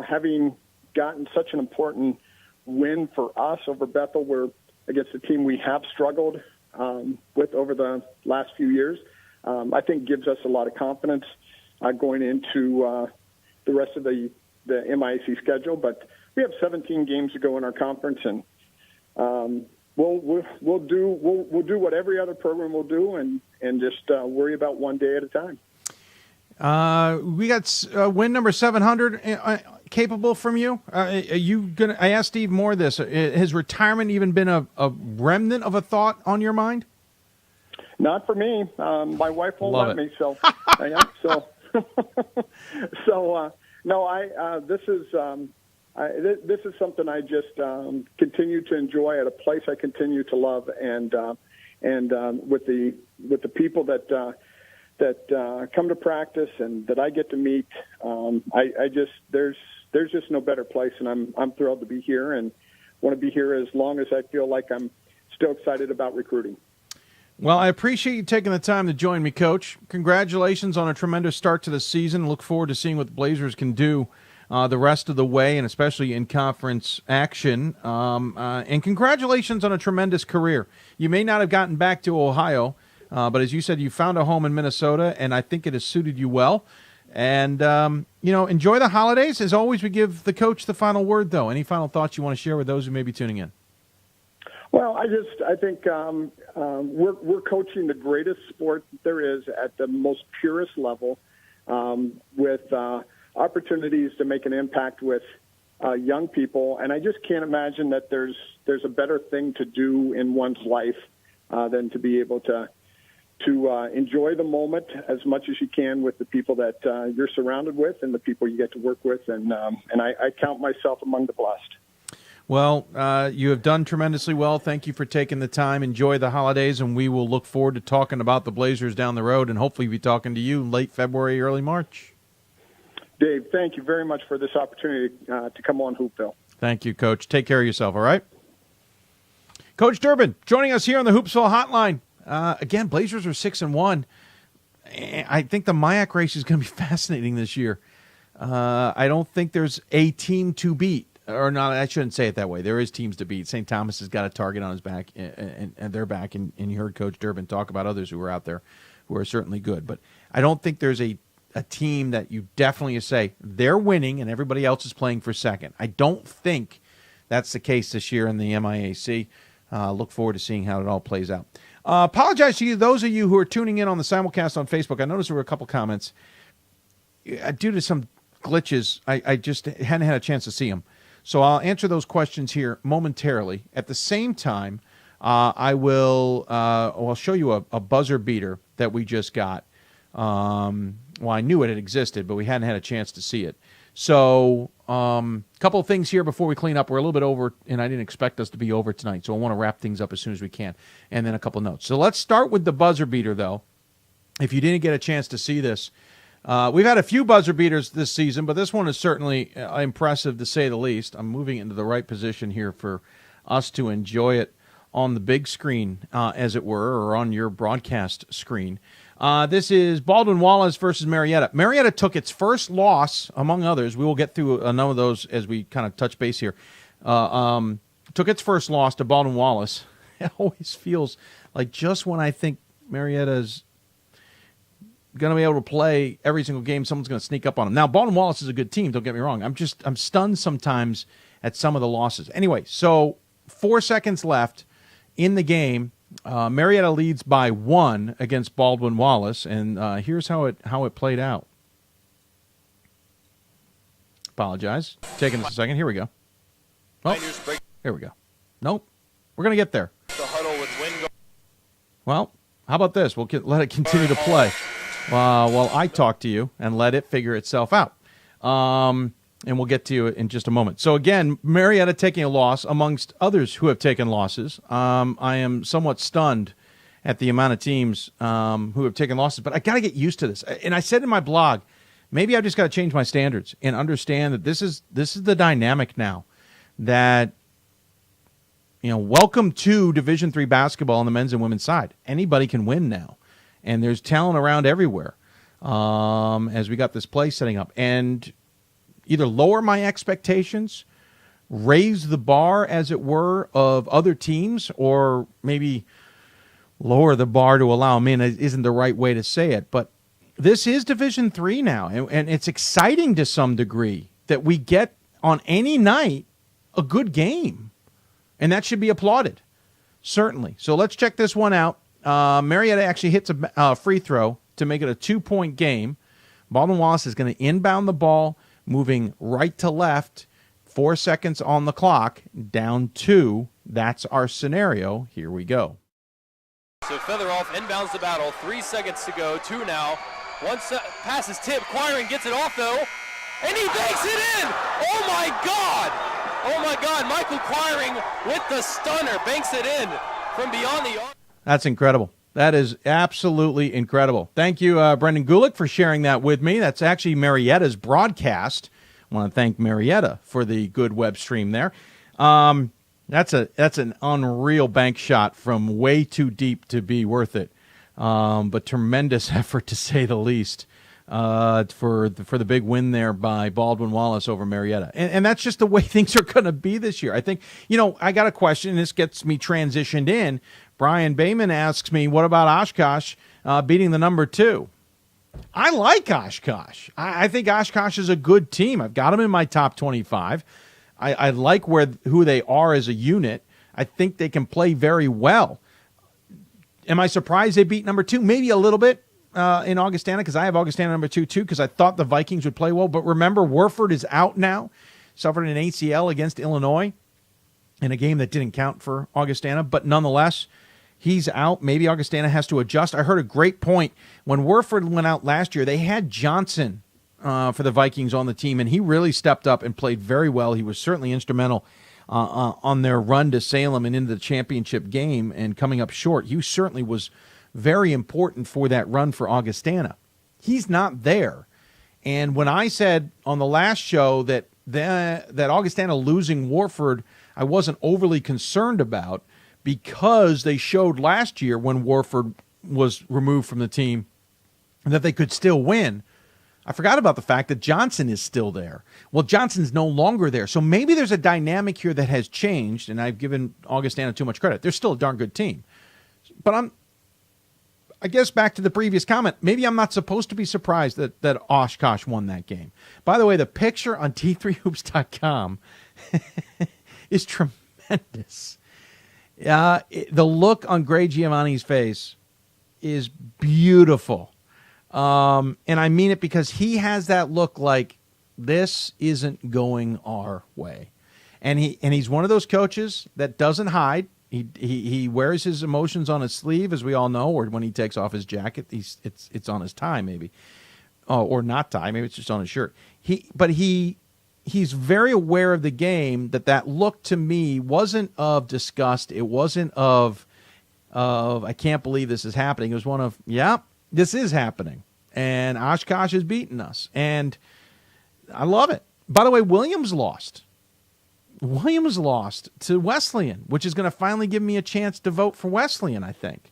Having gotten such an important win for us over Bethel, we're against a team we have struggled with over the last few years. I think gives us a lot of confidence going into the rest of the MIAC schedule. But we have 17 games to go in our conference, and we'll do what every other program will do, and just worry about one day at a time. We got win number 700 capable from you. Are you gonna? I asked Steve Moore this. Has retirement even been a remnant of a thought on your mind? Not for me. My wife won't Love let it. me. So, this is something I just continue to enjoy at a place I continue to love, and with the people that come to practice and that I get to meet, there's just no better place, and I'm thrilled to be here and want to be here as long as I feel like I'm still excited about recruiting. Well, I appreciate you taking the time to join me, Coach. Congratulations on a tremendous start to the season. Look forward to seeing what the Blazers can do the rest of the way, and especially in conference action. And congratulations on a tremendous career. You may not have gotten back to Ohio, but as you said, you found a home in Minnesota, and I think it has suited you well. And, enjoy the holidays. As always, we give the coach the final word, though. Any final thoughts you want to share with those who may be tuning in? Well, I think we're coaching the greatest sport there is at the most purest level, with opportunities to make an impact with young people, and I just can't imagine that there's a better thing to do in one's life than to be able to enjoy the moment as much as you can with the people that you're surrounded with and the people you get to work with, and I count myself among the blessed. Well, you have done tremendously well. Thank you for taking the time. Enjoy the holidays, and we will look forward to talking about the Blazers down the road and hopefully be talking to you late February, early March. Dave, thank you very much for this opportunity to come on Hoopsville. Thank you, Coach. Take care of yourself, all right? Coach Durbin joining us here on the Hoopsville Hotline. Again, Blazers are 6-1. I think the MIAC race is going to be fascinating this year. I don't think there's a team to beat. Or not, I shouldn't say it that way. There is teams to beat. St. Thomas has got a target on his back, and their back, and you heard Coach Durbin talk about others who are out there who are certainly good. But I don't think there's a team that you definitely say they're winning and everybody else is playing for second. I don't think that's the case this year in the MIAC. Look forward to seeing how it all plays out. Apologize to you, those of you who are tuning in on the simulcast on Facebook. I noticed there were a couple comments. Due to some glitches, I just hadn't had a chance to see them. So I'll answer those questions here momentarily. At the same time, I'll show you a buzzer beater that we just got. Well, I knew it had existed, but we hadn't had a chance to see it. So a couple of things here before we clean up. We're a little bit over, and I didn't expect us to be over tonight, so I want to wrap things up as soon as we can. And then a couple notes. So let's start with the buzzer beater, though. If you didn't get a chance to see this, we've had a few buzzer beaters this season, but this one is certainly impressive to say the least. I'm moving into the right position here for us to enjoy it on the big screen, as it were, or on your broadcast screen. This is Baldwin Wallace versus Marietta. Marietta took its first loss, among others. We will get through a number of those as we kind of touch base here. Took its first loss to Baldwin Wallace. It always feels like just when I think Marietta's going to be able to play every single game, someone's going to sneak up on them. Now, Baldwin Wallace is a good team, don't get me wrong. I'm stunned sometimes at some of the losses. Anyway, so 4 seconds left in the game. Marietta leads by 1 against Baldwin Wallace, and here's how it played out. Apologize. Taking us a second. Here we go. Oh, here we go. Nope. We're going to get there. Well, how about this? We'll let it continue to play while I talk to you and let it figure itself out. And we'll get to you in just a moment. So again, Marietta taking a loss amongst others who have taken losses. I am somewhat stunned at the amount of teams who have taken losses, but I got to get used to this. And I said in my blog, maybe I've just got to change my standards and understand that this is the dynamic now. That, welcome to Division III basketball on the men's and women's side. Anybody can win now, and there's talent around everywhere. As we got this play setting up, and either lower my expectations, raise the bar, as it were, of other teams, or maybe lower the bar to allow them in isn't the right way to say it. But this is Division III now, and it's exciting to some degree that we get on any night a good game, and that should be applauded, certainly. So let's check this one out. Marietta actually hits a free throw to make it a 2-point game. Baldwin Wallace is going to inbound the ball, moving right to left, 4 seconds on the clock, down 2. That's our scenario. Here we go. So Featheroff inbounds the battle. 3 seconds to go. 2 now. Pass is tipped. Quiring gets it off though, and he banks it in. Oh my God! Oh my God! Michael Quiring with the stunner banks it in from beyond the arc. That's incredible. That is absolutely incredible. Thank you, Brendan Gulick, for sharing that with me. That's actually Marietta's broadcast. I want to thank Marietta for the good web stream there. That's an unreal bank shot from way too deep to be worth it. But tremendous effort, to say the least, for the big win there by Baldwin Wallace over Marietta. And that's just the way things are going to be this year. I think, I got a question, and this gets me transitioned in. Brian Bayman asks me, what about Oshkosh beating the number 2? I like Oshkosh. I think Oshkosh is a good team. I've got them in my top 25. I like who they are as a unit. I think they can play very well. Am I surprised they beat number 2? Maybe a little bit in Augustana, because I have Augustana number 2 too, because I thought the Vikings would play well. But remember, Warford is out now, suffered an ACL against Illinois in a game that didn't count for Augustana. But nonetheless, he's out. Maybe Augustana has to adjust. I heard a great point. When Warford went out last year, they had Johnson for the Vikings on the team, and he really stepped up and played very well. He was certainly instrumental on their run to Salem and into the championship game and coming up short. He certainly was very important for that run for Augustana. He's not there. And when I said on the last show that Augustana losing Warford, I wasn't overly concerned about, because they showed last year when Warford was removed from the team that they could still win. I forgot about the fact that Johnson is still there. Well, Johnson's no longer there. So maybe there's a dynamic here that has changed, and I've given Augustana too much credit. They're still a darn good team. But I guess back to the previous comment, maybe I'm not supposed to be surprised that Oshkosh won that game. By the way, the picture on T3Hoops.com is tremendous. The look on Gray Giovanni's face is beautiful. And I mean it because he has that look like this isn't going our way. And he's one of those coaches that doesn't hide. He wears his emotions on his sleeve, as we all know, or when he takes off his jacket, it's on his tie maybe. Oh, or not tie, maybe it's just on his shirt. He's very aware of the game. That look to me wasn't of disgust. It wasn't of I can't believe this is happening. It was one of, yeah, this is happening. And Oshkosh is beating us. And I love it. By the way, Williams lost. Williams lost to Wesleyan, which is going to finally give me a chance to vote for Wesleyan, I think.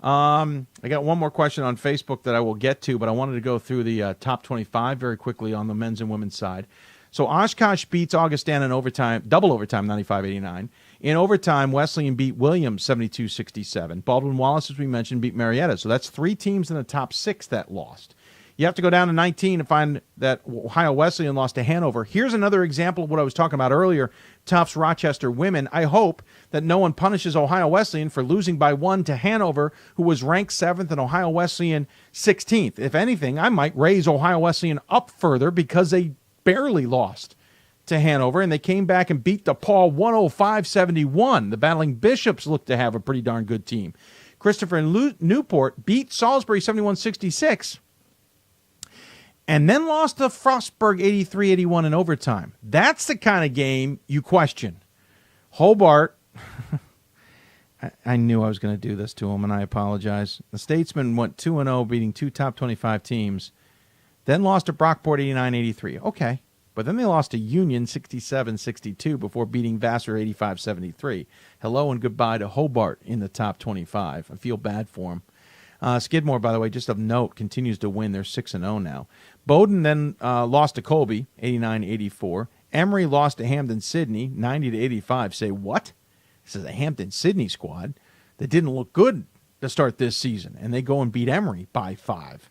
I got one more question on Facebook that I will get to, but I wanted to go through the top 25 very quickly on the men's and women's side. So Oshkosh beats Augustana in overtime, double overtime, 95-89. In overtime, Wesleyan beat Williams 72-67. Baldwin Wallace, as we mentioned, beat Marietta. So that's 3 teams in the top 6 that lost. You have to go down to 19 to find that Ohio Wesleyan lost to Hanover. Here's another example of what I was talking about earlier, Tufts Rochester women. I hope that no one punishes Ohio Wesleyan for losing by 1 to Hanover, who was ranked 7th and Ohio Wesleyan 16th. If anything, I might raise Ohio Wesleyan up further because they barely lost to Hanover, and they came back and beat DePaul 105-71. The Battling Bishops look to have a pretty darn good team. Christopher and Newport beat Salisbury 71-66. And then lost to Frostburg 83-81 in overtime. That's the kind of game you question. Hobart, I knew I was going to do this to him, and I apologize. The Statesmen went 2-0, beating 2 top 25 teams. Then lost to Brockport 89-83. Okay. But then they lost to Union 67-62 before beating Vassar 85-73. Hello and goodbye to Hobart in the top 25. I feel bad for him. Skidmore, by the way, just of note, continues to win. They're 6-0 now. Bowdoin then lost to Colby, 89-84. Emory lost to Hampden-Sydney, 90-85. Say, what? This is a Hampden-Sydney squad that didn't look good to start this season, and they go and beat Emory by 5.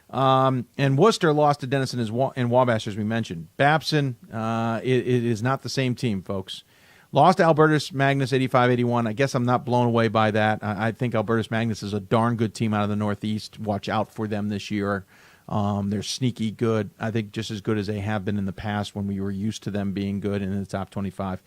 And Worcester lost to Denison and Wabash, as we mentioned. Babson, it is not the same team, folks. Lost to Albertus Magnus 85-81. I guess I'm not blown away by that. I think Albertus Magnus is a darn good team out of the Northeast. Watch out for them this year. They're sneaky good. I think just as good as they have been in the past when we were used to them being good in the top 25.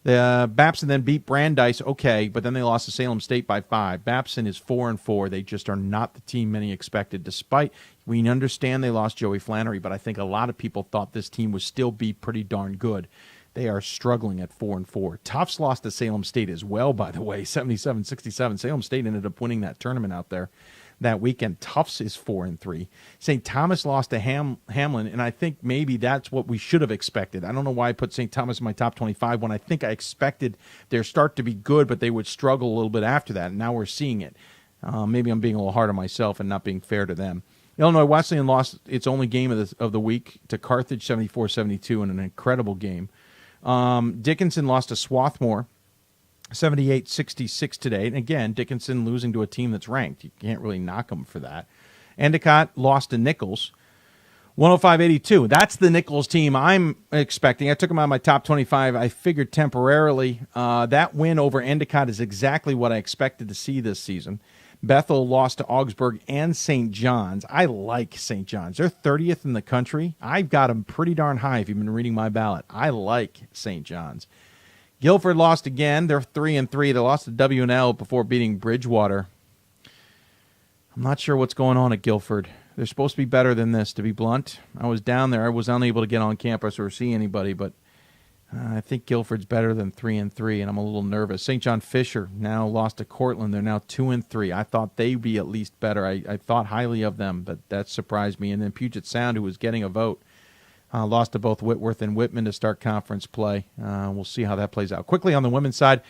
The Babson then beat Brandeis, okay, but then they lost to Salem State by 5. Babson is 4-4. They just are not the team many expected, despite we understand they lost Joey Flannery, but I think a lot of people thought this team would still be pretty darn good. They are struggling at 4-4. Tufts lost to Salem State as well, by the way, 77-67. Salem State ended up winning that tournament out there that weekend. Tufts is 4-3. St. Thomas lost to Hamlin, and I think maybe that's what we should have expected. I don't know why I put St. Thomas in my top 25 when I think I expected their start to be good, but they would struggle a little bit after that, and now we're seeing it. Maybe I'm being a little hard on myself and not being fair to them. Illinois Wesleyan lost its only game of the week to Carthage 74-72 in an incredible game. Dickinson lost to Swarthmore 78-66 today. And again, Dickinson losing to a team that's ranked. You can't really knock them for that. Endicott lost to Nichols 105-82. That's the Nichols team I'm expecting. I took them out of my top 25. I figured temporarily that win over Endicott is exactly what I expected to see this season. Bethel lost to Augsburg and St. John's. I like St. John's. They're 30th in the country. I've got them pretty darn high if you've been reading my ballot. I like St. John's. Guilford lost again. They're 3-3. They lost to W&L before beating Bridgewater. I'm not sure what's going on at Guilford. They're supposed to be better than this, to be blunt. I was down there. I was unable to get on campus or see anybody, but I think Guilford's better than 3-3, and I'm a little nervous. St. John Fisher now lost to Cortland. They're now 2-3. I thought they'd be at least better. I thought highly of them, but that surprised me. And then Puget Sound, who was getting a vote, lost to both Whitworth and Whitman to start conference play. We'll see how that plays out. Quickly on the women's side,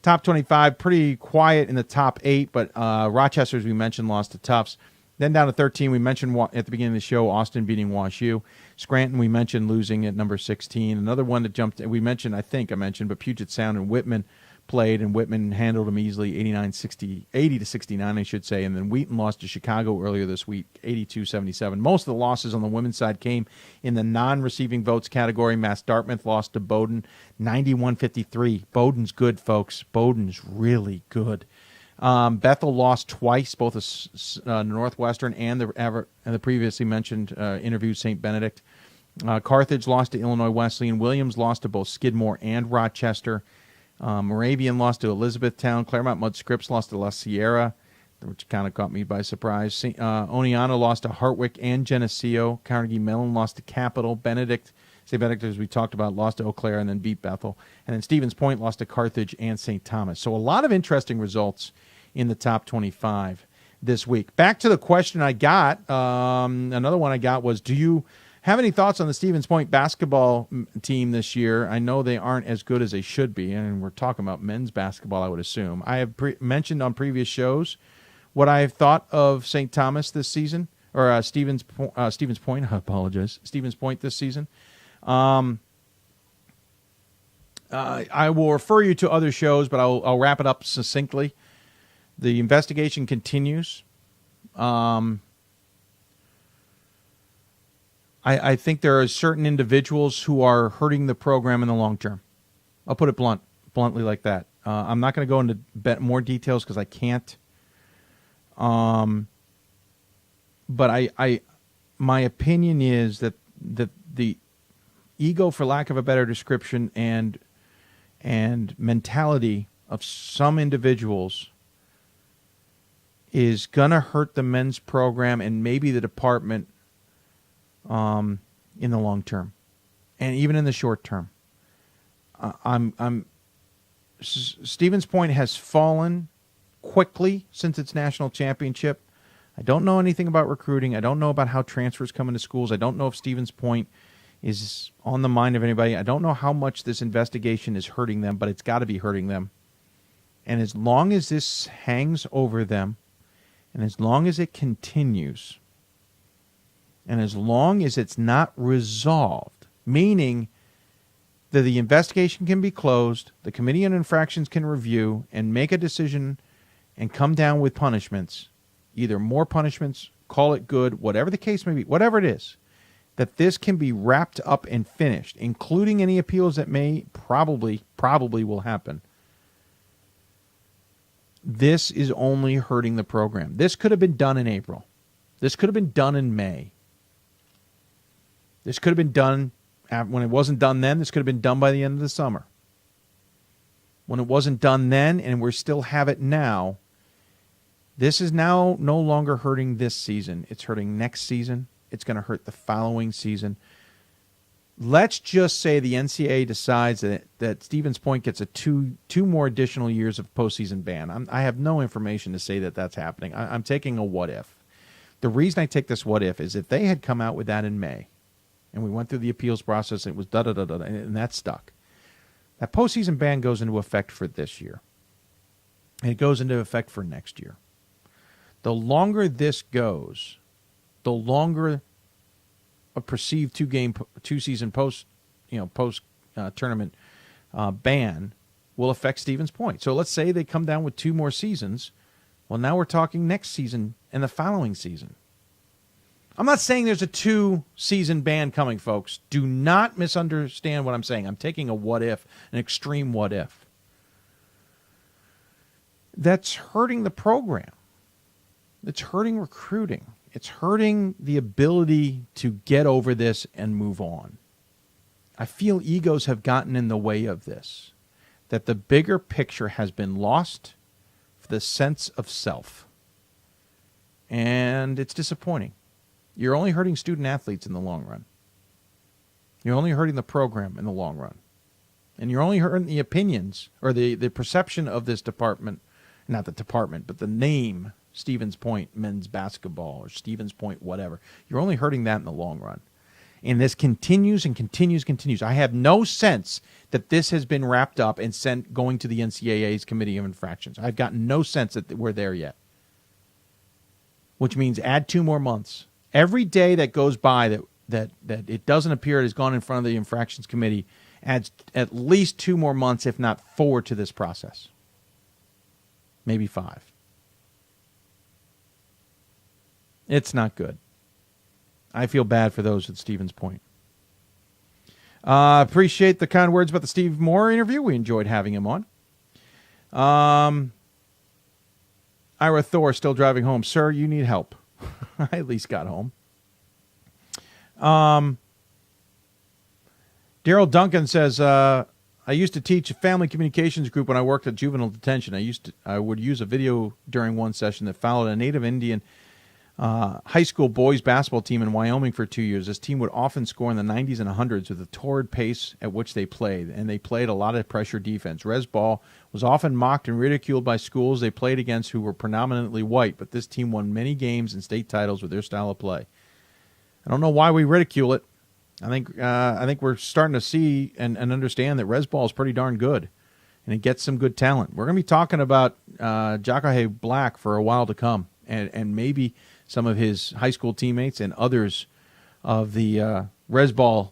top 25, pretty quiet in the top 8, but Rochester, as we mentioned, lost to Tufts. Then down to 13, we mentioned at the beginning of the show, Austin beating WashU. Scranton, we mentioned losing at number 16. Another one that jumped, we mentioned, but Puget Sound and Whitman played, and Whitman handled them easily, 80-69, I should say. And then Wheaton lost to Chicago earlier this week, 82-77. Most of the losses on the women's side came in the non-receiving votes category. Mass Dartmouth lost to Bowdoin, 91-53. Bowdoin's good, folks. Bowdoin's really good. Bethel lost twice, both Northwestern and the previously mentioned interviewed St. Benedict. Carthage lost to Illinois Wesleyan. Williams lost to both Skidmore and Rochester. Moravian lost to Elizabethtown. Claremont Mudd Scripps lost to La Sierra, which kind of caught me by surprise. Oneonta lost to Hartwick and Geneseo. Carnegie Mellon lost to Capital. St. Benedict, as we talked about, lost to Eau Claire and then beat Bethel. And then Stevens Point lost to Carthage and St. Thomas. So a lot of interesting results in the top 25 this week. Back to the question I got. Another one I got was, do you have any thoughts on the Stevens Point basketball team this year? I know they aren't as good as they should be, and we're talking about men's basketball, I would assume. I have mentioned on previous shows what I have thought of St. Thomas this season, or Stevens Point, I apologize, Stevens Point this season. I will refer you to other shows, but I'll wrap it up succinctly. The investigation continues. I think there are certain individuals who are hurting the program in the long term. I'll put it bluntly like that. I'm not going to go into more details because I can't. But my opinion is that the ego, for lack of a better description, and mentality of some individuals is going to hurt the men's program and maybe the department in the long term, and even in the short term. Stevens Point has fallen quickly since its national championship. I don't know anything about recruiting. I don't know about how transfers come into schools. I don't know if Stevens Point is on the mind of anybody. I don't know how much this investigation is hurting them, but it's got to be hurting them. And as long as this hangs over them, and as long as it continues, and as long as it's not resolved, meaning that the investigation can be closed, the Committee on Infractions can review and make a decision and come down with punishments, either more punishments, call it good, whatever the case may be, whatever it is, that this can be wrapped up and finished, including any appeals that may probably will happen. This is only hurting the program. This could have been done in April. This could have been done in May. This could have been done when it wasn't done then. This could have been done by the end of the summer. when it wasn't done then, and we still have it now, this is now no longer hurting this season. It's hurting next season. It's going to hurt the following season. Let's just say the NCAA decides that Stevens Point gets a two more additional years of postseason ban. I have no information to say that that's happening. I'm taking a what if. The reason I take this what if is if they had come out with that in May, and we went through the appeals process, and it was da-da-da-da, and that stuck. That postseason ban goes into effect for this year. And it goes into effect for next year. The longer this goes, the longer a perceived two-season post tournament ban will affect Stevens Point. So let's say they come down with 2 more seasons. Well, now we're talking next season and the following season. I'm not saying there's a 2-season ban coming, folks. Do not misunderstand what I'm saying. I'm taking a what if, an extreme what if. That's hurting the program. It's hurting recruiting. It's hurting the ability to get over this and move on. I feel egos have gotten in the way of this, that the bigger picture has been lost for the sense of self. And it's disappointing. You're only hurting student athletes in the long run. You're only hurting the program in the long run. And you're only hurting the opinions or the perception of this department, not the department, but the name Stevens Point men's basketball or Stevens Point whatever. You're only hurting that in the long run. And this continues and continues. I have no sense that this has been wrapped up and going to the NCAA's Committee of Infractions. I've got no sense that we're there yet. Which means add 2 more months. Every day that goes by that it doesn't appear it has gone in front of the Infractions Committee adds at least 2 more months, if not 4, to this process. Maybe 5. It's not good. I feel bad for those at Stevens Point. Appreciate the kind words about the Steve Moore interview. We enjoyed having him on. Ira Thor still driving home. Sir, you need help. I at least got home. Daryl Duncan says, I used to teach a family communications group when I worked at juvenile detention. I would use a video during one session that followed a native Indian high school boys basketball team in Wyoming for 2 years. This team would often score in the 90s and 100s with the torrid pace at which they played, and they played a lot of pressure defense. Rezball was often mocked and ridiculed by schools they played against who were predominantly white, but this team won many games and state titles with their style of play. I don't know why we ridicule it. I think we're starting to see and understand that Rezball is pretty darn good, and it gets some good talent. We're going to be talking about Jagger Heya Black for a while to come, and maybe some of his high school teammates and others of the Rezball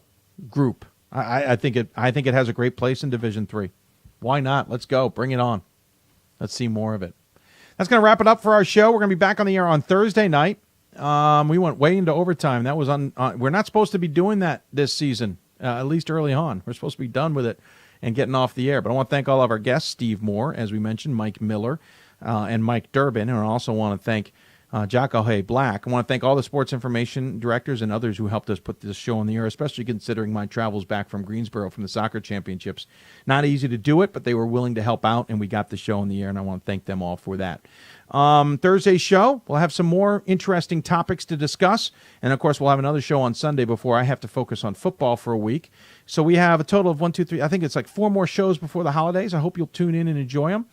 group. I think it has a great place in Division III. Why not? Let's go. Bring it on. Let's see more of it. That's going to wrap it up for our show. We're going to be back on the air on Thursday night. We went way into overtime. That was we're not supposed to be doing that this season, at least early on. We're supposed to be done with it and getting off the air. But I want to thank all of our guests, Steve Moore, as we mentioned, Mike Miller, and Mike Durbin. And I also want to thank Jagger Heya Black. I want to thank all the sports information directors and others who helped us put this show on the air, especially considering my travels back from Greensboro from the soccer championships. Not easy to do it, but they were willing to help out, and we got the show on the air, and I want to thank them all for that. Thursday's show, we'll have some more interesting topics to discuss, and of course we'll have another show on Sunday before I have to focus on football for a week. So we have a total of 1, 2, 3, I think it's like 4 more shows before the holidays. I hope you'll tune in and enjoy them.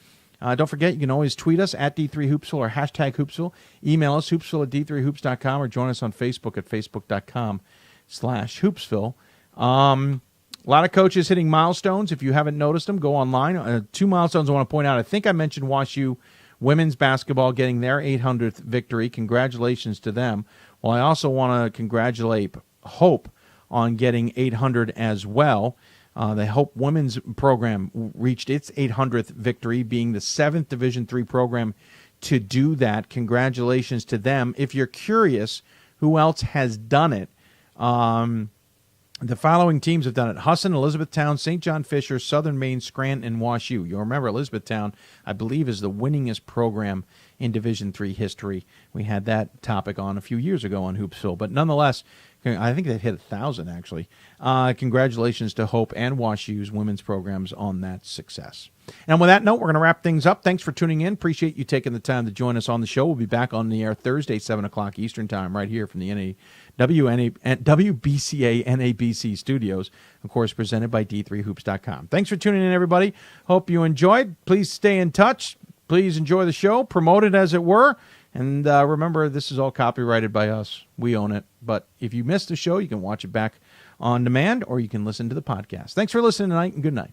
Don't forget, you can always tweet us at D3Hoopsville or hashtag Hoopsville. Email us, hoopsville@d3hoops.com, or join us on Facebook at facebook.com/Hoopsville. A lot of coaches hitting milestones. If you haven't noticed them, go online. 2 milestones I want to point out. I think I mentioned WashU women's basketball getting their 800th victory. Congratulations to them. Well, I also want to congratulate Hope on getting 800 as well. The Hope women's program reached its 800th victory, being the 7th Division III program to do that. Congratulations to them. If you're curious who else has done it, the following teams have done it: Husson, Elizabethtown, St. John Fisher, Southern Maine, Scranton, and WashU. You'll remember Elizabethtown, I believe, is the winningest program in Division III history. We had that topic on a few years ago on Hoopsville. But nonetheless, I think they hit 1,000, actually. Congratulations to Hope and WashU's women's programs on that success. And with that note, we're going to wrap things up. Thanks for tuning in. Appreciate you taking the time to join us on the show. We'll be back on the air Thursday, 7 o'clock Eastern Time, right here from the WBCA NABC Studios, of course, presented by D3Hoops.com. Thanks for tuning in, everybody. Hope you enjoyed. Please stay in touch. Please enjoy the show. Promote it, as it were. And remember, this is all copyrighted by us. We own it. But if you missed the show, you can watch it back on demand, or you can listen to the podcast. Thanks for listening tonight, and good night.